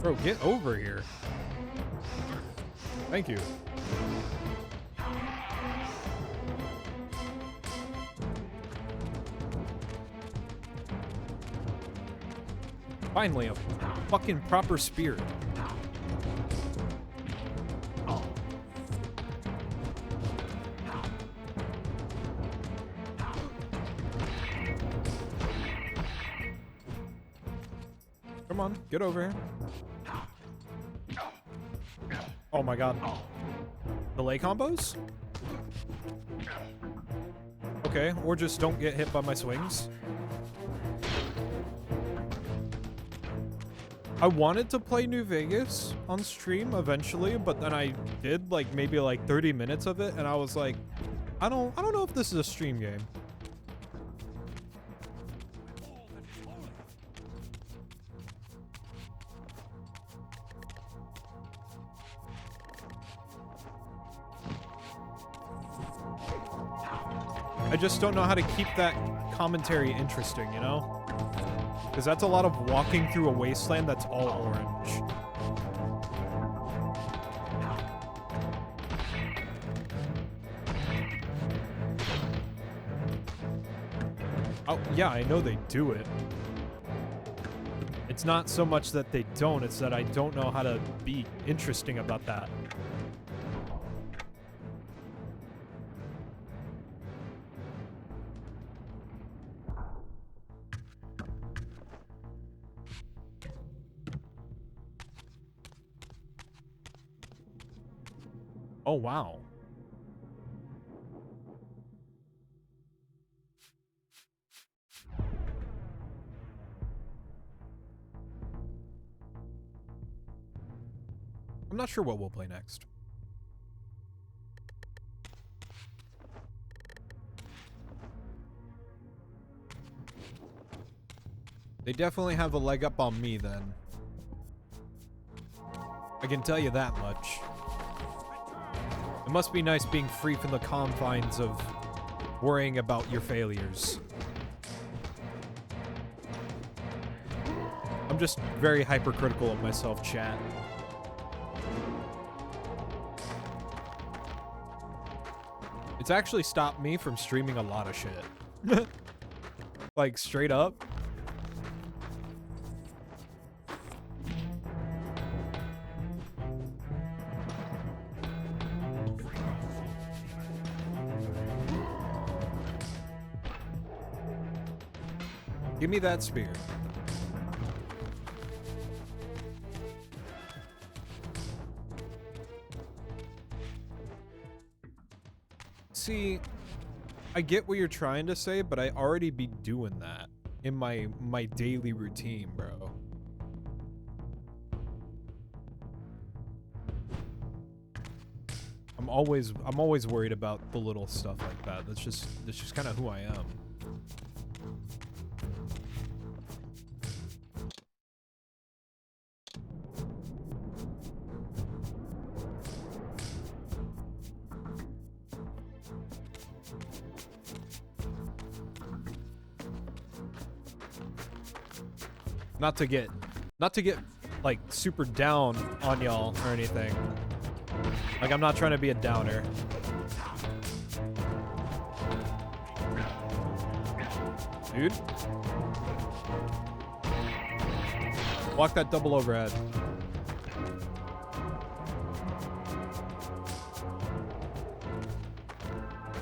Bro, get over here. Thank you. Finally, a fucking proper spear. Come on, get over here. Oh my god. Delay combos? Okay, or just don't get hit by my swings. I wanted to play New Vegas on stream eventually, but then I did like maybe like 30 minutes of it and I was like, I don't know if this is a stream game. I just don't know how to keep that commentary interesting, you know? Because that's a lot of walking through a wasteland that's all orange. Oh, yeah, I know they do it. It's not so much that they don't, it's that I don't know how to be interesting about that. Oh, wow. I'm not sure what we'll play next. They definitely have a leg up on me then. I can tell you that much. It must be nice being free from the confines of worrying about your failures. I'm just very hypercritical of myself, chat. It's actually stopped me from streaming a lot of shit. Like, straight up. Give me that spear. See, I get what you're trying to say, but I already be doing that in my daily routine, bro. I'm always worried about the little stuff like that. That's just kind of who I am. Not to get like super down on y'all or anything. Like, I'm not trying to be a downer. Dude. Block that double overhead.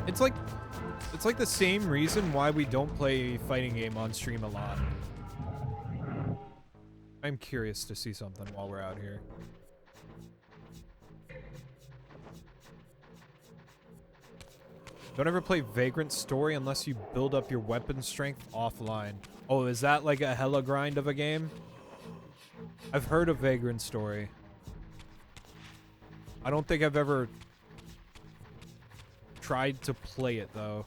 It's like the same reason why we don't play fighting game on stream a lot. I'm curious to see something while we're out here. Don't ever play Vagrant Story unless you build up your weapon strength offline. Oh, is that like a hella grind of a game? I've heard of Vagrant Story. I don't think I've ever tried to play it, though.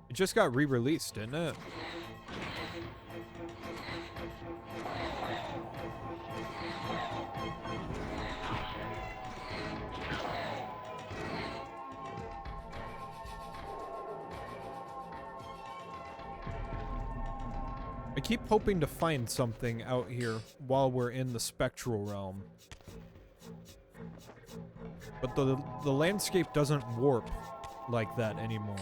It just got re-released, didn't it? I keep hoping to find something out here while we're in the spectral realm. But the landscape doesn't warp like that anymore.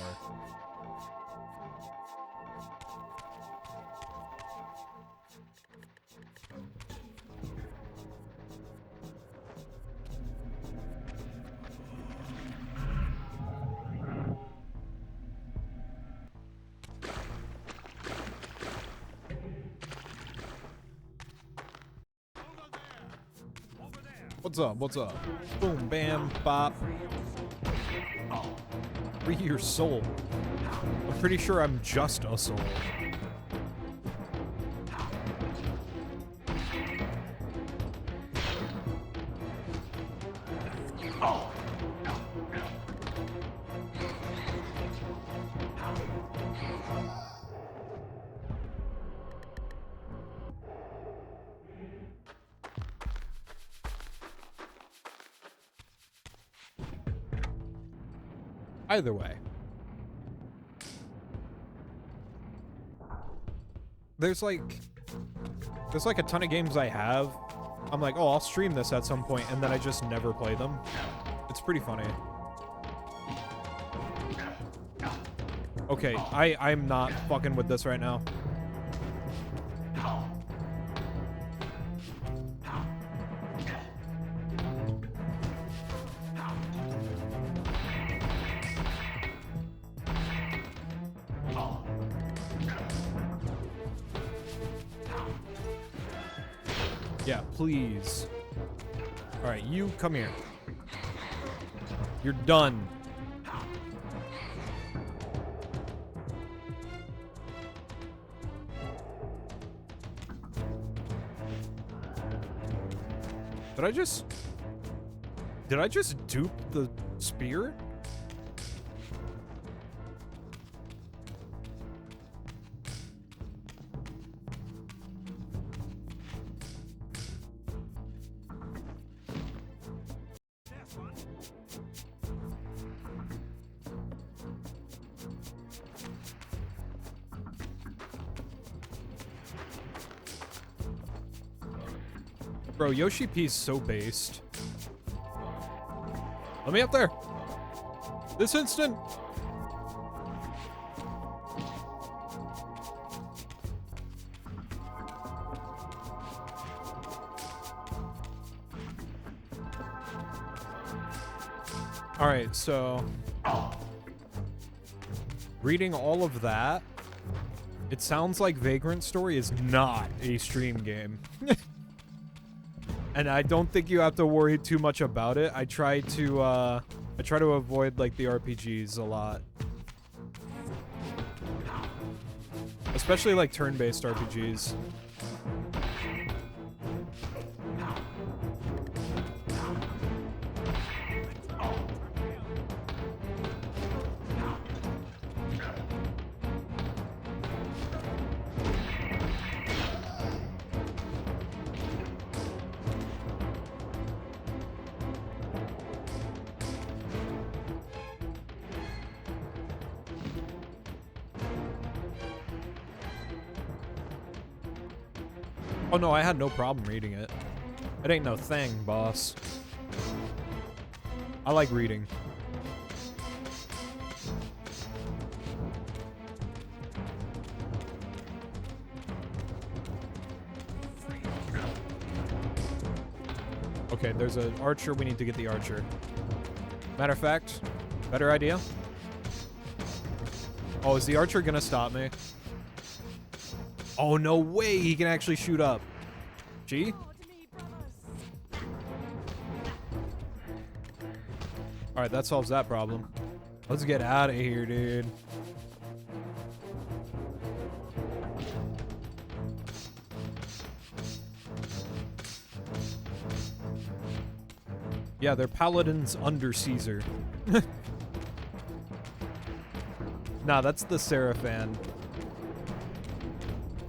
What's up? What's up? Boom, bam, bop. Free your soul. I'm pretty sure I'm just a soul. Either way. There's like a ton of games I have. I'm like, oh, I'll stream this at some point, and then I just never play them. It's pretty funny. Okay, I'm not fucking with this right now. Yeah, please. Alright, you come here. You're done. Did I just dupe the spear? Bro, Yoshi P's so based. Let me up there. This instant. All right, so reading all of that, it sounds like Vagrant Story is not a stream game. And I don't think you have to worry too much about it. I try to avoid like the RPGs a lot. Especially like turn-based RPGs. Oh no, I had no problem reading it. It ain't no thing, boss. I like reading. Okay, there's an archer. We need to get the archer. Matter of fact, better idea. Oh, is the archer gonna stop me? Oh, no way he can actually shoot up. Gee? Alright, that solves that problem. Let's get out of here, dude. Yeah, they're paladins under Caesar. Nah, that's the Seraphan.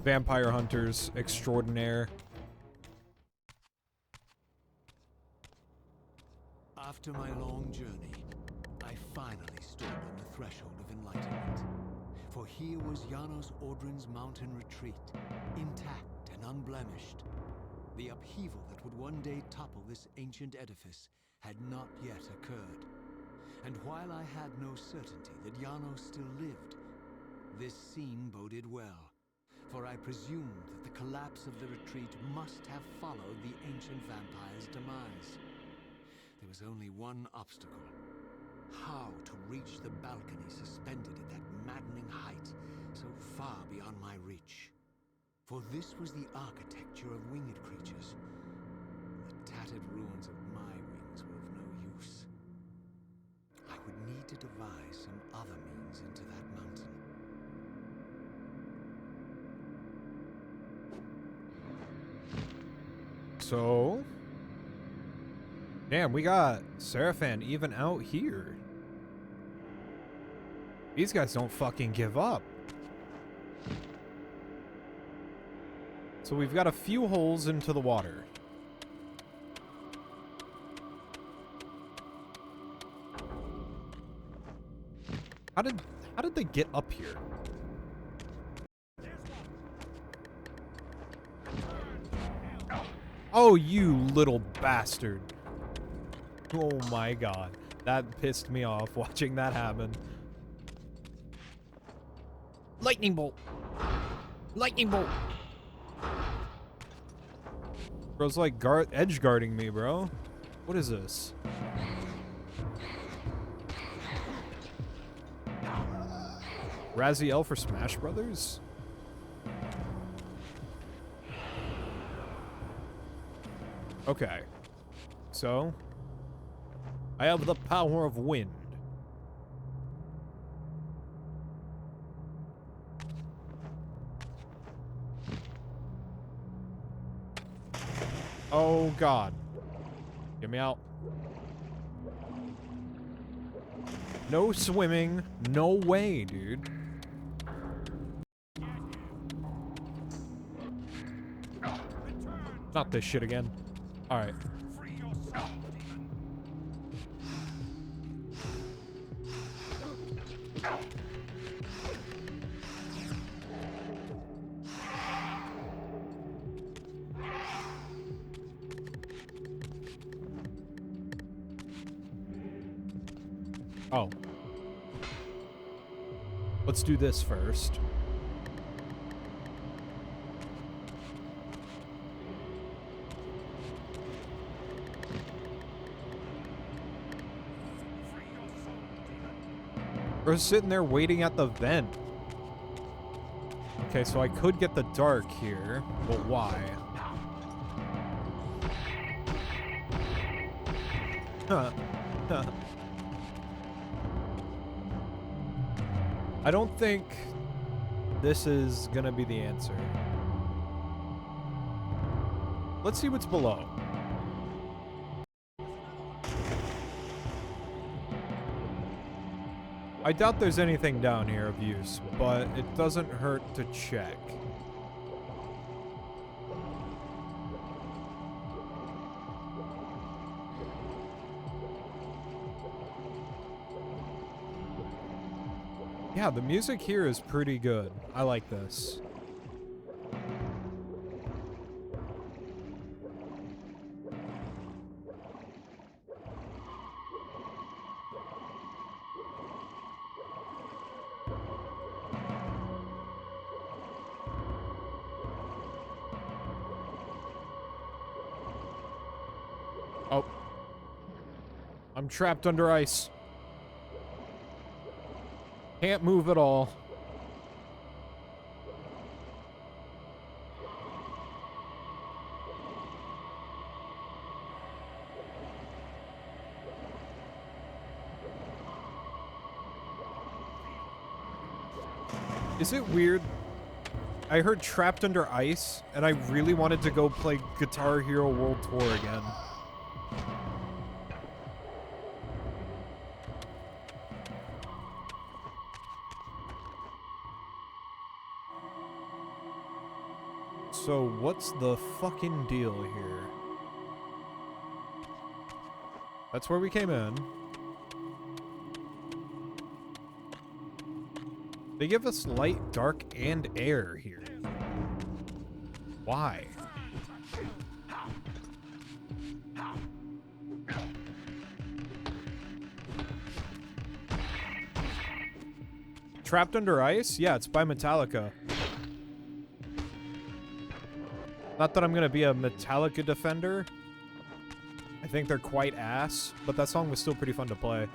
Vampire hunters extraordinaire. After my long journey, I finally stood on the threshold of enlightenment. For here was Janos Ordrin's mountain retreat, intact and unblemished. The upheaval that would one day topple this ancient edifice had not yet occurred. And while I had no certainty that Janos still lived, this scene boded well. For I presumed that the collapse of the retreat must have followed the ancient vampire's demise. There was only one obstacle. How to reach the balcony suspended at that maddening height, so far beyond my reach. For this was the architecture of winged creatures. The tattered ruins of my wings were of no use. I would need to devise some other means into that mountain. So... Damn, we got Seraphan even out here. These guys don't fucking give up. So we've got a few holes into the water. How did they get up here? Oh, you little bastard. Oh my god. That pissed me off watching that happen. Lightning bolt. Lightning bolt. Bro's like edge guarding me, bro. What is this? Raziel for Smash Brothers? Okay. So, I have the power of wind. Oh god. Get me out. No swimming. No way, dude. Not this shit again. Alright. Oh. Let's do this first. We're sitting there waiting at the vent. Okay, so I could get the dark here, but why? Huh. I don't think this is gonna be the answer. Let's see what's below. I doubt there's anything down here of use, but it doesn't hurt to check. Yeah, the music here is pretty good. I like this. Oh. I'm trapped under ice. Can't move at all. Is it weird? I heard trapped under ice, and I really wanted to go play Guitar Hero World Tour again. So what's the fucking deal here? That's where we came in. They give us light, dark, and air here. Why? Trapped Under Ice? Yeah, it's by Metallica. Not that I'm gonna be a Metallica defender. I think they're quite ass, but that song was still pretty fun to play.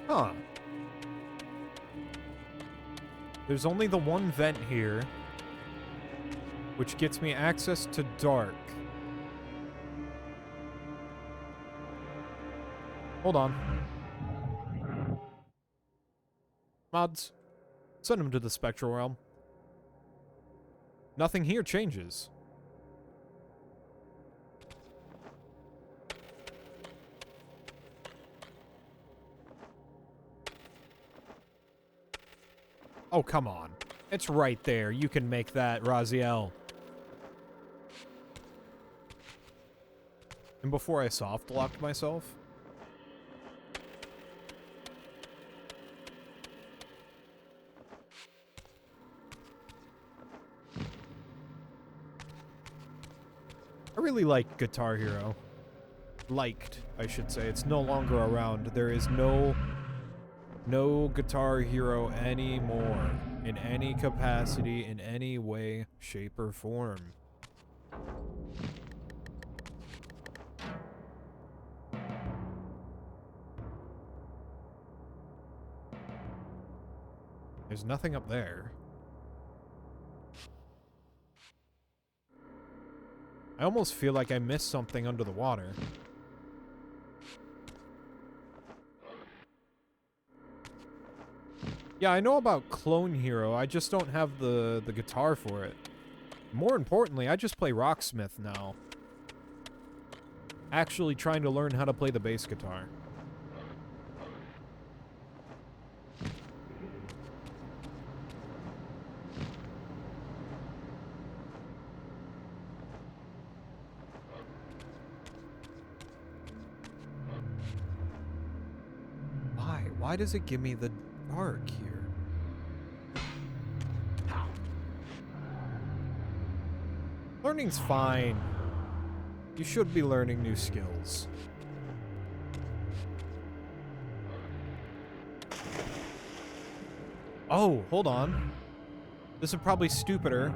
Huh. There's only the one vent here, which gets me access to dark. Hold on. Mods, send him to the spectral realm. Nothing here changes. Oh, come on. It's right there. You can make that, Raziel. And before I soft-locked myself... I really like Guitar Hero. Liked, I should say. It's no longer around. There is no Guitar Hero anymore. In any capacity, in any way, shape, or form. There's nothing up there. I almost feel like I missed something under the water. Yeah, I know about Clone Hero, I just don't have the guitar for it. More importantly, I just play Rocksmith now. Actually trying to learn how to play the bass guitar. Why? Why does it give me the dark here? Learning's fine. You should be learning new skills. Oh, hold on. This is probably stupider.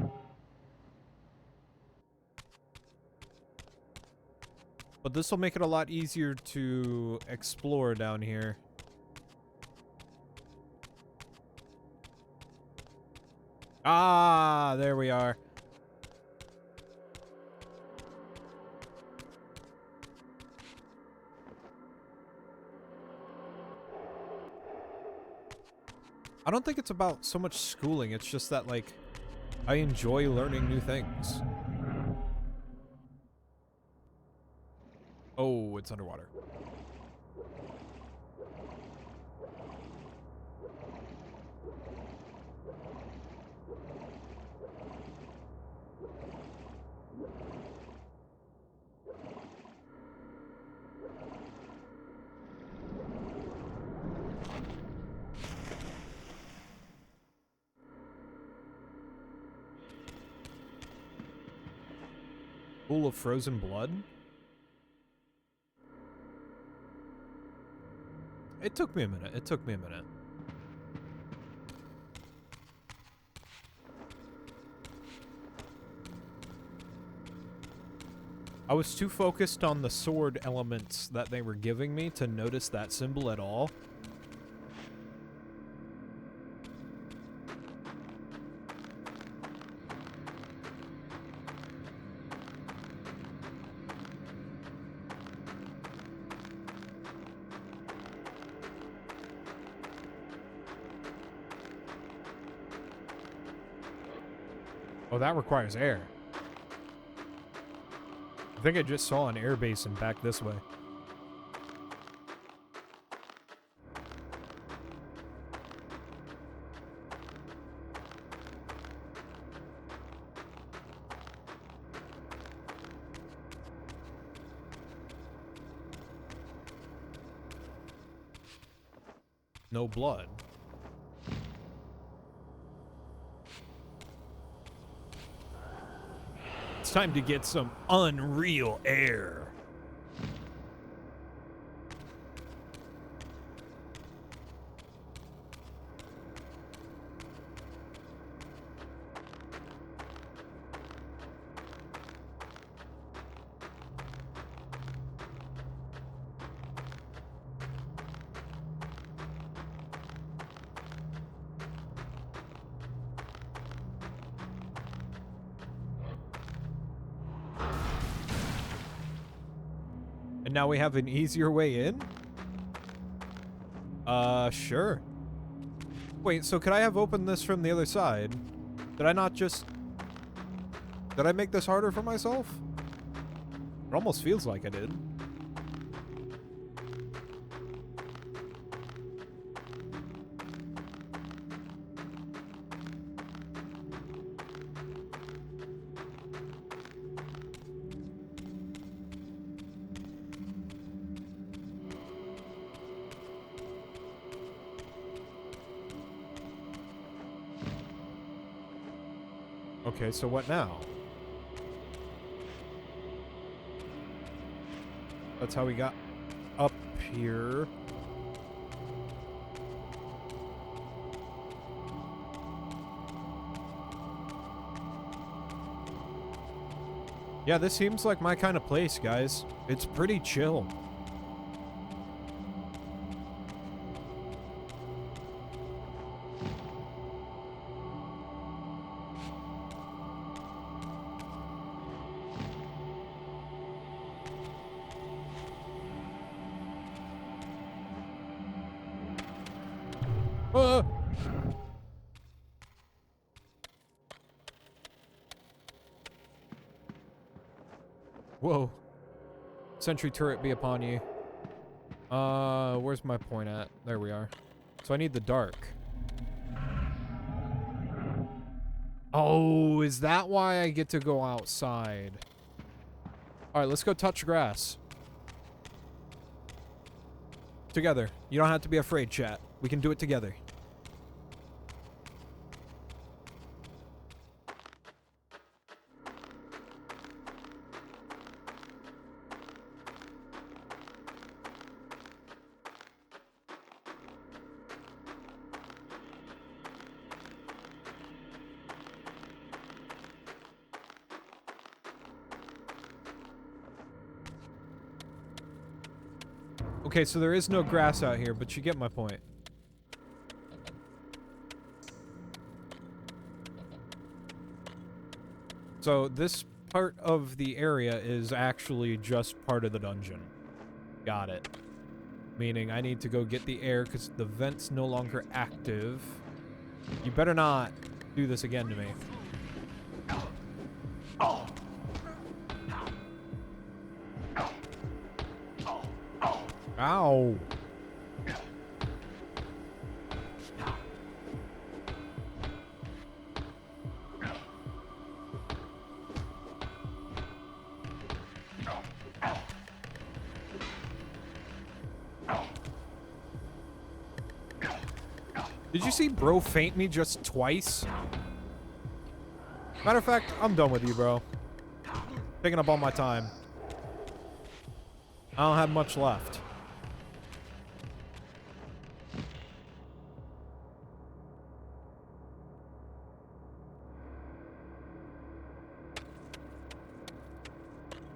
But this will make it a lot easier to explore down here. Ah, there we are. I don't think it's about so much schooling, it's just that, like, I enjoy learning new things. Oh, it's underwater. Pool of frozen blood? It took me a minute. It took me a minute. I was too focused on the sword elements that they were giving me to notice that symbol at all. Oh, that requires air. I think I just saw an air basin back this way. No blood. It's time to get some unreal air. And now we have an easier way in? Sure. Wait, so could I have opened this from the other side? Did I not just... Did I make this harder for myself? It almost feels like I did. Okay, so what now? That's how we got up here. Yeah, this seems like my kind of place, guys. It's pretty chill. Whoa. Sentry turret be upon you. Where's my point at? There we are. So I need the dark. Oh, is that why I get to go outside? Alright, let's go touch grass. Together. You don't have to be afraid, chat. We can do it together. Okay, so there is no grass out here, but you get my point. So this part of the area is actually just part of the dungeon. Got it. Meaning I need to go get the air because the vent's no longer active. You better not do this again to me. Ow. Did you see bro faint me just twice? Matter of fact, I'm done with you, bro. Taking up all my time. I don't have much left.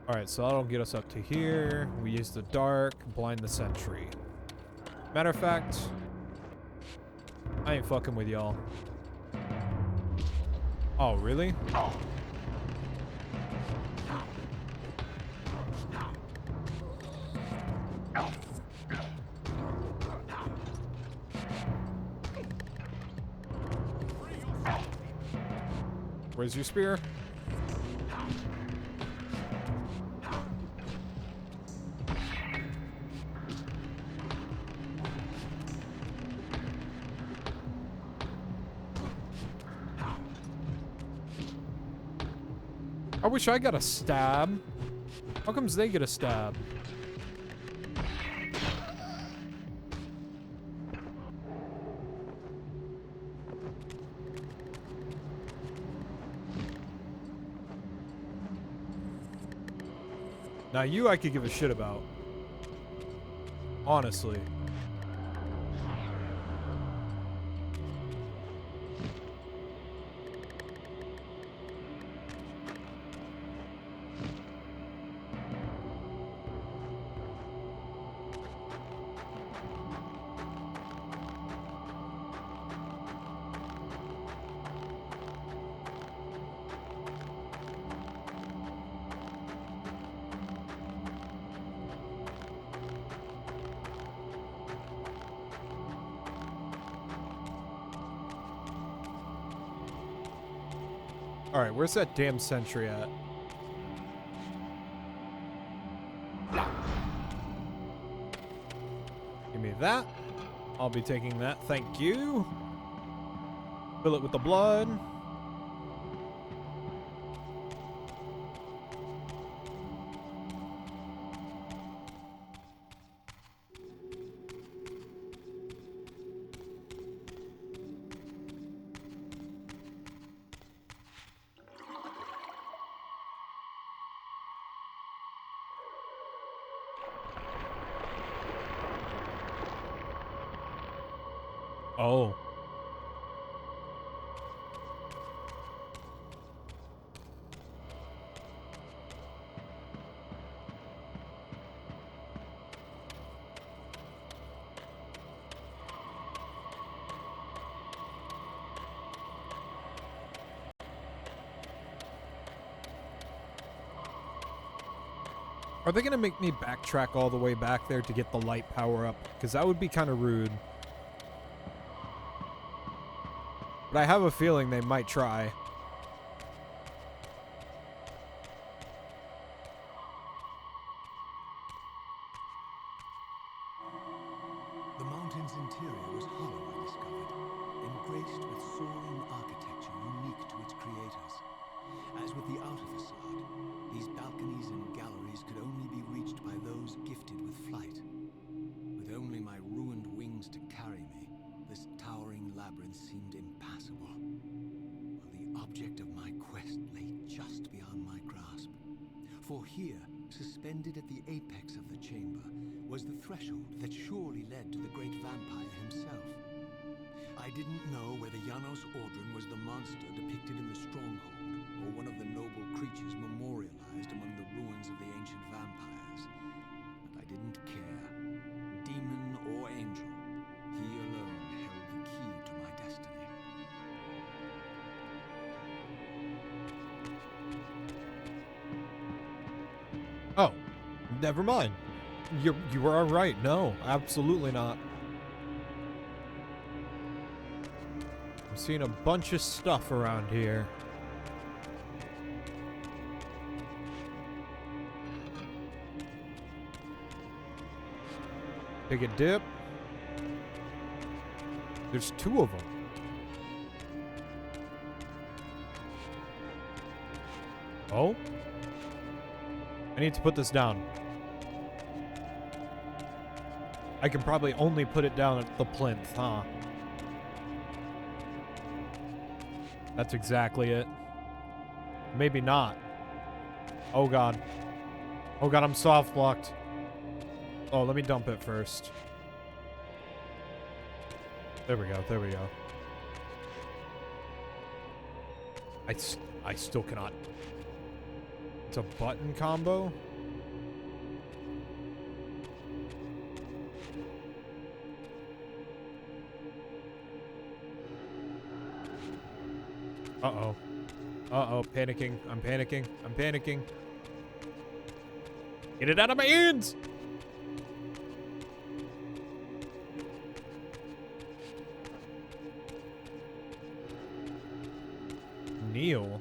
Alright, so that'll get us up to here. We use the dark, blind the sentry. Matter of fact, I ain't fucking with y'all. Oh, really? Where's your spear? I wish I got a stab. How comes they get a stab? Now you I could give a shit about. Honestly. Alright, where's that damn sentry at? Give me that. I'll be taking that, thank you. Fill it with the blood. Oh. Are they gonna make me backtrack all the way back there to get the light power up? Because that would be kind of rude. But I have a feeling they might try. The mountain's interior was hollow, I discovered, engraced with soaring architecture unique to its creators. As with the outer facade, these balconies and galleries could only be reached by those gifted with flight. With only my ruined wings to carry me, this towering labyrinth seemed impassable, while the object of my quest lay just beyond my grasp. For here, suspended at the apex of the chamber, was the threshold that surely led to the great vampire himself. I didn't know whether Janos Ordran was the monster depicted in the stronghold, or one of the noble creatures memorialized among the ruins of the ancient vampires. But I didn't care. Demon or angel, he alone held the key to my destiny. Oh, never mind. You were right. No, absolutely not. I'm seeing a bunch of stuff around here. Take a dip. There's two of them. Oh? I need to put this down. I can probably only put it down at the plinth, huh? That's exactly it. Maybe not. Oh god. Oh god, I'm soft blocked. Oh, let me dump it first. There we go, there we go. I still cannot It's a button combo? Uh-oh. Uh-oh, panicking. I'm panicking. I'm panicking. Get it out of my hands! Neil?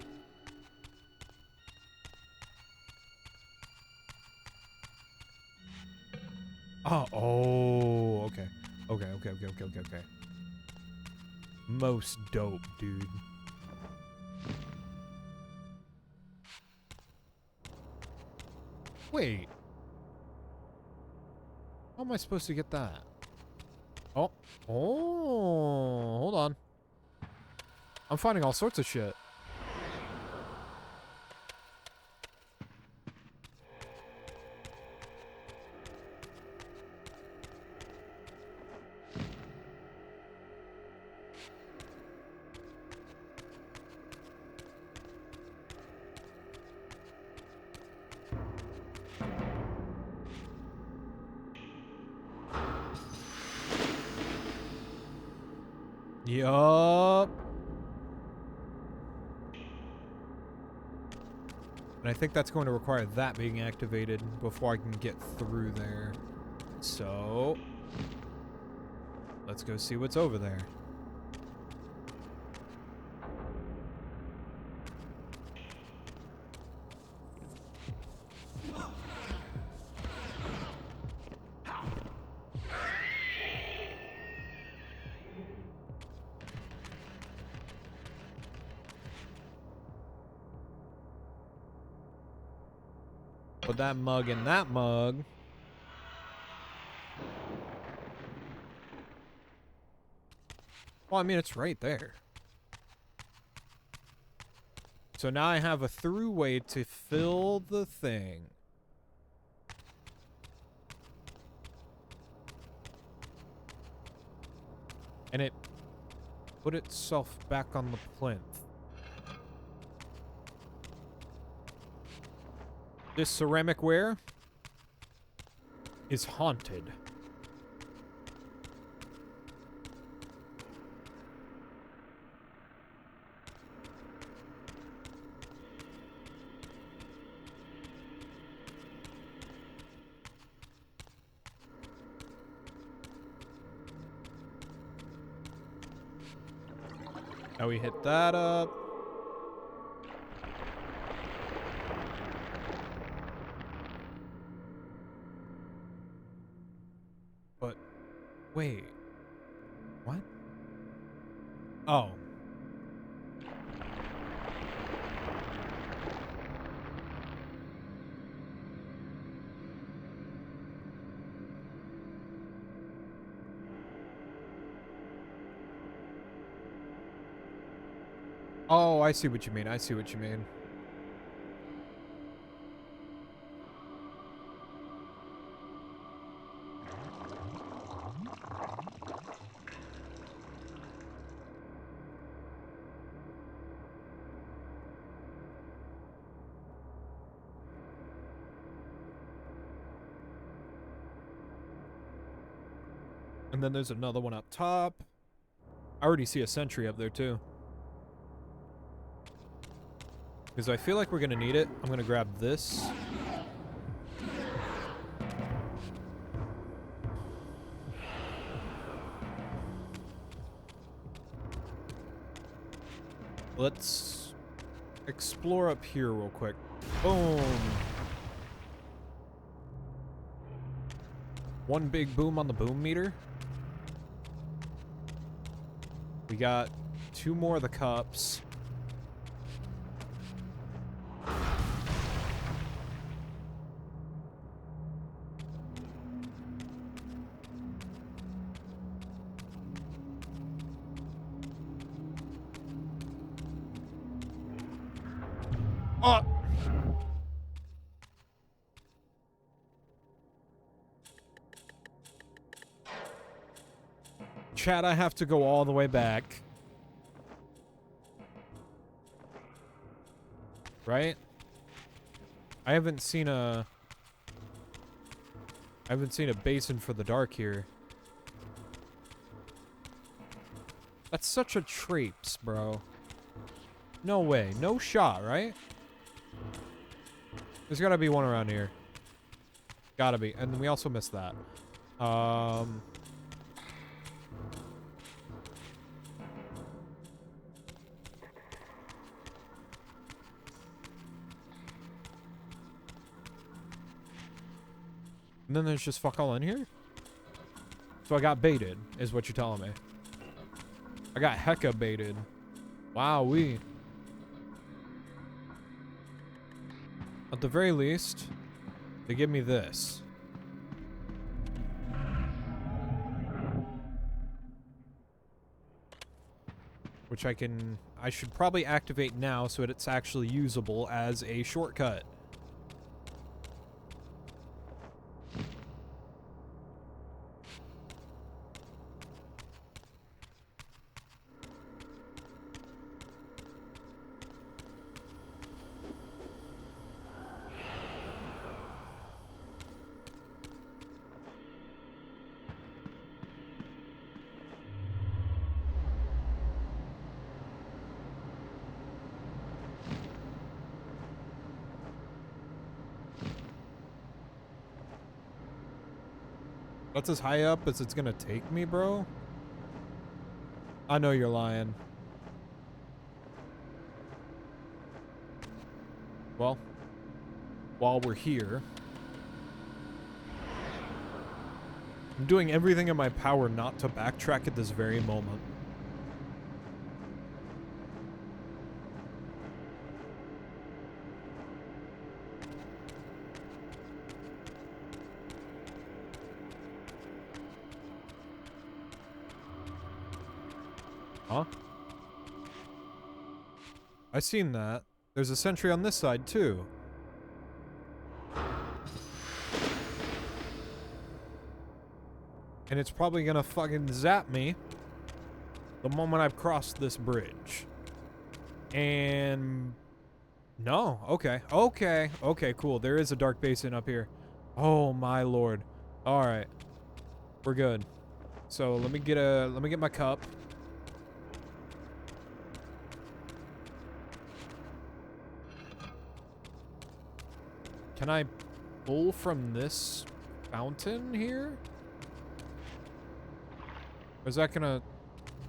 Oh, okay. Okay. Most dope, dude. Wait. How am I supposed to get that? Oh. Oh, hold on. I'm finding all sorts of shit. Yup. And I think that's going to require that being activated before I can get through there. So, let's go see what's over there. Put that mug in that mug. Well, I mean, it's right there. So now I have a throughway to fill the thing. And it put itself back on the plinth. This ceramic ware is haunted. Now we hit that up. But wait. What? Oh. Oh, I see what you mean. I see what you mean. And then there's another one up top. I already see a sentry up there too. Because I feel like we're going to need it. I'm going to grab this. Let's explore up here real quick. Boom. One big boom on the boom meter. We got 2 more of the cups. Oh! Chat, I have to go all the way back. Right? I haven't seen a basin for the dark here. That's such a traipse, bro. No way. No shot, right? There's gotta be one around here. Gotta be. And we also missed that. And then there's just fuck all in here? So I got baited, is what you're telling me. I got hecka baited. Wowee. At the very least, they give me this. Which I should probably activate now so that it's actually usable as a shortcut. That's as high up as it's gonna take me, bro? I know you're lying. Well, while we're here, I'm doing everything in my power not to backtrack at this very moment. Huh? I seen that. There's a sentry on this side, too. And it's probably gonna fucking zap me the moment I've crossed this bridge. And... no. Okay. Okay. Okay, cool. There is a dark basin up here. Oh, my lord. Alright. We're good. So, let me get my cup. Can I pull from this fountain here? Or is that gonna...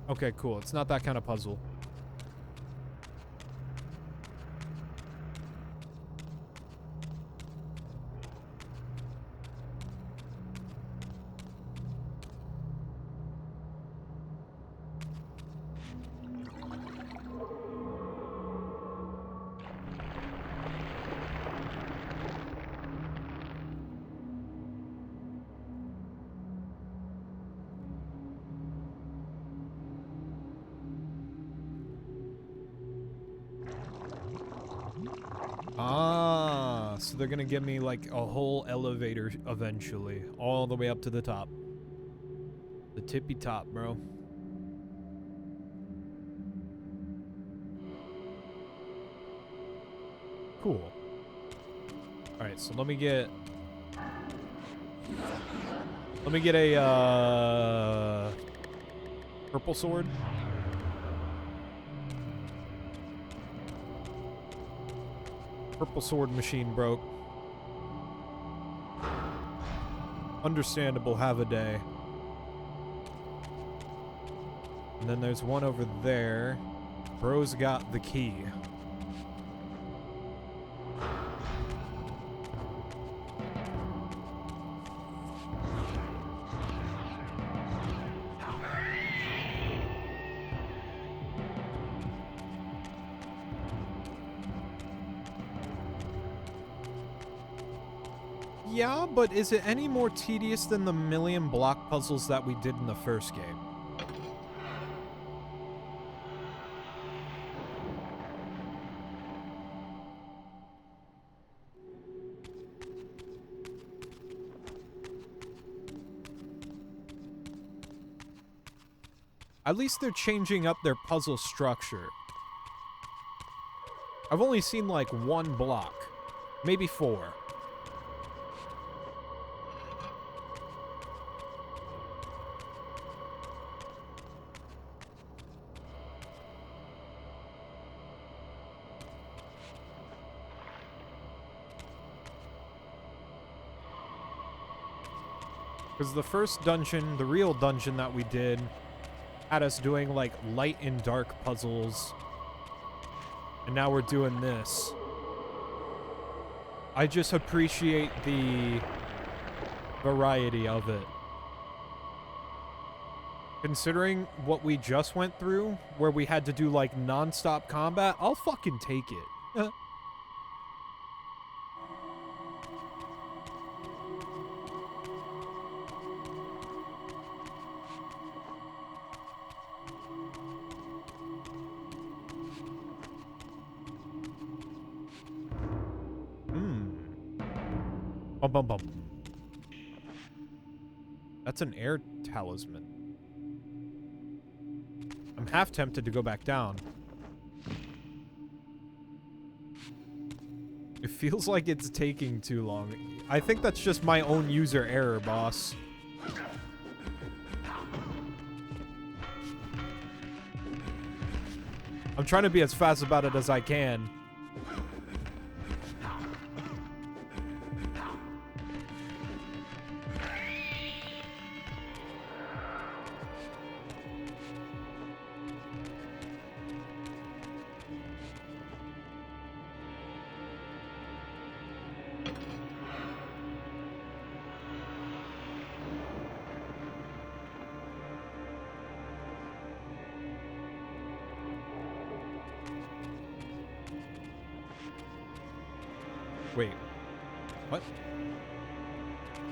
okay, cool. It's not that kind of puzzle. Ah, so they're gonna give me like a whole elevator eventually, all the way up to the top. The tippy top, bro. Cool. Alright, so let me get a purple sword. Purple sword machine broke. Understandable, have a day. And then there's one over there. Bro's got the key. Yeah, but is it any more tedious than the million block puzzles that we did in the first game? At least they're changing up their puzzle structure. I've only seen like one block Maybe 4. Because the first dungeon, the real dungeon that we did, had us doing, like, light and dark puzzles. And now we're doing this. I just appreciate the variety of it. Considering what we just went through, where we had to do, like, non-stop combat, I'll fucking take it. Bum, bum, bum. That's an air talisman. I'm half tempted to go back down. It feels like it's taking too long. I think that's just my own user error, boss. I'm trying to be as fast about it as I can. Wait. What?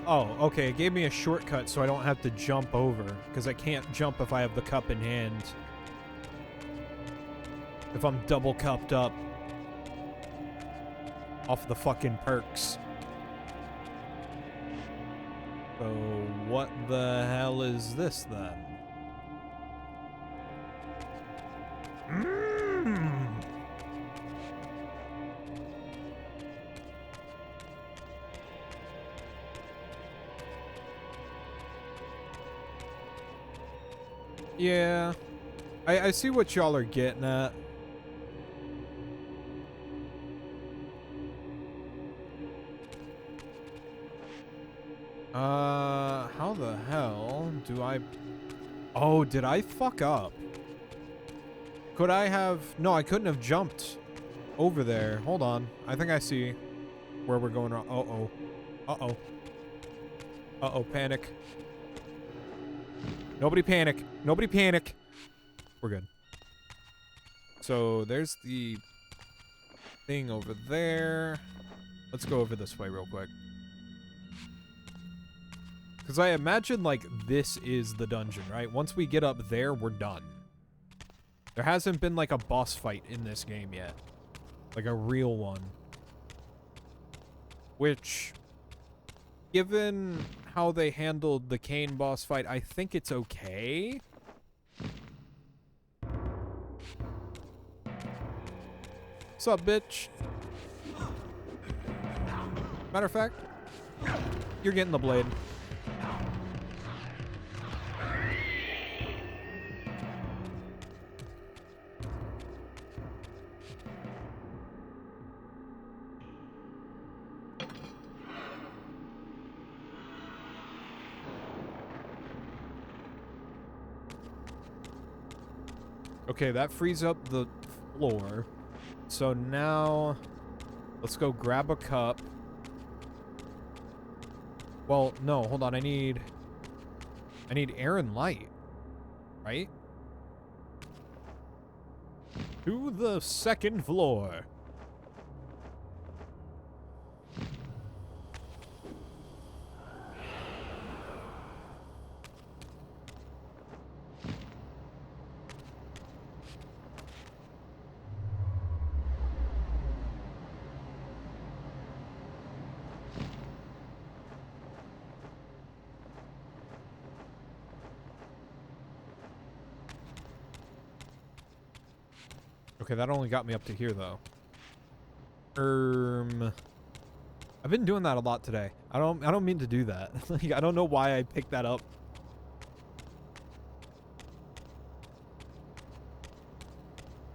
Oh, okay. It gave me a shortcut so I don't have to jump over. Because I can't jump if I have the cup in hand. If I'm double cupped up. Off the fucking perks. So, what the hell is this then? Yeah, I see what y'all are getting at. How the hell do I... Oh, did I fuck up? Could I have... No, I couldn't have jumped over there. Hold on. I think I see where we're going wrong. Uh-oh. Uh-oh. Uh-oh, panic. Nobody panic. Nobody panic. We're good. So there's the thing over there. Let's go over this way real quick. Because I imagine, like, this is the dungeon, right? Once we get up there, we're done. There hasn't been, like, a boss fight in this game yet. Like, a real one. Which, given how they handled the Kain boss fight, I think it's okay. What's up, bitch? Matter of fact, you're getting the blade. Okay, that frees up the floor. So now, let's go grab a cup. Well, no, hold on. I need air and light, right? To the second floor. Okay, that only got me up to here, though. I've been doing that a lot today. I don't mean to do that. Like, I don't know why I picked that up.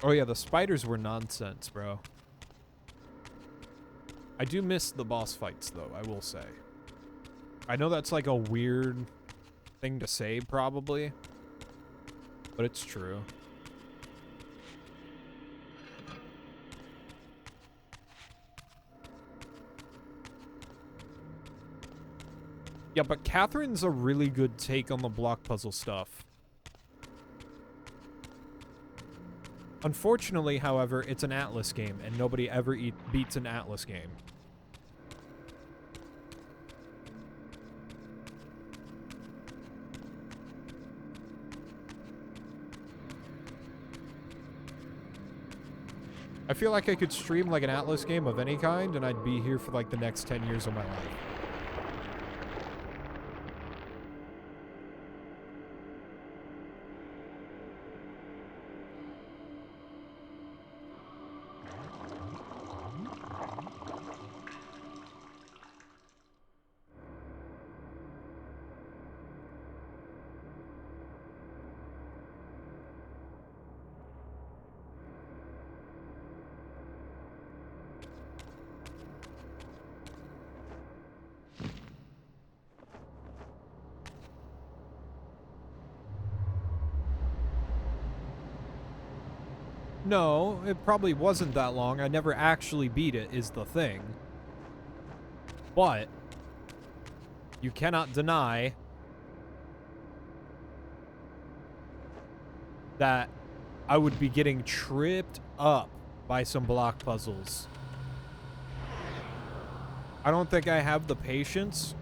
Oh yeah, the spiders were nonsense, bro. I do miss the boss fights, though, I will say. I know that's like a weird thing to say, probably. But it's true. Yeah, but Catherine's a really good take on the block puzzle stuff. Unfortunately, however, it's an Atlas game, and nobody ever beats an Atlas game. I feel like I could stream like an Atlas game of any kind, and I'd be here for like the next 10 years of my life. No, it probably wasn't that long. I never actually beat it, is the thing. But you cannot deny that I would be getting tripped up by some block puzzles. I don't think I have the patience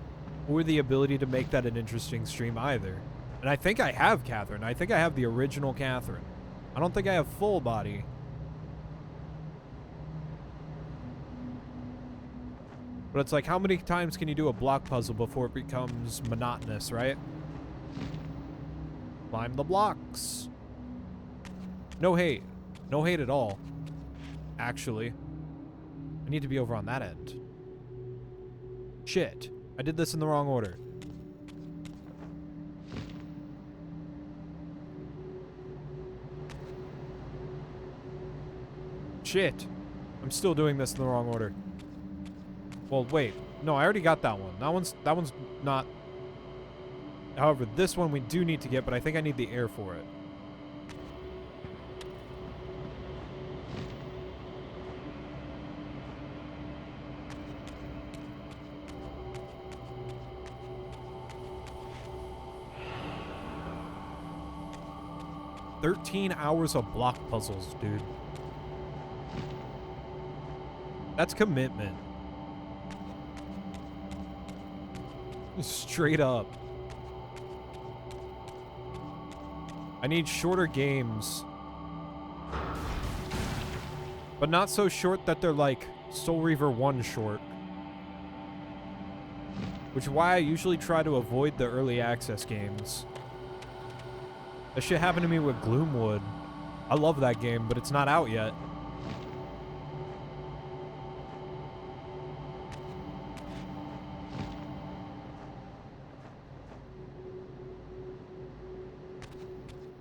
or the ability to make that an interesting stream either. And I think I have Catherine. I think I have the original Catherine. I don't think I have full body. But it's like, how many times can you do a block puzzle before it becomes monotonous, right? Climb the blocks. No hate. No hate at all. Actually. I need to be over on that end. Shit. I did this in the wrong order. Shit. I'm still doing this in the wrong order. Well, wait. No, I already got that one. That one's not. However, this one we do need to get, but I think I need the air for it. "13 hours of block puzzles, dude. That's commitment. Straight up. I need shorter games. But not so short that they're like Soul Reaver 1 short. Which is why I usually try to avoid the early access games. That shit happened to me with Gloomwood. I love that game, but it's not out yet.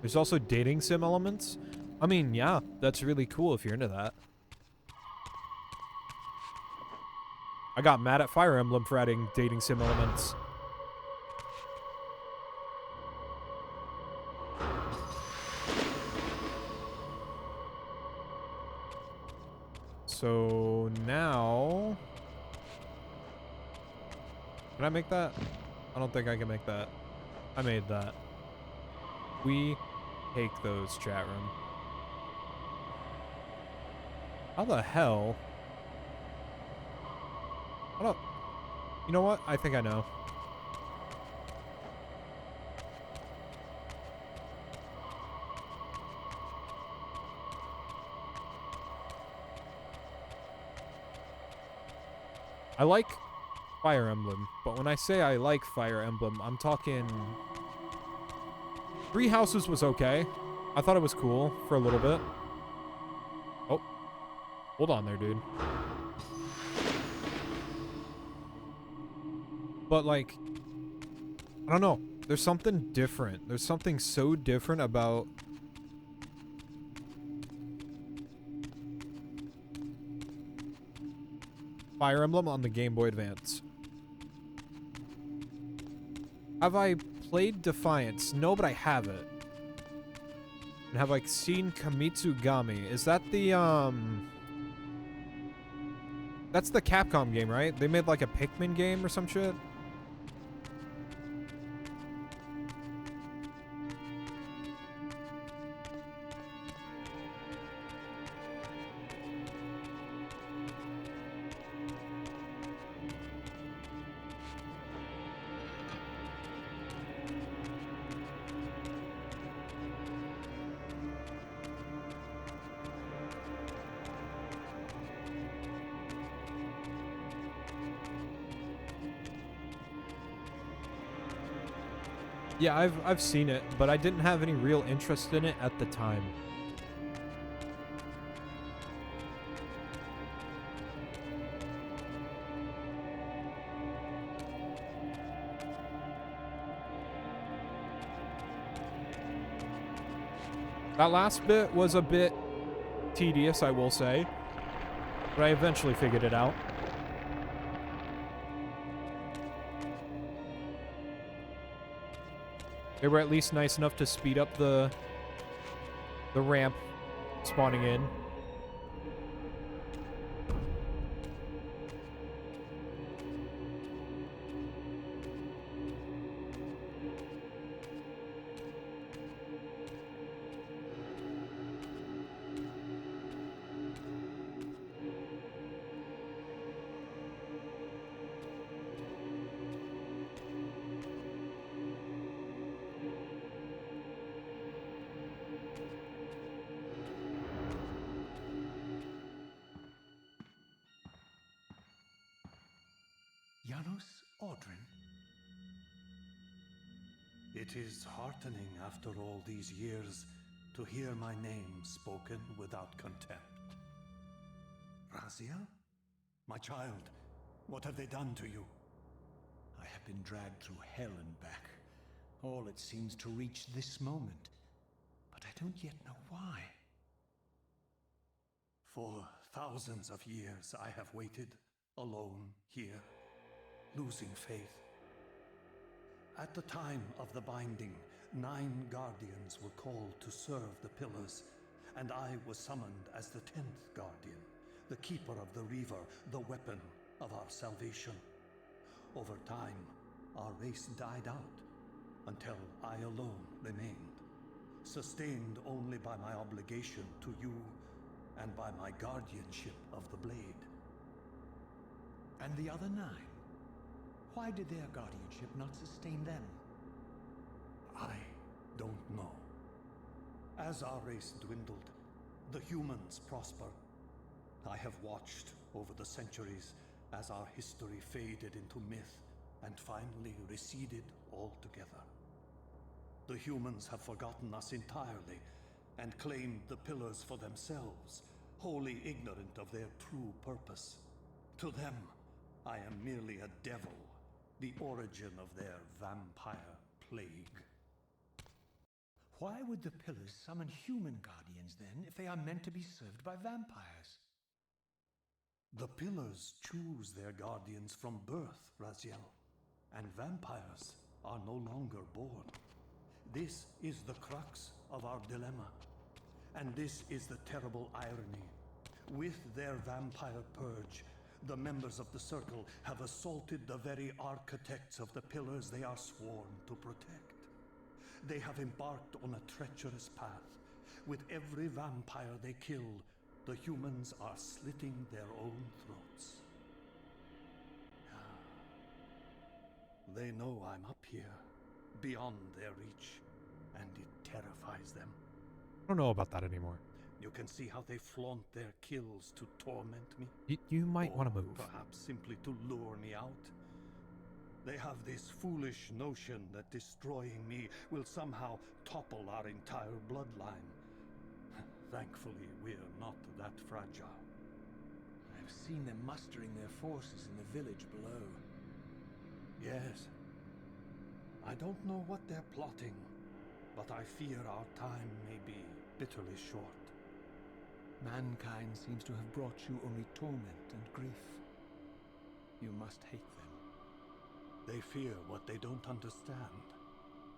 There's also dating sim elements. I mean, yeah, that's really cool if you're into that. I got mad at Fire Emblem for adding dating sim elements. So now... Can I make that? I don't think I can make that. I made that. We take those, chat room. How the hell? I don't... You know what? I think I know. I like Fire Emblem, but when I say I like Fire Emblem, I'm talking... Three Houses was okay. I thought it was cool for a little bit. Oh. Hold on there, dude. But like, I don't know. There's something different. There's something so different about Fire Emblem on the Game Boy Advance. Have I played Defiance? No, but I have it. And have I seen Kamitsugami? Is that the, that's the Capcom game, right? They made like a Pikmin game or some shit? Yeah, I've seen it, but I didn't have any real interest in it at the time. That last bit was a bit tedious, I will say, but I eventually figured it out. They were at least nice enough to speed up the ramp spawning in. Janos Audrin? It is heartening after all these years to hear my name spoken without contempt. Raziel? My child, what have they done to you? I have been dragged through hell and back. All it seems to reach this moment. But I don't yet know why. For thousands of years I have waited, alone here, losing faith. At the time of the binding, 9 guardians were called to serve the pillars, and I was summoned as the 10th guardian, the keeper of the Reaver, the weapon of our salvation. Over time, our race died out, until I alone remained, sustained only by my obligation to you and by my guardianship of the blade. And the other 9? Why did their guardianship not sustain them? I don't know. As our race dwindled, the humans prospered. I have watched over the centuries as our history faded into myth and finally receded altogether. The humans have forgotten us entirely and claimed the pillars for themselves, wholly ignorant of their true purpose. To them, I am merely a devil, the origin of their vampire plague. Why would the pillars summon human guardians then, if they are meant to be served by vampires? The pillars choose their guardians from birth, Raziel, and vampires are no longer born. This is the crux of our dilemma, and this is the terrible irony. With their vampire purge, the members of the Circle have assaulted the very architects of the pillars they are sworn to protect. They have embarked on a treacherous path. With every vampire they kill, the humans are slitting their own throats. They know I'm up here, beyond their reach, and it terrifies them. I don't know about that anymore. You can see how they flaunt their kills to torment me. You might Or want to move. perhaps simply to lure me out. They have this foolish notion that destroying me will somehow topple our entire bloodline. Thankfully, we're not that fragile. I've seen them mustering their forces in the village below. Yes. I don't know what they're plotting, but I fear our time may be bitterly short. Mankind seems to have brought you only torment and grief. You must hate them. They fear what they don't understand,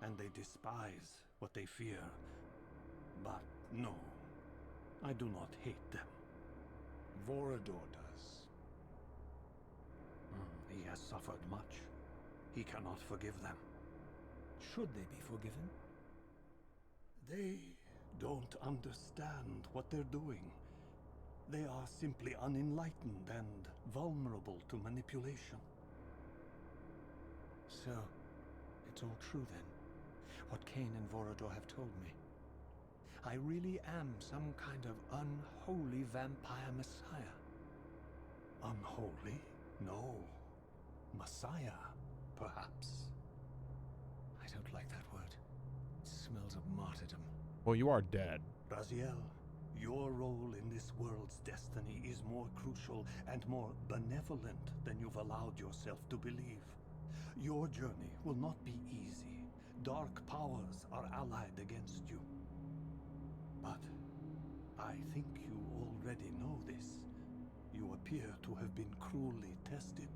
and they despise what they fear. But no, I do not hate them. Vorador does. He has suffered much. He cannot forgive them. Should they be forgiven? They don't understand what they're doing. They are simply unenlightened and vulnerable to manipulation. So, it's all true then, what Kain and Vorador have told me. I really am some kind of unholy vampire messiah. Unholy? No. Messiah, perhaps. I don't like that word. It smells of martyrdom. Well, you are dead. Raziel, your role in this world's destiny is more crucial and more benevolent than you've allowed yourself to believe. Your journey will not be easy. Dark powers are allied against you. But I think you already know this. You appear to have been cruelly tested.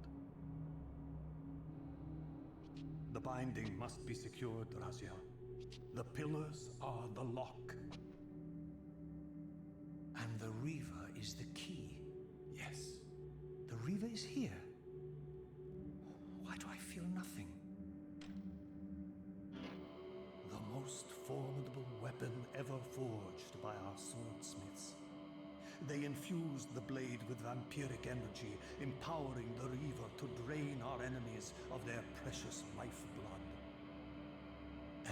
The binding must be secured, Raziel. The pillars are the lock. And the Reaver is the key. Yes. The Reaver is here. Why do I feel nothing? The most formidable weapon ever forged by our swordsmiths. They infused the blade with vampiric energy, empowering the Reaver to drain our enemies of their precious lifeblood.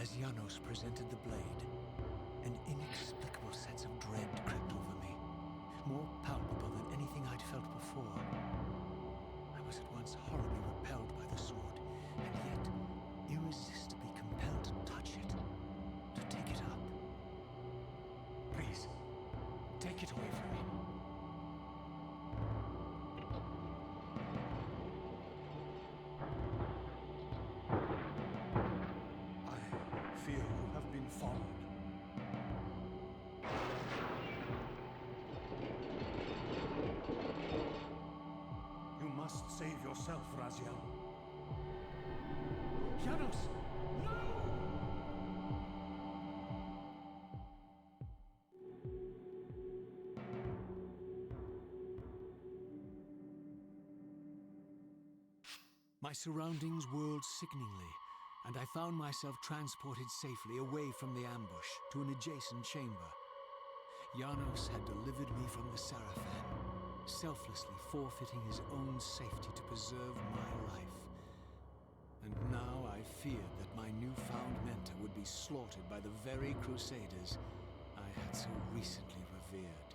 As Janos presented the blade, an inexplicable sense of dread crept over me, more palpable than anything I'd felt before. I was at once horribly repelled by the sword, and yet irresistibly compelled to touch it, to take it up. Please, take it away from me. I fear you have been followed. You must save yourself, Raziel. Janos! No! My surroundings whirled sickeningly, and I found myself transported safely away from the ambush to an adjacent chamber. Janos had delivered me from the Sarafan, selflessly forfeiting his own safety to preserve my life. And now I feared that my newfound mentor would be slaughtered by the very crusaders I had so recently revered.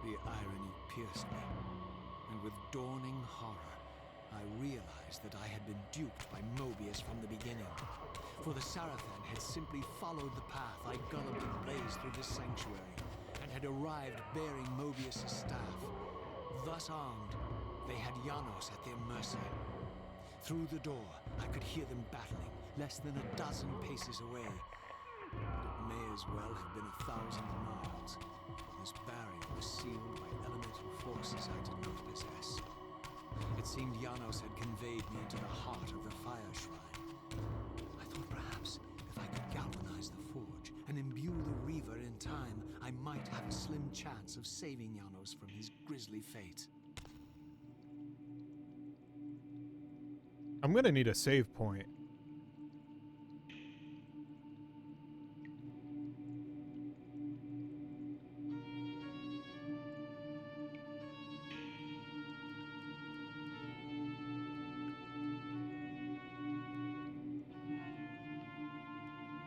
The irony pierced me, and with dawning horror, I realized that I had been duped by Mobius from the beginning. For the Sarafan had simply followed the path I galloped and blazed through this sanctuary, and had arrived bearing Mobius' staff. Thus armed, they had Janos at their mercy. Through the door, I could hear them battling, less than a dozen paces away. But it may as well have been 1,000 miles, for this barrier was sealed by elemental forces I did not possess. It seemed Janos had conveyed me into the heart of the fire shrine. I thought perhaps if I could galvanize the forge and imbue the Reaver in time, I might have a slim chance of saving Janos from his grisly fate. I'm gonna need a save point.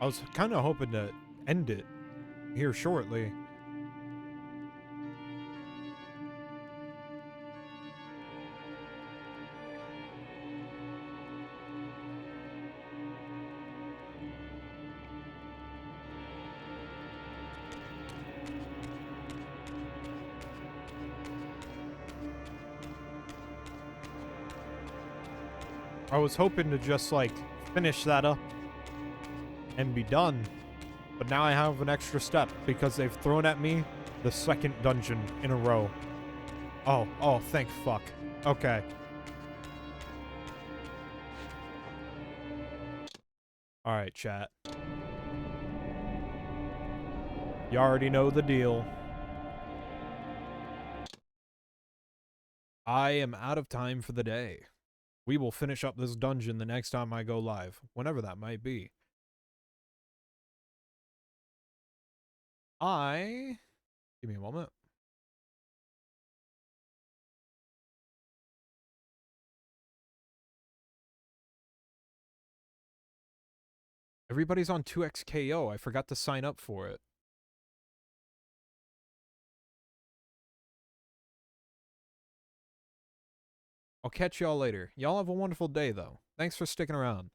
I was kind of hoping to end it here shortly. I was hoping to just, like, finish that up and be done. But now I have an extra step because they've thrown at me the second dungeon in a row. Oh, thank fuck. Okay. Alright, chat. You already know the deal. I am out of time for the day. We will finish up this dungeon the next time I go live, whenever that might be. Give me a moment. Everybody's on 2xKO. I forgot to sign up for it. I'll catch y'all later. Y'all have a wonderful day, though. Thanks for sticking around.